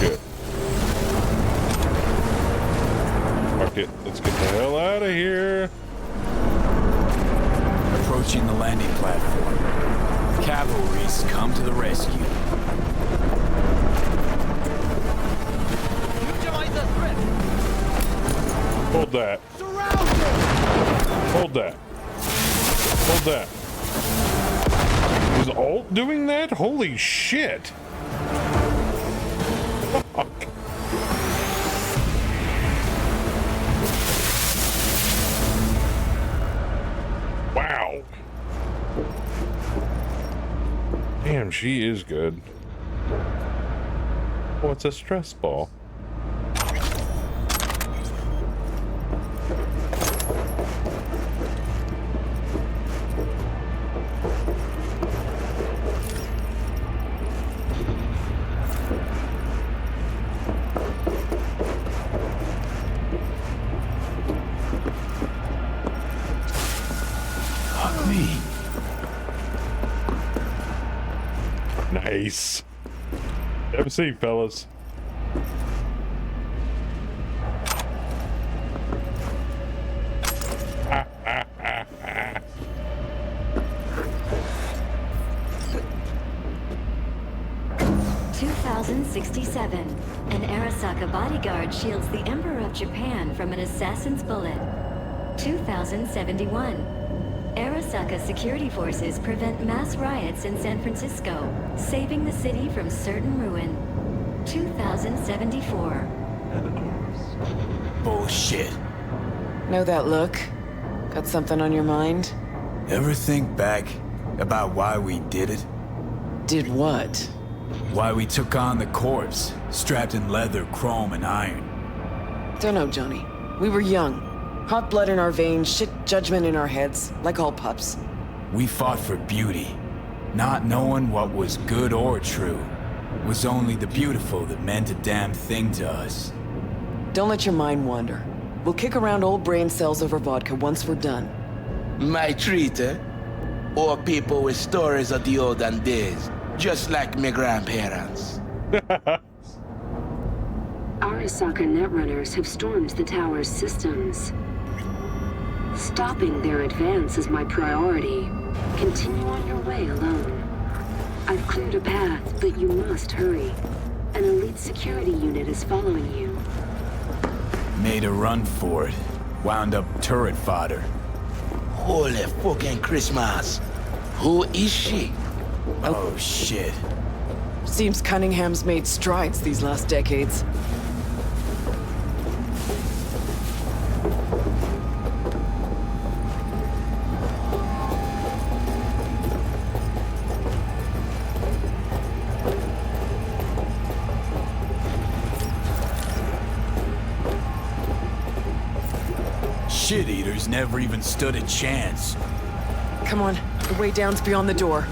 [SPEAKER 1] Shit. Fuck it. Let's get the hell out of here.
[SPEAKER 6] Approaching the landing platform. Cavalry's come to the rescue.
[SPEAKER 1] Hold that. Hold that. Hold that. Is Alt doing that? Holy shit. Fuck. Damn, she is good. Oh, it's a stress ball.
[SPEAKER 6] Fuck me.
[SPEAKER 1] Nice. Have a seat, fellas.
[SPEAKER 17] (2067). An Arasaka bodyguard shields the Emperor of Japan from an assassin's bullet. 2071. Arasaka security forces prevent mass riots in San Francisco, saving the city from certain ruin. 2074.
[SPEAKER 6] Bullshit.
[SPEAKER 16] Know that look? Got something on your mind?
[SPEAKER 6] Ever think back about why we did it?
[SPEAKER 16] Did what?
[SPEAKER 6] Why we took on the corpse, strapped in leather, chrome, and iron.
[SPEAKER 16] Don't know, Johnny. We were young. Hot blood in our veins, shit judgment in our heads, like all pups.
[SPEAKER 6] We fought for beauty, not knowing what was good or true. It was only the beautiful that meant a damn thing to us.
[SPEAKER 16] Don't let your mind wander. We'll kick around old brain cells over vodka once we're done.
[SPEAKER 13] My treat, eh? Or people with stories of the olden days, just like my grandparents.
[SPEAKER 19] Arasaka Netrunners have stormed the tower's systems. Stopping their advance is my priority. Continue on your way alone. I've cleared a path, but you must hurry. An elite security unit is following you.
[SPEAKER 6] Made a run for it. Wound up turret fodder.
[SPEAKER 13] Holy fucking Christmas. Who is she?
[SPEAKER 6] Oh shit.
[SPEAKER 16] Seems Cunningham's made strides these last decades.
[SPEAKER 6] Shit-eaters never even stood a chance.
[SPEAKER 16] Come on, the way down's beyond the door.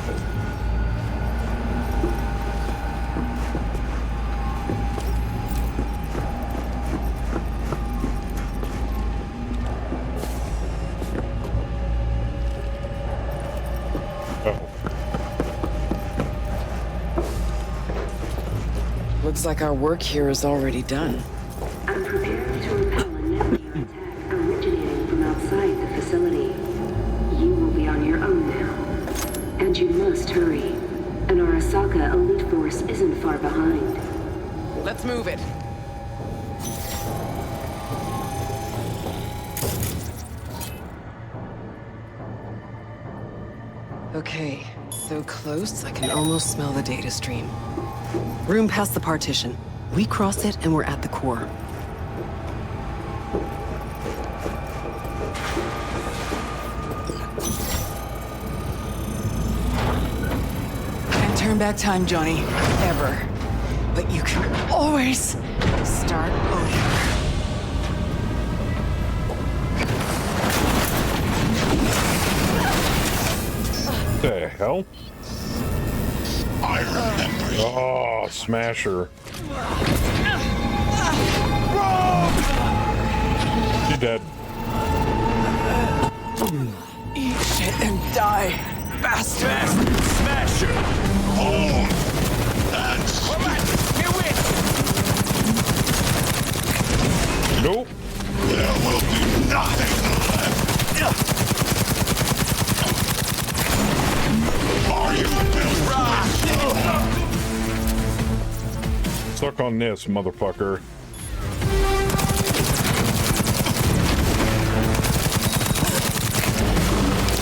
[SPEAKER 16] Looks like our work here is already done.
[SPEAKER 19] I'm prepared to repel a Netrunner attack originating from outside the facility. You will be on your own now. And you must hurry. An Arasaka elite force isn't far behind.
[SPEAKER 16] Let's move it. Okay, so close I can almost smell the data stream. Room past the partition. We cross it and we're at the core. Can't turn back time, Johnny. Ever. But you can always start over.
[SPEAKER 1] The hell?
[SPEAKER 8] I remember.
[SPEAKER 1] Oh, smasher. She dead.
[SPEAKER 16] Eat shit and die. Bastard.
[SPEAKER 6] Smasher.
[SPEAKER 8] Oh, that's...
[SPEAKER 1] Nope.
[SPEAKER 8] There will be nothing left. Are you built
[SPEAKER 1] Suck on this, motherfucker.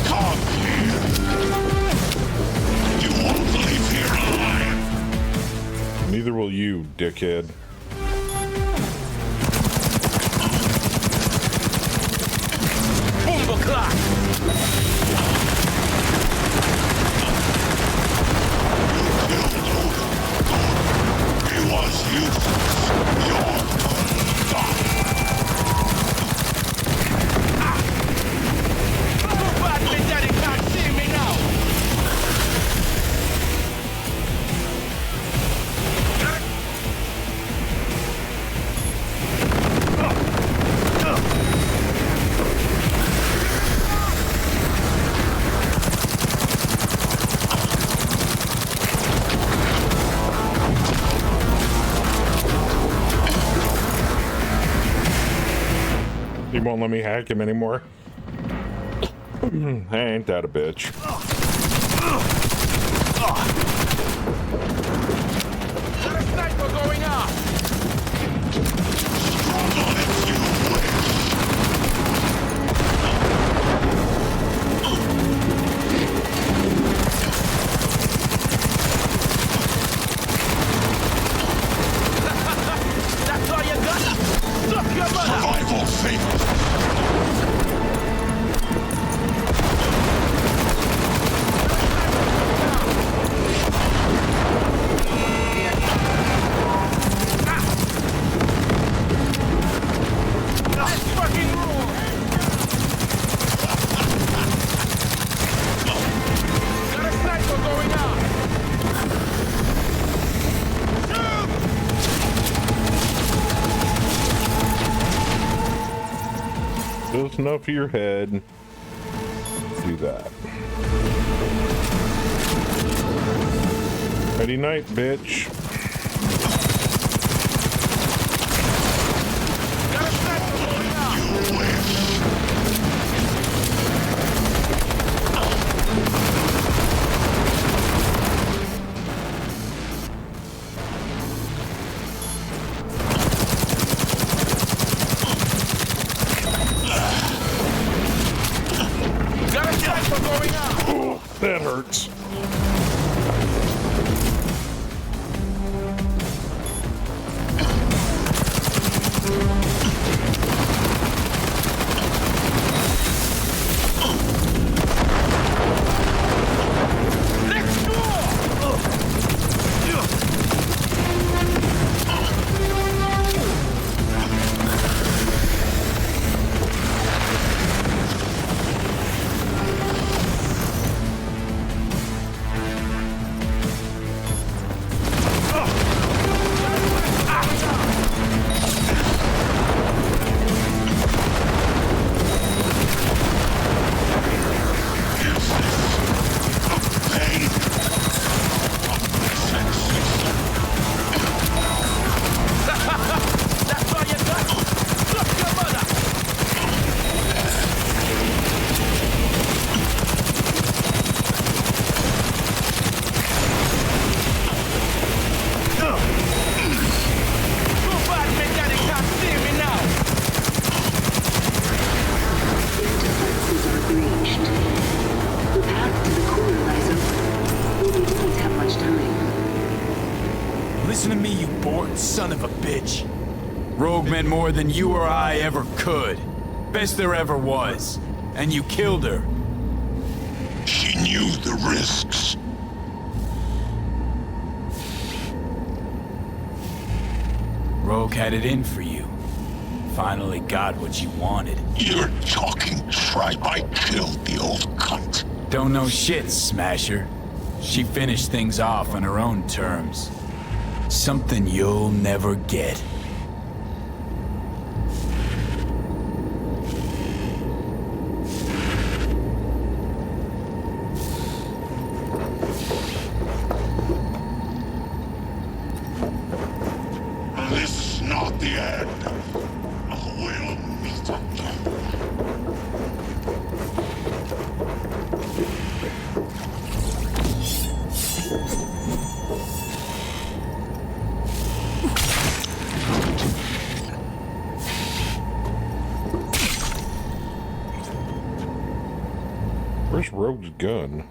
[SPEAKER 8] Come here. You won't leave here alive.
[SPEAKER 1] Neither will you, dickhead. won't let me hack him anymore. Ain't that a bitch?
[SPEAKER 18] Got a sniper going up! That's all you got? Suck your mother!
[SPEAKER 8] Survival favors.
[SPEAKER 1] Just enough for your head. Do that. Ready night, bitch. That hurts.
[SPEAKER 6] Listen to me, you bored son of a bitch. Rogue meant more than you or I ever could. Best there ever was. And you killed her.
[SPEAKER 8] She knew the risks.
[SPEAKER 6] Rogue had it in for you. Finally got what you wanted.
[SPEAKER 8] You're talking tripe. I killed the old cunt.
[SPEAKER 6] Don't know shit, Smasher. She finished things off on her own terms. Something you'll never get.
[SPEAKER 8] This is not the end. We'll meet again.
[SPEAKER 1] Where's Rogue's gun?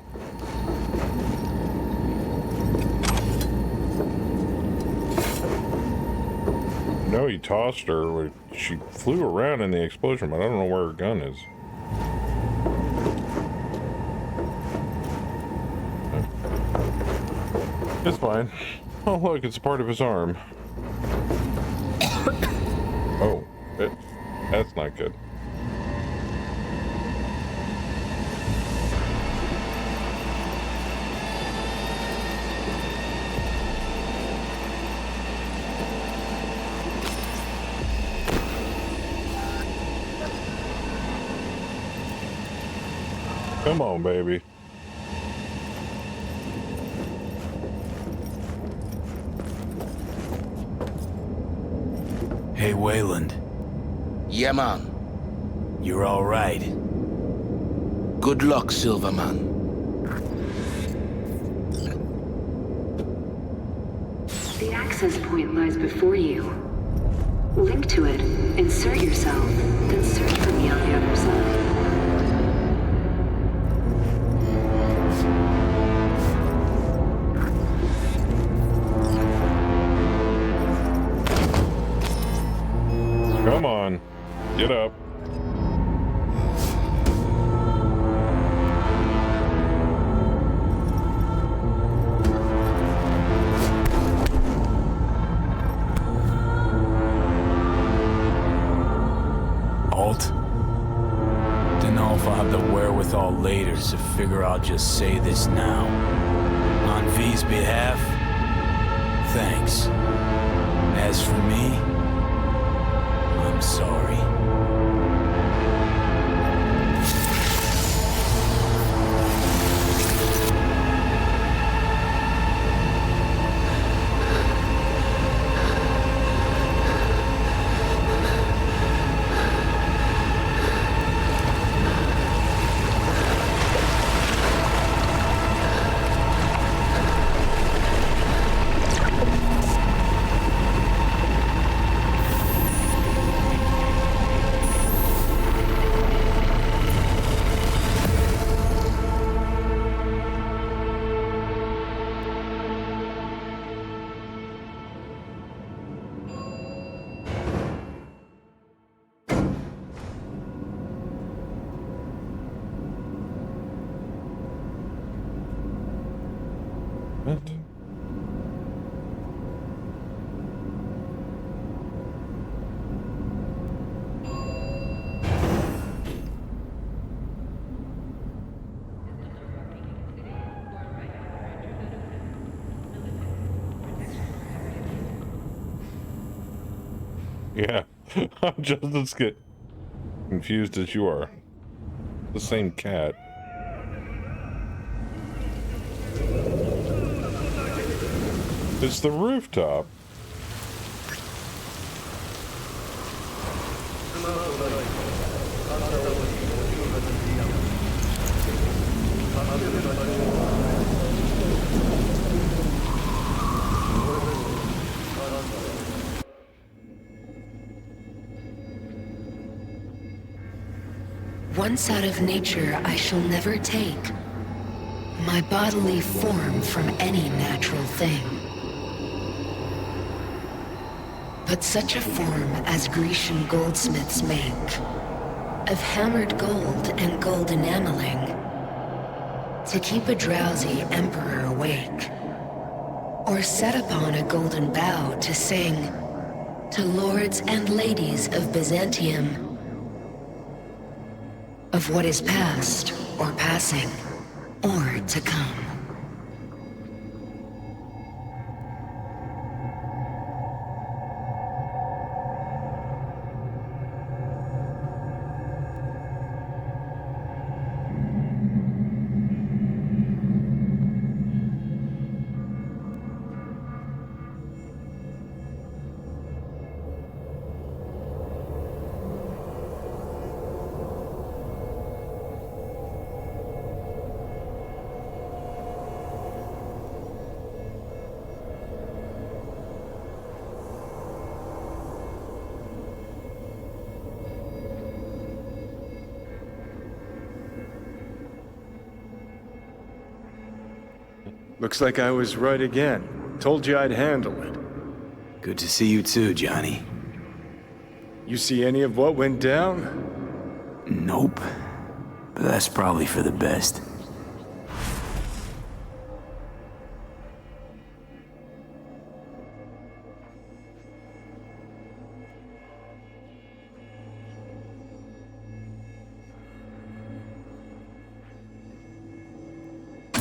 [SPEAKER 1] No, he tossed her. She flew around in the explosion, but I don't know where her gun is. It's fine. Oh, look, it's a part of his arm. Oh, that's not good. Come on, baby.
[SPEAKER 6] Hey, Wayland.
[SPEAKER 13] Yeah, man.
[SPEAKER 6] You're all right.
[SPEAKER 13] Good luck, Silverman.
[SPEAKER 19] The access point lies before you. Link to it, insert yourself, then search for me on the other side.
[SPEAKER 1] Come on. Get up.
[SPEAKER 6] Alt? Dunno if I'll have the wherewithal later, so figure I'll just say this now. On V's behalf, thanks. As for me, I'm sorry.
[SPEAKER 1] What? Yeah, I'm just as confused as you are. The same cat. It's the rooftop.
[SPEAKER 15] Once out of nature, I shall never take my bodily form from any natural thing. But such a form as Grecian goldsmiths make, of hammered gold and gold enameling, to keep a drowsy emperor awake, or set upon a golden bough to sing to lords and ladies of Byzantium of what is past or passing or to come.
[SPEAKER 5] Looks like I was right again. Told you I'd handle it.
[SPEAKER 6] Good to see you too, Johnny.
[SPEAKER 5] You see any of what went down?
[SPEAKER 6] Nope. But that's probably for the best.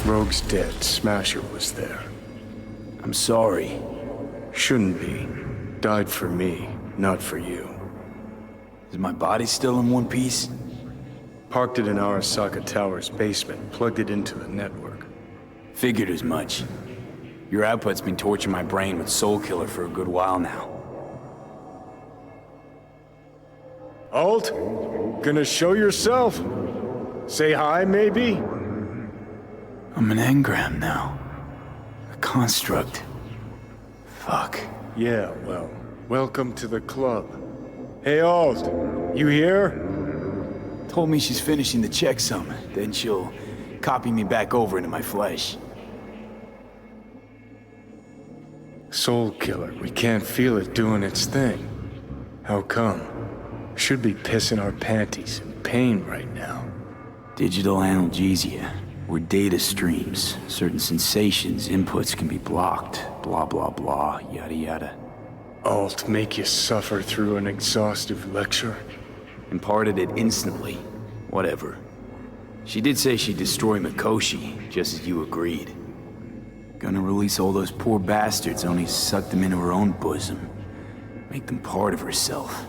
[SPEAKER 5] Rogue's dead. Smasher was there.
[SPEAKER 6] I'm sorry.
[SPEAKER 5] Shouldn't be. Died for me, not for you.
[SPEAKER 6] Is my body still in one piece?
[SPEAKER 5] Parked it in Arasaka Tower's basement, plugged it into the network.
[SPEAKER 6] Figured as much. Your output's been torturing my brain with Soul Killer for a good while now.
[SPEAKER 5] Alt? Gonna show yourself? Say hi, maybe?
[SPEAKER 6] I'm an engram now. A construct. Fuck.
[SPEAKER 5] Yeah, well, welcome to the club. Hey, Alt, you here?
[SPEAKER 6] Told me she's finishing the checksum, then she'll copy me back over into my flesh.
[SPEAKER 5] Soul killer, we can't feel it doing its thing. How come? Should be pissing our panties in pain right now.
[SPEAKER 6] Digital analgesia, where data streams, certain sensations, inputs can be blocked. Blah, blah, blah, yada, yada.
[SPEAKER 5] Alt make you suffer through an exhaustive lecture?
[SPEAKER 6] Imparted it instantly. Whatever. She did say she'd destroy Mikoshi, just as you agreed. Gonna release all those poor bastards, only suck them into her own bosom. Make them part of herself.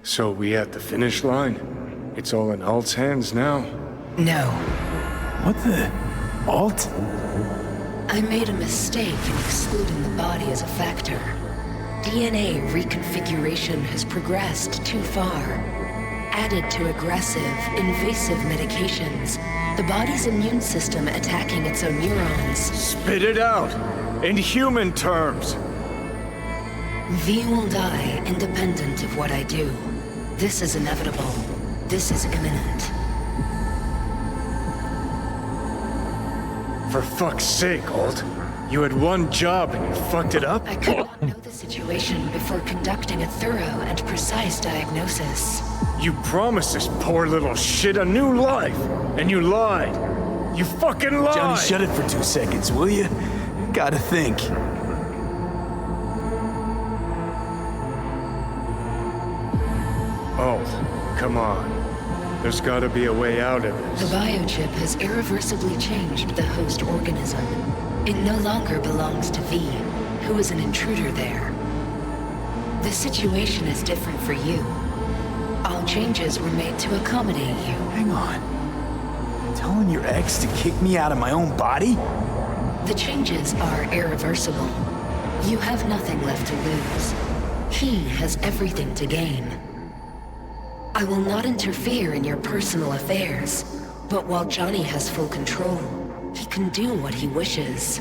[SPEAKER 5] So we at the finish line? It's all in Alt's hands now?
[SPEAKER 15] No.
[SPEAKER 6] What the? Alt?
[SPEAKER 15] I made a mistake in excluding the body as a factor. DNA reconfiguration has progressed too far. Added to aggressive, invasive medications, the body's immune system attacking its own neurons.
[SPEAKER 5] Spit it out! In human terms!
[SPEAKER 15] V will die independent of what I do. This is inevitable. This is imminent.
[SPEAKER 5] For fuck's sake, Alt. You had one job and you fucked it up?
[SPEAKER 15] I could not know the situation before conducting a thorough and precise diagnosis.
[SPEAKER 5] You promised this poor little shit a new life, and you lied. You fucking lied!
[SPEAKER 6] Johnny, shut it for 2 seconds, will you? Gotta think.
[SPEAKER 5] Alt, come on. There's gotta be a way out of this.
[SPEAKER 15] The biochip has irreversibly changed the host organism. It no longer belongs to V, who is an intruder there. The situation is different for you. All changes were made to accommodate you.
[SPEAKER 6] Hang on. Telling your ex to kick me out of my own body?
[SPEAKER 15] The changes are irreversible. You have nothing left to lose. He has everything to gain. I will not interfere in your personal affairs, but while Johnny has full control, he can do what he wishes.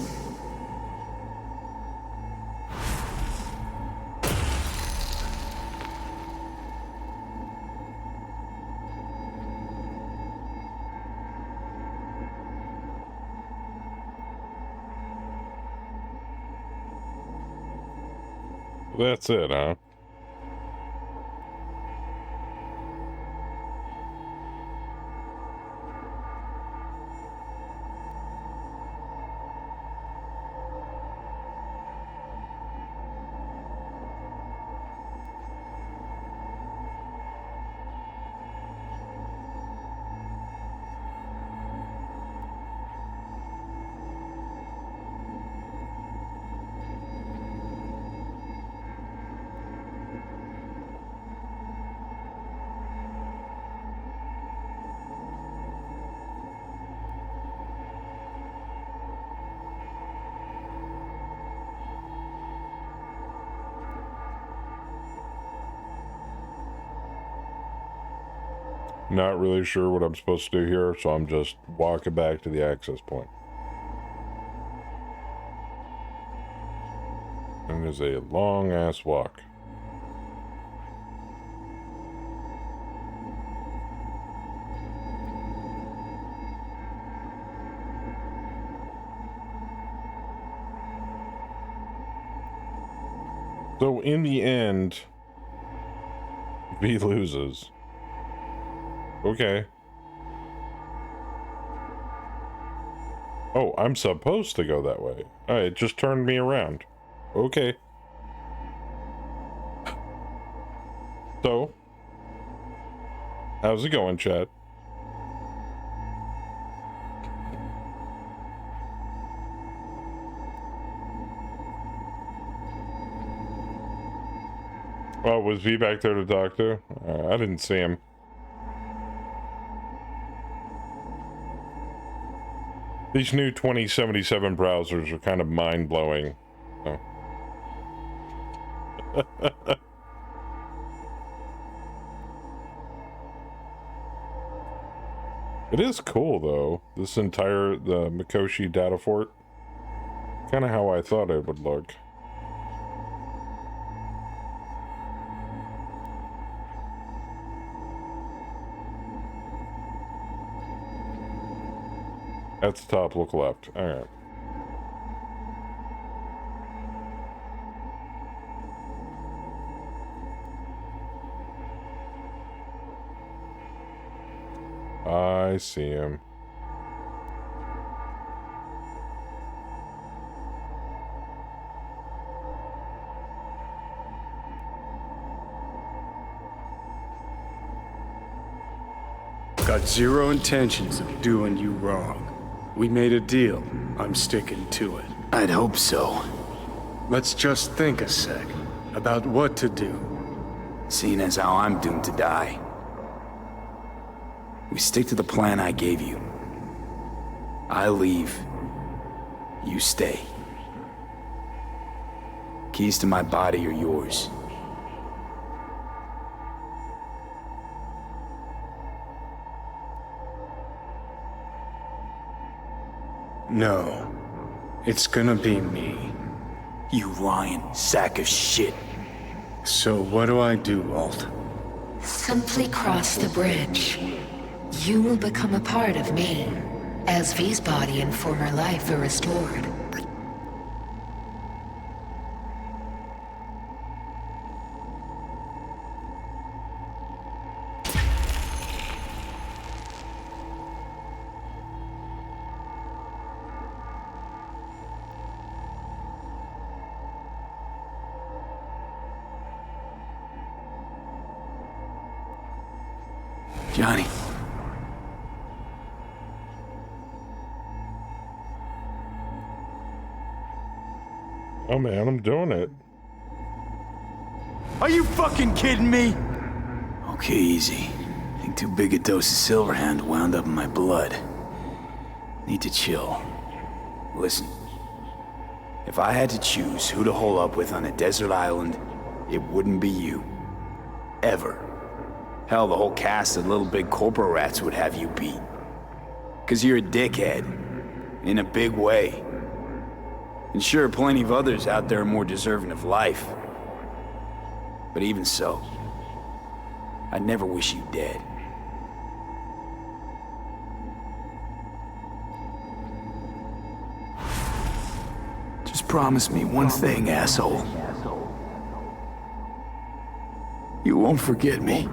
[SPEAKER 1] That's it, huh? Not really sure what I'm supposed to do here, so I'm just walking back to the access point. And it's a long ass walk. So in the end, V loses. Okay. Oh, I'm supposed to go that way. It just turned me around. Okay. So, how's it going, chat? Oh, was V back there to talk to? I didn't see him. These new 2077 browsers are kind of mind-blowing. Oh. It is cool, though. This entire, the Mikoshi data fort. Kind of how I thought it would look. That's the top, look left. Alright. I see him.
[SPEAKER 5] Got zero intentions of doing you wrong. We made a deal. I'm sticking to it.
[SPEAKER 6] I'd hope so.
[SPEAKER 5] Let's just think a sec about what to do.
[SPEAKER 6] Seeing as how I'm doomed to die. We stick to the plan I gave you. I leave. You stay. Keys to my body are yours.
[SPEAKER 5] No. It's gonna be me.
[SPEAKER 6] You lying sack of shit.
[SPEAKER 5] So what do I do, Walt?
[SPEAKER 15] Simply cross the bridge. You will become a part of me, as V's body and former life are restored.
[SPEAKER 6] Johnny.
[SPEAKER 1] Oh man, I'm doing it.
[SPEAKER 6] Are you fucking kidding me? Okay, easy. I think too big a dose of Silverhand wound up in my blood. Need to chill. Listen. If I had to choose who to hole up with on a desert island, it wouldn't be you. Ever. Hell, the whole cast of Little Big Corporal Rats would have you beat. 'Cause you're a dickhead. In a big way. And sure, plenty of others out there are more deserving of life. But even so, I'd never wish you dead. Just promise me one thing, asshole. You won't forget me.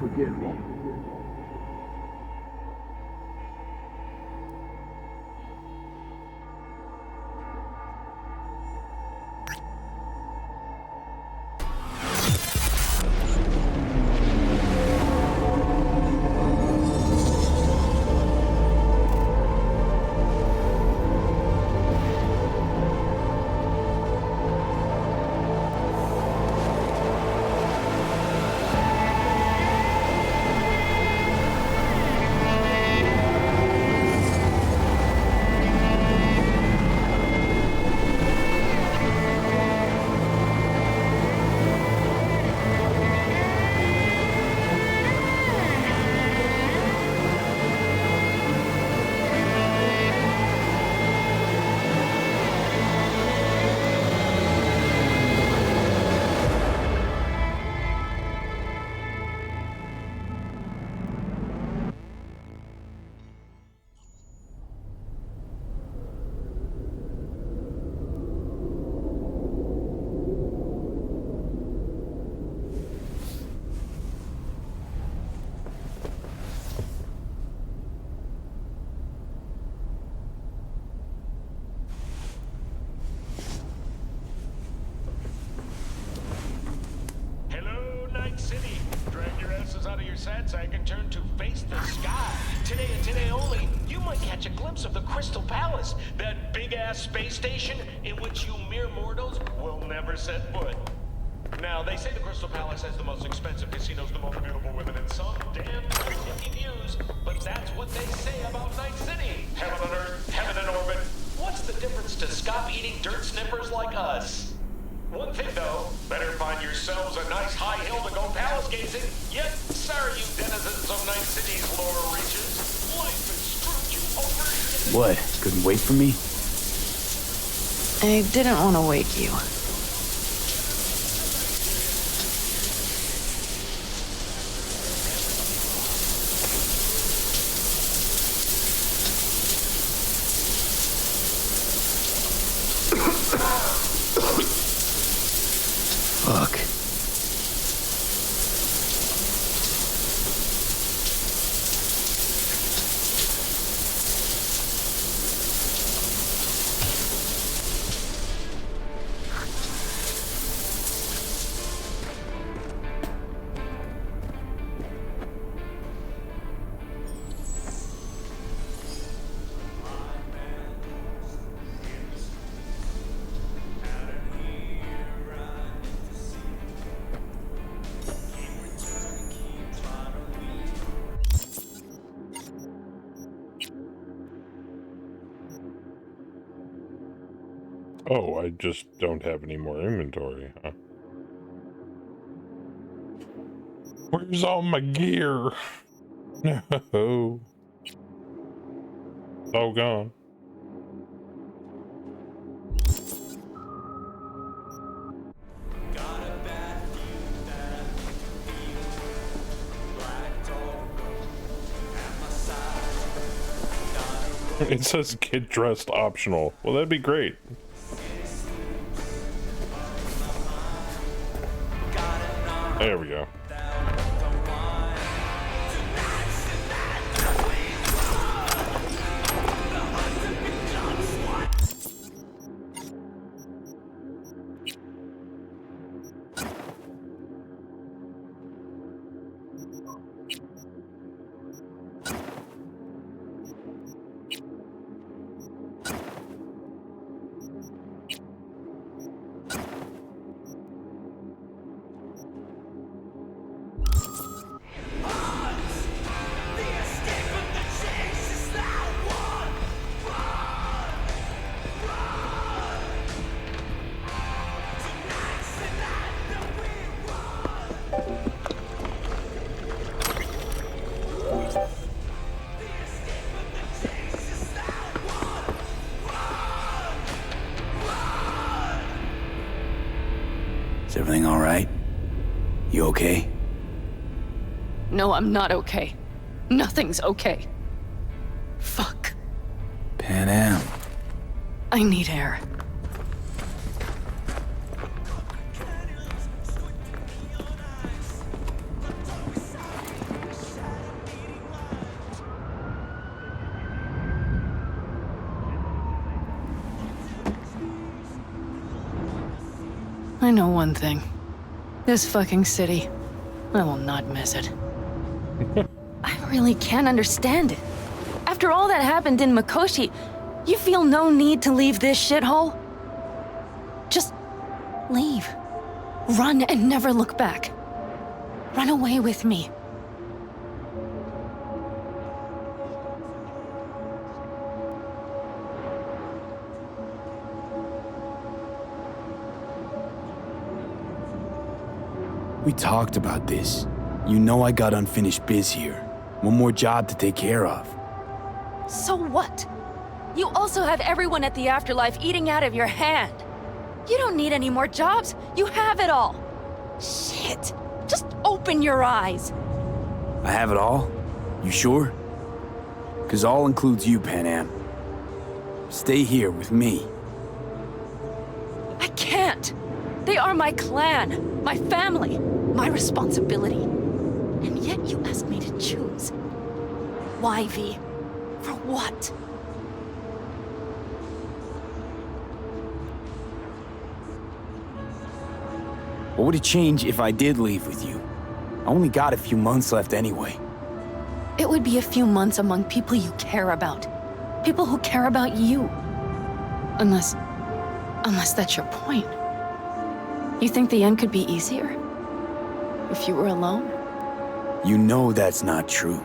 [SPEAKER 20] Sack and turn to face the sky. Today and today only, you might catch a glimpse of the Crystal Palace, that big-ass space station in which you mere mortals will never set foot. Now, they say the Crystal Palace has the most expensive casinos, the most beautiful women, and some damn good-looking views, but that's what they say about Night City. Heaven on Earth, heaven in orbit. What's the difference to scop-eating dirt sniffers like us? One thing, though, better find yourselves a nice high hill to go palace gazing. Yet, sorry, you denizens of Night City's lower reaches. Life is true.
[SPEAKER 6] What? Couldn't wait for me?
[SPEAKER 16] I didn't want to wake you.
[SPEAKER 6] Fuck.
[SPEAKER 1] Oh, I just don't have any more inventory, huh? Where's all my gear? No. It's all gone. It says get dressed optional. Well, that'd be great. There we go.
[SPEAKER 6] Is everything all right? You okay?
[SPEAKER 16] No, I'm not okay. Nothing's okay. Fuck.
[SPEAKER 6] Pan Am.
[SPEAKER 16] I need air. I know one thing. This fucking city, I will not miss it. I really can't understand it. After all that happened in Mikoshi, you feel no need to leave this shithole? Just leave. Run and never look back. Run away with me.
[SPEAKER 6] We talked about this. You know I got unfinished biz here. One more job to take care of.
[SPEAKER 16] So what? You also have everyone at the afterlife eating out of your hand. You don't need any more jobs. You have it all. Shit. Just open your eyes.
[SPEAKER 6] I have it all? You sure? 'Cause all includes you, Pan Am. Stay here with me.
[SPEAKER 16] I can't. They are my clan, my family, my responsibility. And yet you ask me to choose. Why, V? For what?
[SPEAKER 6] What would it change if I did leave with you? I only got a few months left anyway.
[SPEAKER 16] It would be a few months among people you care about. People who care about you. Unless that's your point. You think the end could be easier? If you were alone?
[SPEAKER 6] You know that's not true.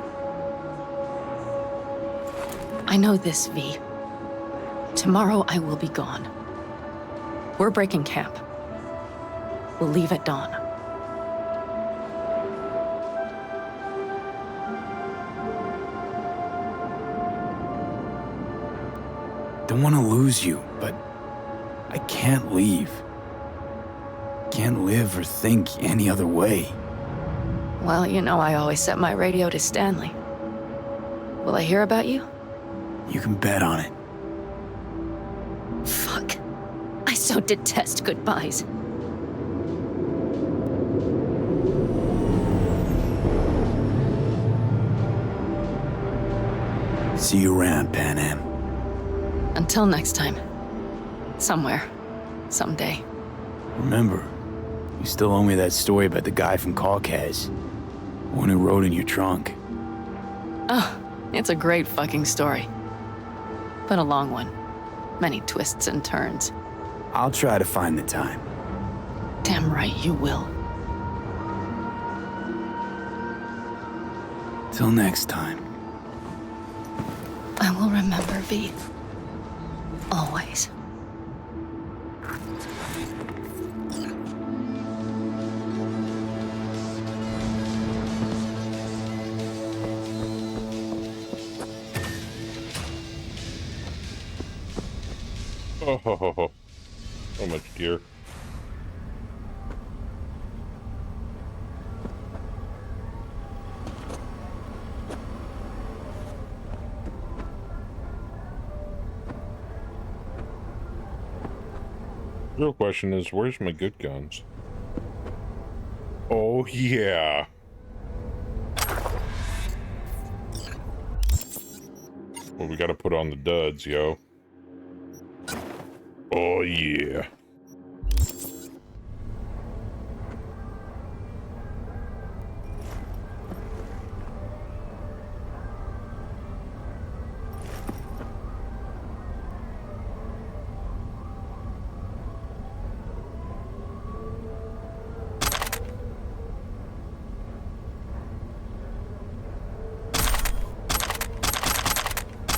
[SPEAKER 16] I know this, V. Tomorrow I will be gone. We're breaking camp. We'll leave at dawn.
[SPEAKER 6] Don't want to lose you, but I can't leave. Can't live or think any other way.
[SPEAKER 16] Well, you know I always set my radio to Stanley. Will I hear about you?
[SPEAKER 6] You can bet on it.
[SPEAKER 16] Fuck. I so detest goodbyes.
[SPEAKER 6] See you around, Pan Am.
[SPEAKER 16] Until next time. Somewhere. Someday.
[SPEAKER 6] Remember, you still owe me that story about the guy from Caucas. One who rode in your trunk.
[SPEAKER 16] Oh, it's a great fucking story. But a long one. Many twists and turns.
[SPEAKER 6] I'll try to find the time.
[SPEAKER 16] Damn right you will.
[SPEAKER 6] Till next time.
[SPEAKER 16] I will remember, V. Always.
[SPEAKER 1] Oh, so much gear. Real question is, where's my good guns? Oh, yeah. Well, we gotta put on the duds, yo. Oh, yeah.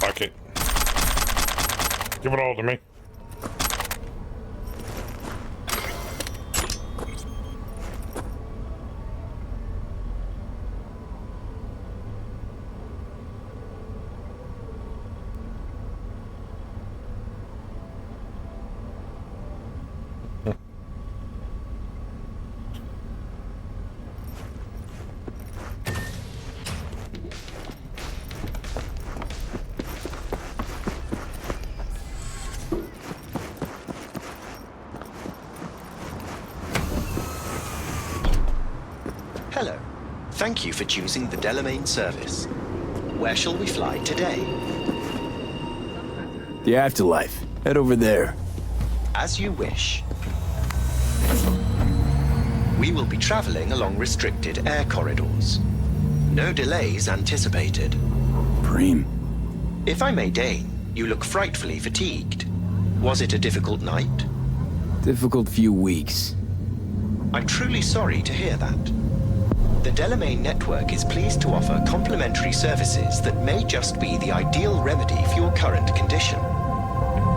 [SPEAKER 1] Fuck it. Give it all to me.
[SPEAKER 21] Hello. Thank you for choosing the Delamain service. Where shall we fly today?
[SPEAKER 6] The afterlife. Head over there.
[SPEAKER 21] As you wish. We will be traveling along restricted air corridors. No delays anticipated.
[SPEAKER 6] Preem.
[SPEAKER 21] If I may deign, you look frightfully fatigued. Was it a difficult night?
[SPEAKER 6] Difficult few weeks.
[SPEAKER 21] I'm truly sorry to hear that. The Delamain network is pleased to offer complimentary services that may just be the ideal remedy for your current condition.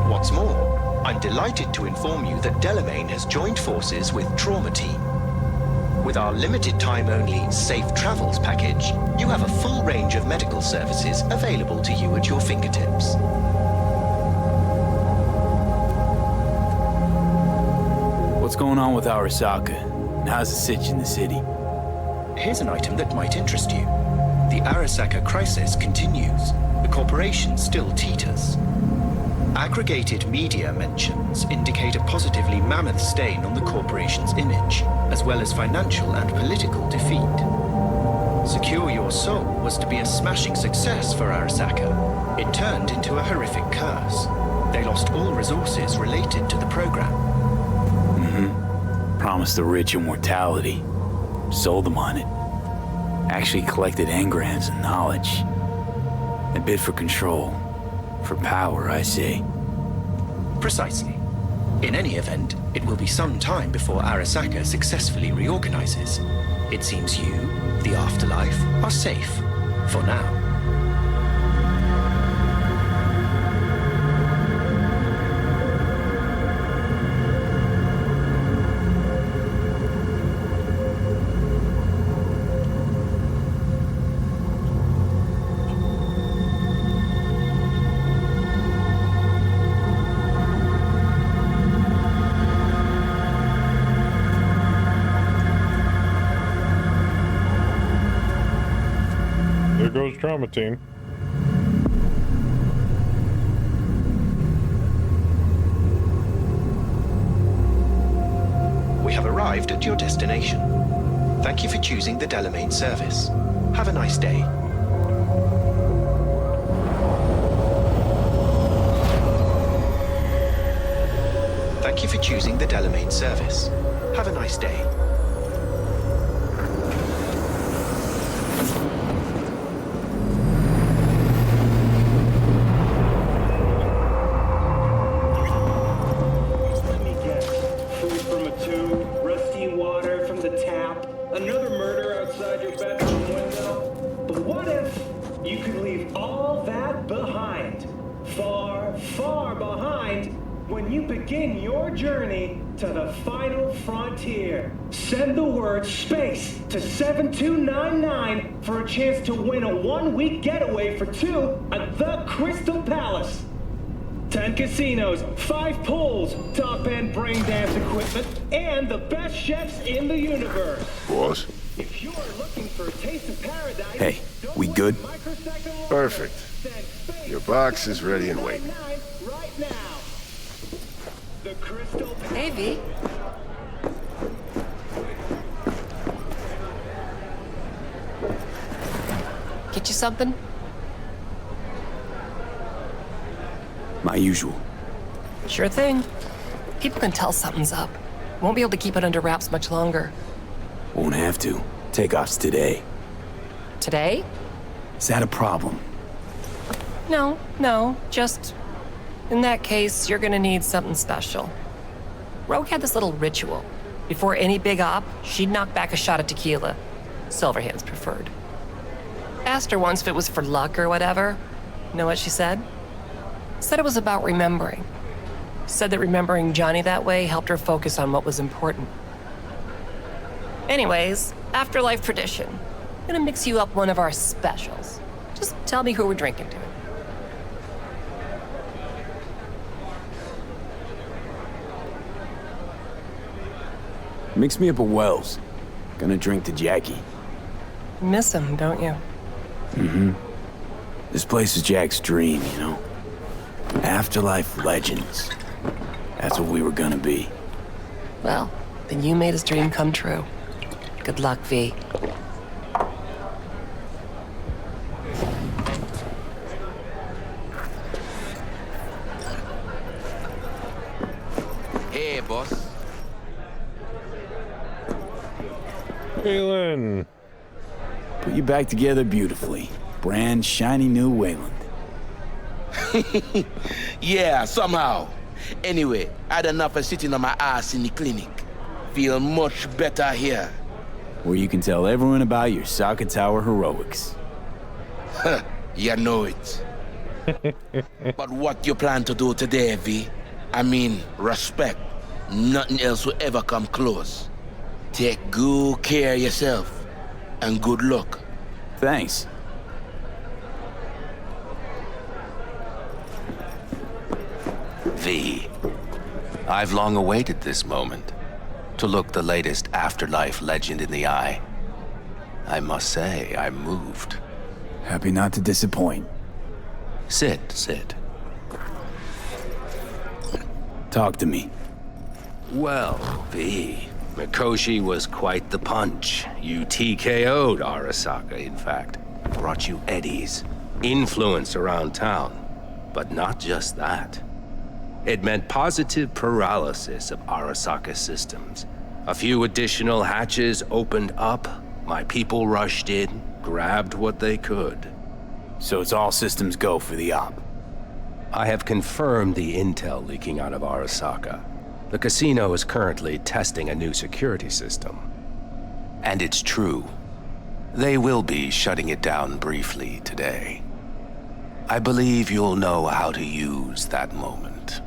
[SPEAKER 21] What's more, I'm delighted to inform you that Delamain has joined forces with Trauma Team. With our limited time-only Safe Travels package, you have a full range of medical services available to you at your fingertips.
[SPEAKER 6] What's going on with Arasaka? And how's the sitch in the city?
[SPEAKER 21] Here's an item that might interest you. The Arasaka crisis continues. The corporation still teeters. Aggregated media mentions indicate a positively mammoth stain on the corporation's image, as well as financial and political defeat. Secure Your Soul was to be a smashing success for Arasaka. It turned into a horrific curse. They lost all resources related to the program.
[SPEAKER 6] Promised the rich immortality. Sold them on it. Actually collected engrams and knowledge. A bid for control. For power, I say.
[SPEAKER 21] Precisely. In any event, it will be some time before Arasaka successfully reorganizes. It seems you, the afterlife, are safe. For now.
[SPEAKER 1] trauma team.
[SPEAKER 21] We have arrived at your destination. Thank you for choosing the Delamain service. Have a nice day. Thank you for choosing the Delamain service. Have a nice day.
[SPEAKER 2] Let me guess. Food from a tube, rusty water from the tap, another murder outside your bedroom window. But what if you could leave all that behind? Far, far behind when you begin your journey to the final frontier. Send the word SPACE to 7299 for a chance to win a 1-week getaway for 2 at the Crystal Palace. 10 casinos, 5 pools, top-end brain dance equipment, and the best chefs in the universe.
[SPEAKER 8] Boss?
[SPEAKER 2] If you are looking for a taste of paradise...
[SPEAKER 8] Hey, we good? Perfect. Your box is ready and waiting.
[SPEAKER 2] Right now. The Crystal...
[SPEAKER 22] Hey, V. Get you something?
[SPEAKER 6] My usual.
[SPEAKER 22] Sure thing. People can tell something's up. Won't be able to keep it under wraps much longer.
[SPEAKER 6] Won't have to. Takeoff's today.
[SPEAKER 22] Today?
[SPEAKER 6] Is that a problem?
[SPEAKER 22] No. Just... in that case, you're gonna need something special. Rogue had this little ritual. Before any big op, she'd knock back a shot of tequila. Silverhand's preferred. Asked her once if it was for luck or whatever. Know what she said? Said it was about remembering. Said that remembering Johnny that way helped her focus on what was important. Anyways, afterlife tradition. Gonna mix you up one of our specials. Just tell me who we're drinking to.
[SPEAKER 6] Mix me up a Wells. Gonna drink to Jackie.
[SPEAKER 22] Miss him, don't you?
[SPEAKER 6] Mm-hmm. This place is Jack's dream, you know? Afterlife legends. That's what we were gonna be.
[SPEAKER 22] Well, then you made his dream come true. Good luck, V.
[SPEAKER 13] Hey, boss.
[SPEAKER 1] Wayland.
[SPEAKER 6] Put you back together beautifully. Brand shiny new Wayland.
[SPEAKER 13] Yeah, somehow. Anyway, I had enough of sitting on my ass in the clinic. Feel much better here.
[SPEAKER 6] Where you can tell everyone about your Sokka Tower heroics.
[SPEAKER 13] Huh, you know it. But what you plan to do today, V? I mean, respect. Nothing else will ever come close. Take good care of yourself, and good luck.
[SPEAKER 6] Thanks.
[SPEAKER 23] V. I've long awaited this moment. To look the latest afterlife legend in the eye. I must say, I'm moved.
[SPEAKER 6] Happy not to disappoint.
[SPEAKER 23] Sit.
[SPEAKER 6] Talk to me.
[SPEAKER 23] Well, V. Mikoshi was quite the punch. You TKO'd Arasaka, in fact. Brought you eddies. Influence around town. But not just that. It meant positive paralysis of Arasaka systems. A few additional hatches opened up. My people rushed in, grabbed what they could.
[SPEAKER 6] So it's all systems go for the op.
[SPEAKER 23] I have confirmed the intel leaking out of Arasaka. The casino is currently testing a new security system. And it's true. They will be shutting it down briefly today. I believe you'll know how to use that moment.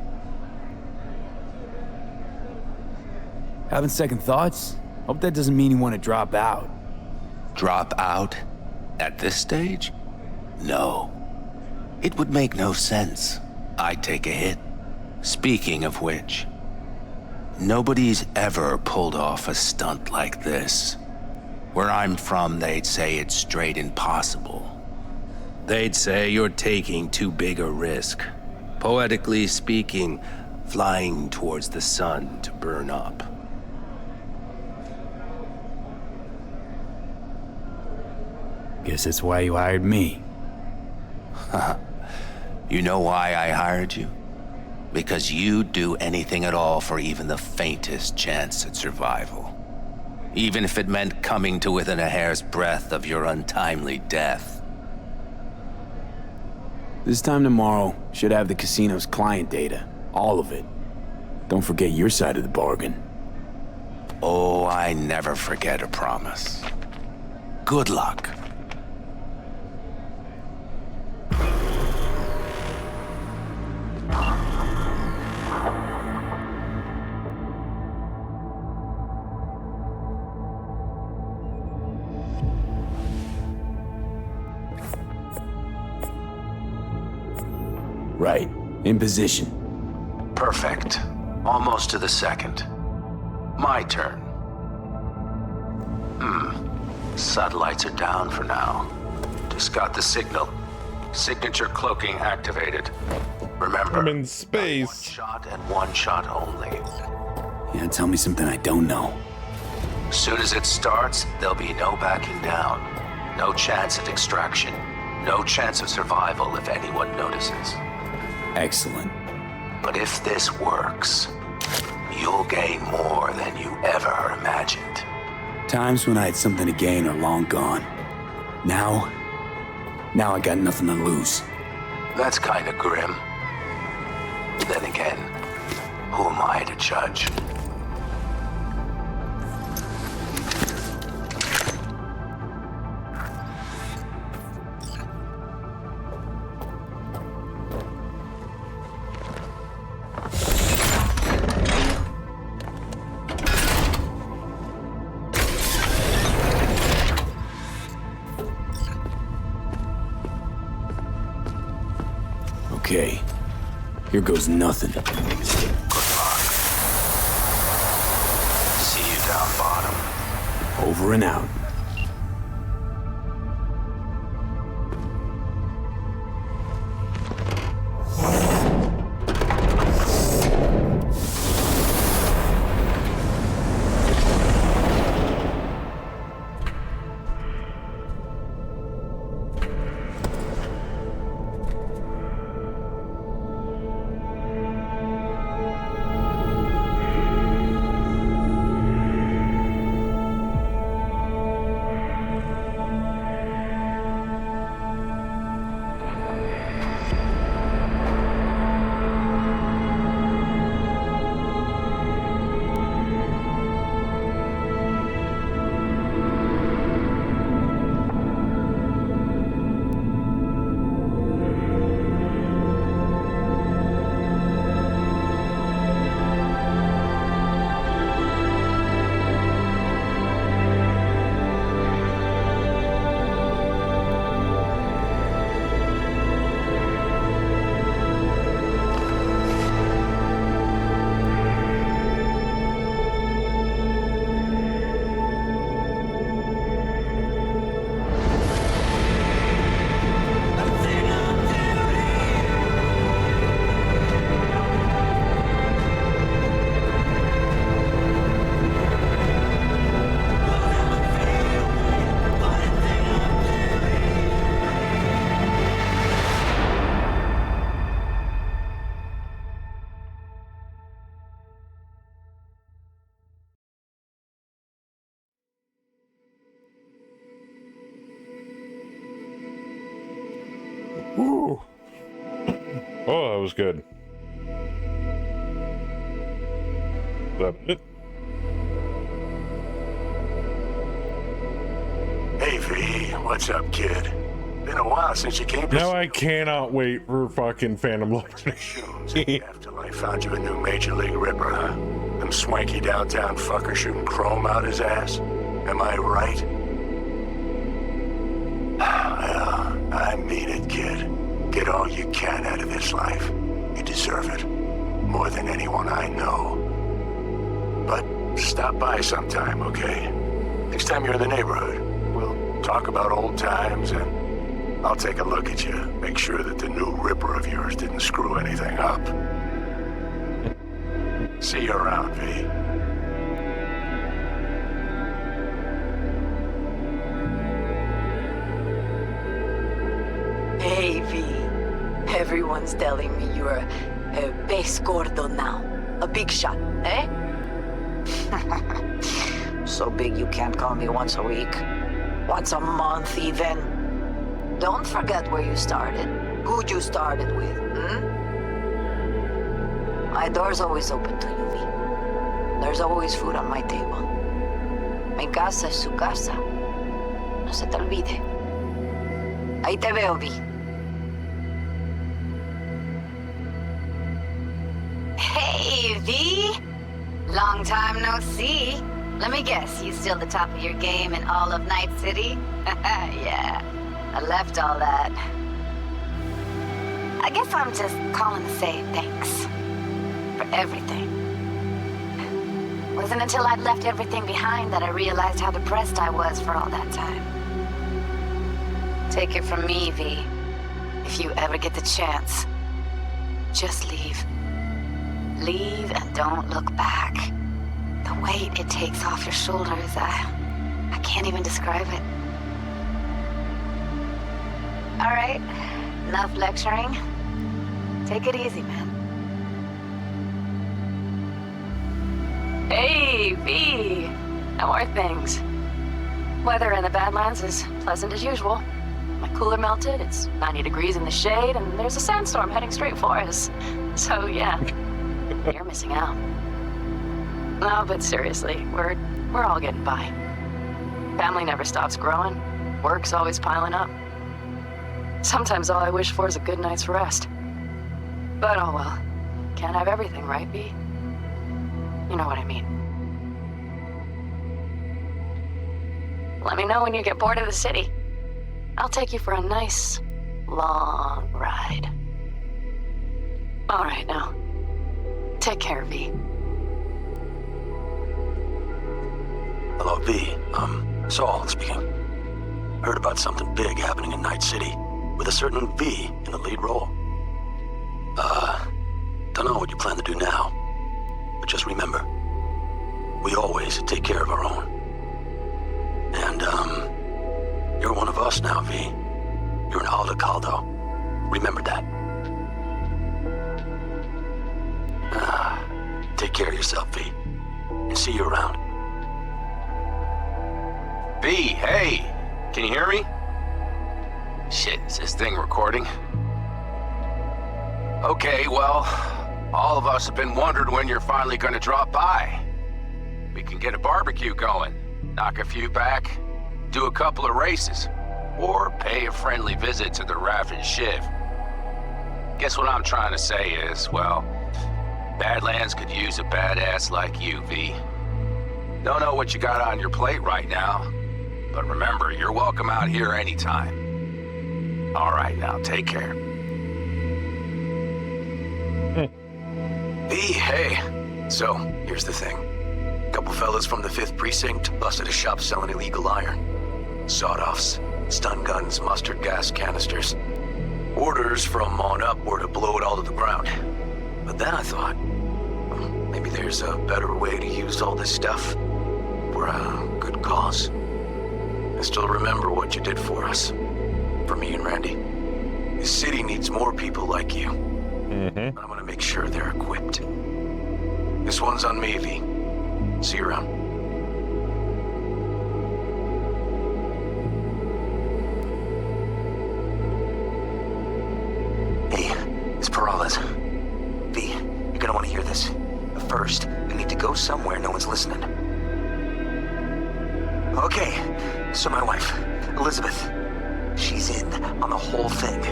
[SPEAKER 6] Having second thoughts? Hope that doesn't mean you want to drop out.
[SPEAKER 23] Drop out? At this stage? No. It would make no sense. I'd take a hit. Speaking of which, nobody's ever pulled off a stunt like this. Where I'm from, they'd say it's straight impossible. They'd say you're taking too big a risk. Poetically speaking, flying towards the sun to burn up.
[SPEAKER 6] Guess that's why you hired me.
[SPEAKER 8] You know why I hired you? Because you'd do anything at all for even the faintest chance at survival. Even if it meant coming to within a hair's breadth of your untimely death.
[SPEAKER 6] This time tomorrow, should have the casino's client data. All of it. Don't forget your side of the bargain.
[SPEAKER 8] Oh, I never forget a promise. Good luck.
[SPEAKER 6] Right. In position.
[SPEAKER 8] Perfect. Almost to the second. My turn. Satellites are down for now. Just got the signal. Signature cloaking activated. Remember,
[SPEAKER 1] I'm in space.
[SPEAKER 8] One shot and one shot only.
[SPEAKER 6] Yeah, tell me something I don't know.
[SPEAKER 8] Soon as it starts, there'll be no backing down. No chance at extraction. No chance of survival if anyone notices.
[SPEAKER 6] Excellent.
[SPEAKER 8] But if this works, you'll gain more than you ever imagined.
[SPEAKER 6] Times when I had something to gain are long gone. Now I got nothing to lose.
[SPEAKER 8] That's kind of grim. Then again, who am I to judge?
[SPEAKER 6] Okay, here goes nothing.
[SPEAKER 8] Good luck. See you down bottom.
[SPEAKER 6] Over and out.
[SPEAKER 1] Ooh. Oh, that was good. Is that it?
[SPEAKER 8] Hey V, what's up, kid? Been a while since you came to
[SPEAKER 1] Now I cannot wait for fucking Phantom Liberty.
[SPEAKER 8] Afterlife found you a new Major League Ripper, huh? Them swanky downtown fuckers shooting chrome out his ass? Am I right? Well, I mean it, kid. Get all you can out of this life. You deserve it. More than anyone I know. But stop by sometime, okay? Next time you're in the neighborhood, we'll talk about old times and I'll take a look at you. Make sure that the new Ripper of yours didn't screw anything up. See you around, V.
[SPEAKER 10] Hey, V. Everyone's telling me you're a base gordo now. A big shot, eh? So big you can't call me once a week. Once a month, even. Don't forget where you started. Who you started with, My door's always open to you, V. There's always food on my table. Mi casa es su casa. No se te olvide. Ahí te veo, V. Hey, V! Long time no see. Let me guess, you still the top of your game in all of Night City? Yeah, I left all that. I guess I'm just calling to say thanks. For everything. Wasn't until I'd left everything behind that I realized how depressed I was for all that time. Take it from me, V. If you ever get the chance, just leave. Leave and don't look back. The weight it takes off your shoulders, I can't even describe it. All right, enough lecturing. Take it easy, man. Hey, V! How are things? Weather in the Badlands is pleasant as usual. My cooler melted, it's 90 degrees in the shade, and there's a sandstorm heading straight for us. So, yeah, you're missing out. No, but seriously, we're all getting by. Family never stops growing. Work's always piling up. Sometimes all I wish for is a good night's rest. But oh well. Can't have everything, right, V? You know what I mean. Let me know when you get bored of the city. I'll take you for a nice, long ride. All right, now. Take care, V.
[SPEAKER 3] Hello, V. Saul speaking. Heard about something big happening in Night City, with a certain V in the lead role. Don't know what you plan to do now, but just remember, we always take care of our own. And, you're one of us now, V. You're an Aldecaldo. Remember that. Take care of yourself, V. And see you around.
[SPEAKER 23] V, hey! Can you hear me? Shit, is this thing recording? Okay, well, all of us have been wondering when you're finally gonna drop by. We can get a barbecue going, knock a few back, do a couple of races, or pay a friendly visit to the Raft and Shiv. Guess what I'm trying to say is, well, Badlands could use a badass like you, V. Don't know what you got on your plate right now, but remember, you're welcome out here anytime. All right, now, take care.
[SPEAKER 3] V, hey. So, here's the thing. A couple fellas from the 5th Precinct busted a shop selling illegal iron. Sawed-offs, stun guns, mustard gas canisters. Orders from on up were to blow it all to the ground. But then I thought, maybe there's a better way to use all this stuff for a good cause. I still remember what you did for us. For me and Randy. The city needs more people like you. I'm gonna make sure they're equipped. This one's on me, V. See you around. Hey, it's Peralez. V, you're gonna want to hear this. But first, you need to go somewhere no one's listening. Okay, so my wife, Elizabeth, she's in on the whole thing.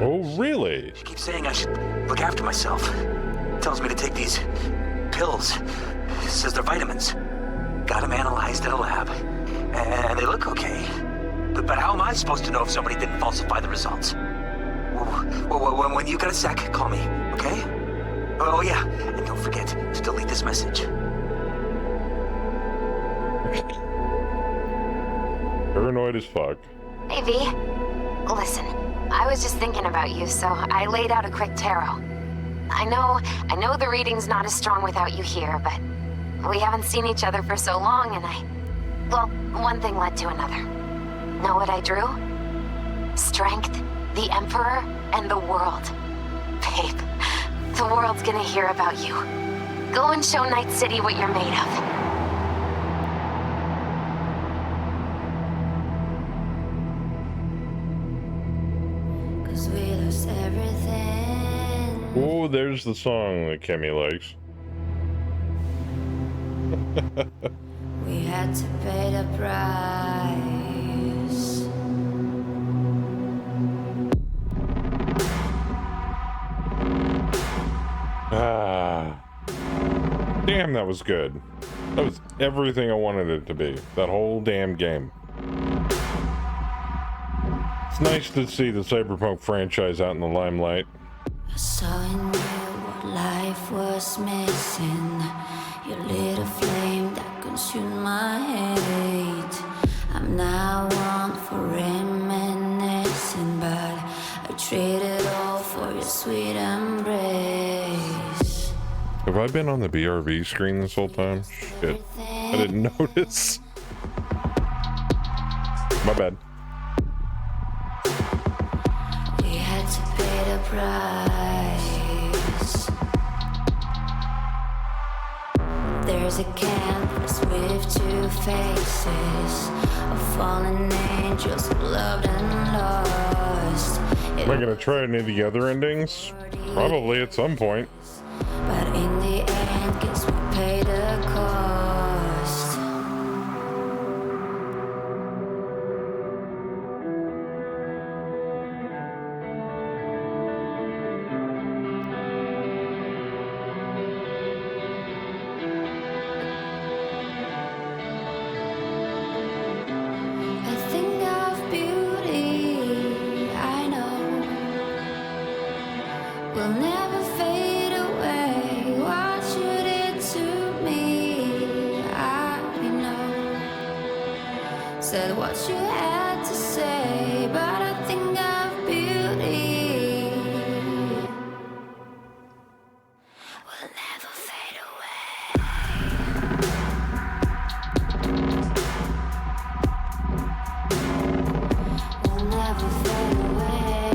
[SPEAKER 1] Oh, really?
[SPEAKER 3] She keeps saying I should look after myself. Tells me to take these pills. Says they're vitamins. Got them analyzed at a lab. And they look okay. But how am I supposed to know if somebody didn't falsify the results? When you got a sec, call me, okay? Oh yeah, and don't forget to delete this message.
[SPEAKER 1] Paranoid as fuck.
[SPEAKER 9] Hey, V. Listen, I was just thinking about you, so I laid out a quick tarot. I know the reading's not as strong without you here, but we haven't seen each other for so long, and well, one thing led to another. Know what I drew? Strength, the Emperor, and the world. Babe, the world's gonna hear about you. Go and show Night City what you're made of.
[SPEAKER 1] Oh, there's the song that Kemi likes.
[SPEAKER 7] We had to pay the price.
[SPEAKER 1] Damn, that was good. That was everything I wanted it to be. That whole damn game. It's nice to see the Cyberpunk franchise out in the limelight.
[SPEAKER 7] I saw in you what life was missing. You lit a flame that consumed my hate. I'm now one for reminiscing, but I traded all for your sweet embrace.
[SPEAKER 1] Have I been on the BRV screen this whole time? Shit. I didn't notice. My bad.
[SPEAKER 7] We had to pay the price. There's a canvas with two faces of fallen angels who loved and lost.
[SPEAKER 1] Am I gonna try any of the other endings? Probably at some point.
[SPEAKER 7] But in the end, guess we pay the cost. I think of beauty, I know, will never fade away. What you did to me, I know. Said what you had to say, but I think of beauty will never fade away. Will never fade away.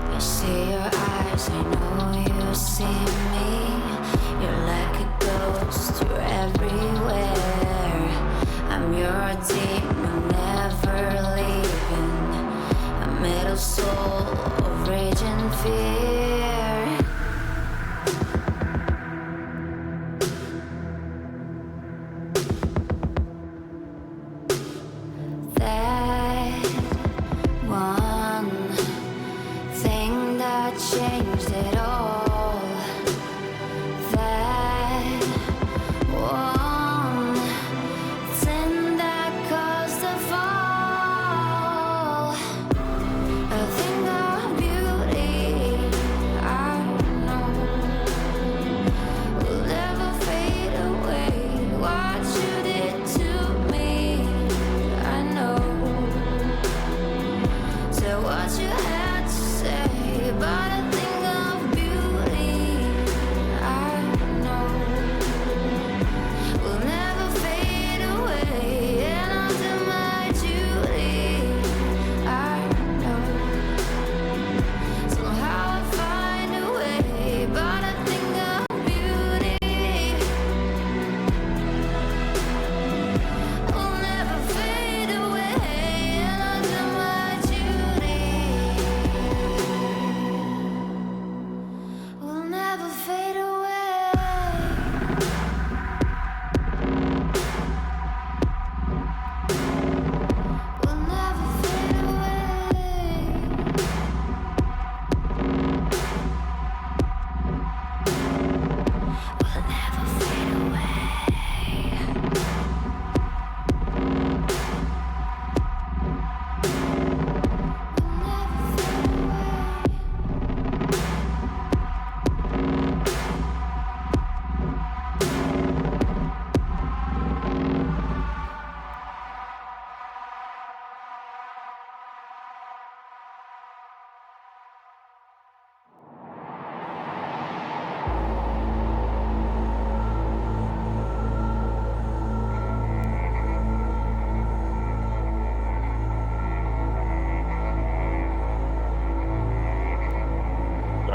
[SPEAKER 7] I see your eyes, I know you see me.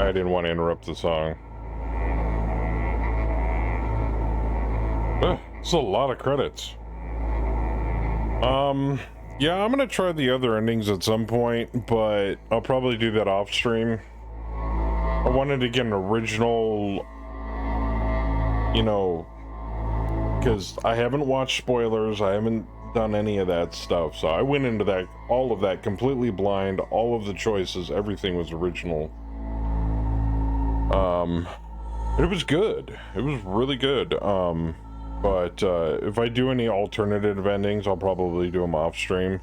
[SPEAKER 1] I didn't want to interrupt the song. It's a lot of credits. Yeah, I'm gonna try the other endings at some point, but I'll probably do that off stream. I wanted to get an original, you know, because I haven't watched spoilers, I haven't done any of that stuff, so I went into that, all of that completely blind, all of the choices, everything was original. It was good. It was really good. But if I do any alternative endings, I'll probably do them off stream.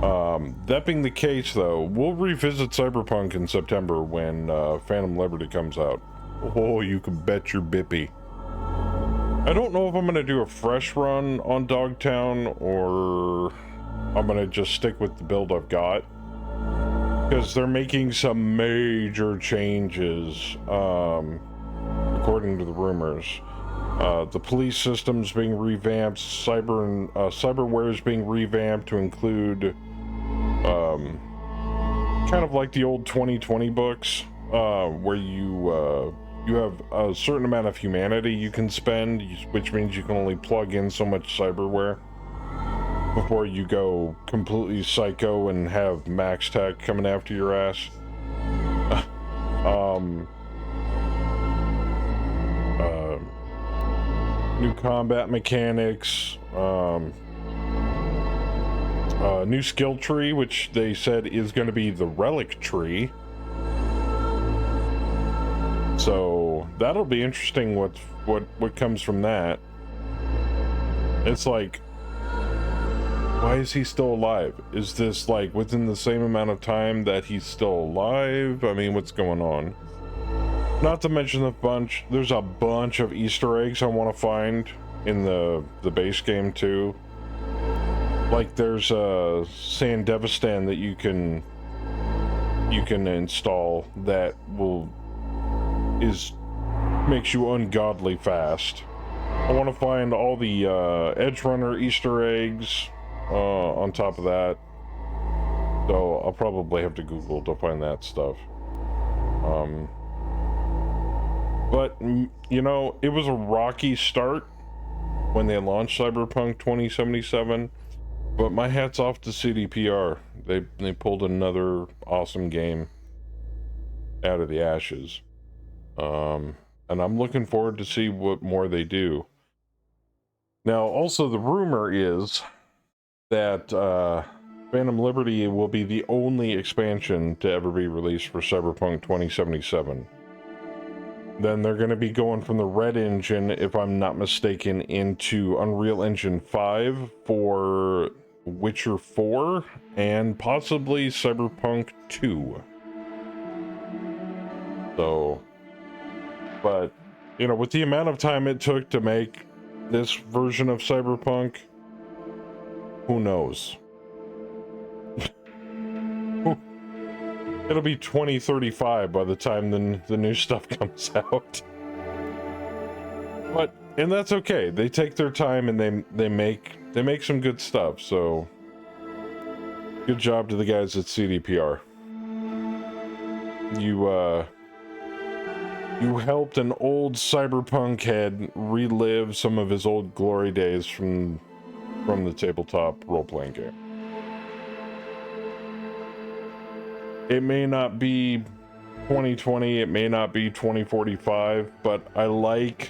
[SPEAKER 1] That being the case, though, we'll revisit Cyberpunk in September when Phantom Liberty comes out. Oh, you can bet your bippy. I don't know if I'm going to do a fresh run on Dogtown or I'm going to just stick with the build I've got. Because they're making some major changes, according to the rumors. The police system's being revamped, cyberware is being revamped to include kind of like the old 2020 books, where you have a certain amount of humanity you can spend, which means you can only plug in so much cyberware before you go completely psycho and have max tech coming after your ass. New combat mechanics, new skill tree, which they said is going to be the relic tree. So that'll be interesting what comes from that. It's like, why is he still alive? Is this like within the same amount of time that he's still alive? I mean, what's going on? Not to mention there's a bunch of Easter eggs I want to find in the base game too. Like there's a Sandevistan that you can install that makes you ungodly fast. I want to find all the Edgerunner Easter eggs on top of that. So I'll probably have to Google to find that stuff. But, you know, it was a rocky start when they launched Cyberpunk 2077, but my hat's off to CDPR. They pulled another awesome game out of the ashes. And I'm looking forward to see what more they do. Now, also the rumor is that Phantom Liberty will be the only expansion to ever be released for Cyberpunk 2077. Then they're going to be going from the Red Engine, if I'm not mistaken, into Unreal Engine 5 for Witcher 4 and possibly Cyberpunk 2. So, but, you know, with the amount of time it took to make this version of Cyberpunk, who knows? It'll be 2035 by the time the new stuff comes out. But, and that's okay. They take their time and they make some good stuff. So, good job to the guys at CDPR. You helped an old cyberpunk head relive some of his old glory days from the tabletop role-playing game. It may not be 2020, it may not be 2045, but I like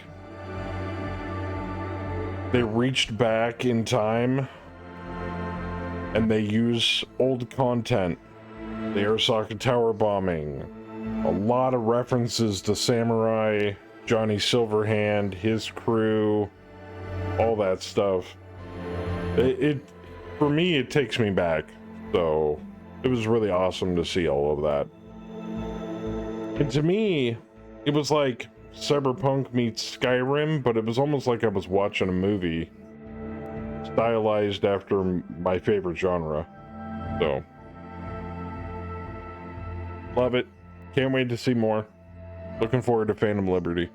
[SPEAKER 1] they reached back in time and they use old content. The Arasaka Tower bombing, a lot of references to Samurai, Johnny Silverhand, his crew, all that stuff. It for me, it takes me back, so it was really awesome to see all of that. And to me, it was like Cyberpunk meets Skyrim, but it was almost like I was watching a movie stylized after my favorite genre. So, love it. Can't wait to see more. Looking forward to Phantom Liberty.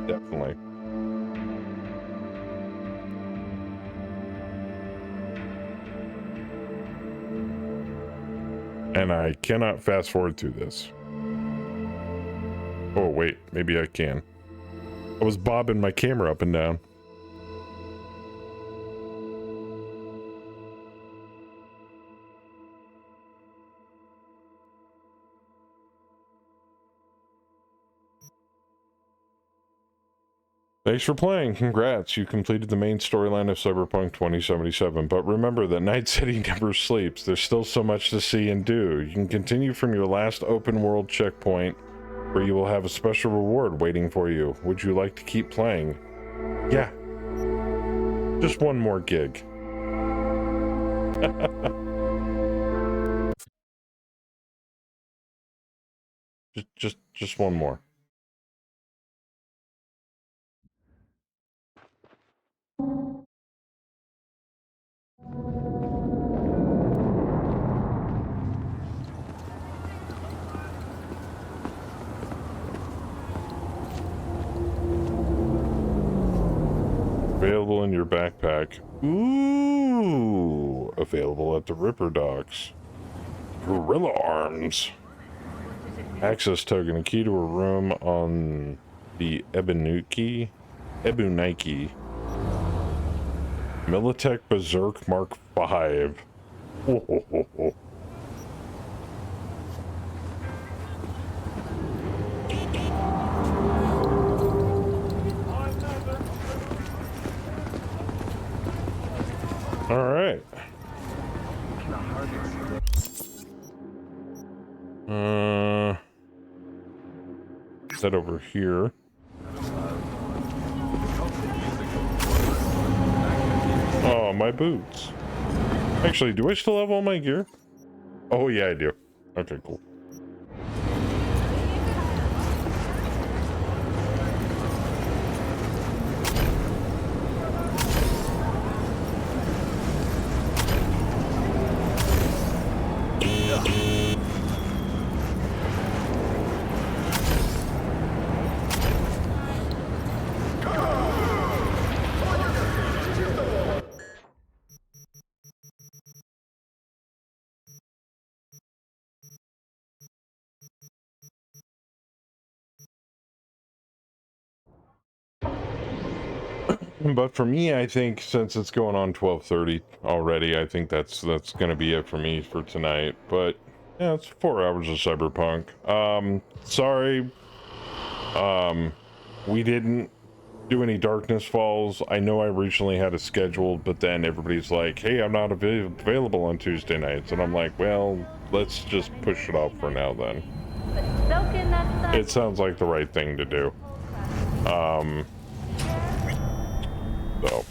[SPEAKER 1] Definitely. And I cannot fast forward through this. wait, maybe I can. I was bobbing my camera up and down. Thanks for playing. Congrats. You completed the main storyline of Cyberpunk 2077. But remember that Night City never sleeps. There's still so much to see and do. You can continue from your last open world checkpoint, where you will have a special reward waiting for you. Would you like to keep playing? Yeah. Just one more gig. just one more. Available in your backpack. Ooh, available at the Ripper docks. Gorilla arms. Access token, a key to a room on the Ebunike. Militech Berserk Mark V. Ho, ho, ho, ho. All right. Set over here. Oh, my boots. Actually, do I still have all my gear? Oh, yeah, I do. Okay, cool. But for me, I think since it's going on 12:30 already, I think that's gonna be it for me for tonight. But yeah, it's 4 hours of Cyberpunk. Sorry, we didn't do any Darkness Falls. I know I originally had it scheduled, but then everybody's like, "Hey, I'm not available on Tuesday nights," and I'm like, "Well, let's just push it off for now then." It sounds like the right thing to do. So.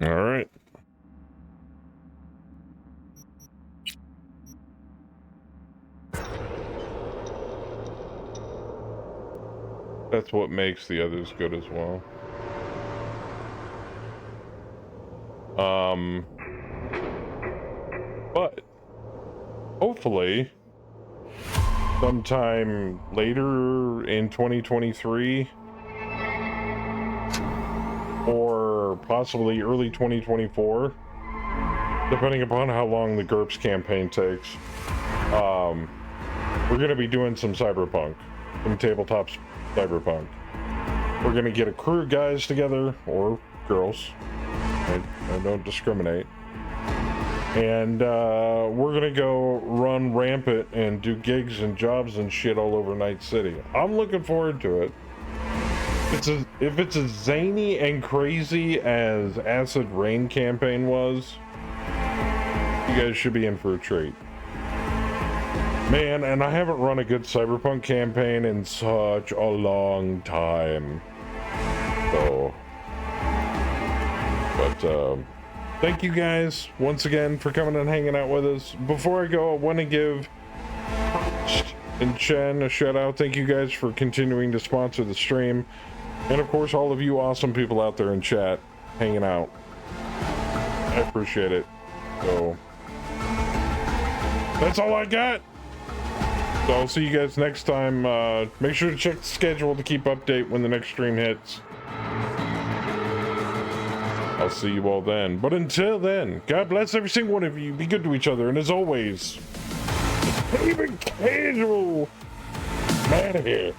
[SPEAKER 1] All right. That's what makes the others good as well. But hopefully sometime later in 2023 or possibly early 2024, depending upon how long the GURPS campaign takes, we're going to be doing some Cyberpunk, some tabletop Cyberpunk. We're going to get a crew of guys together, or girls, I don't discriminate, and we're gonna go run rampant and do gigs and jobs and shit all over Night City. I'm looking forward to it. If it's as zany and crazy as Acid Rain campaign was, you guys should be in for a treat. Man, and I haven't run a good Cyberpunk campaign in such a long time. So, but thank you guys once again for coming and hanging out with us. Before I go, I want to give Hurst and Chen a shout out. Thank you guys for continuing to sponsor the stream. And of course, all of you awesome people out there in chat hanging out. I appreciate it. So, that's all I got. So I'll see you guys next time. Make sure to check the schedule to keep update when the next stream hits. I'll see you all then. But until then, God bless every single one of you. Be good to each other. And as always, even casual man here.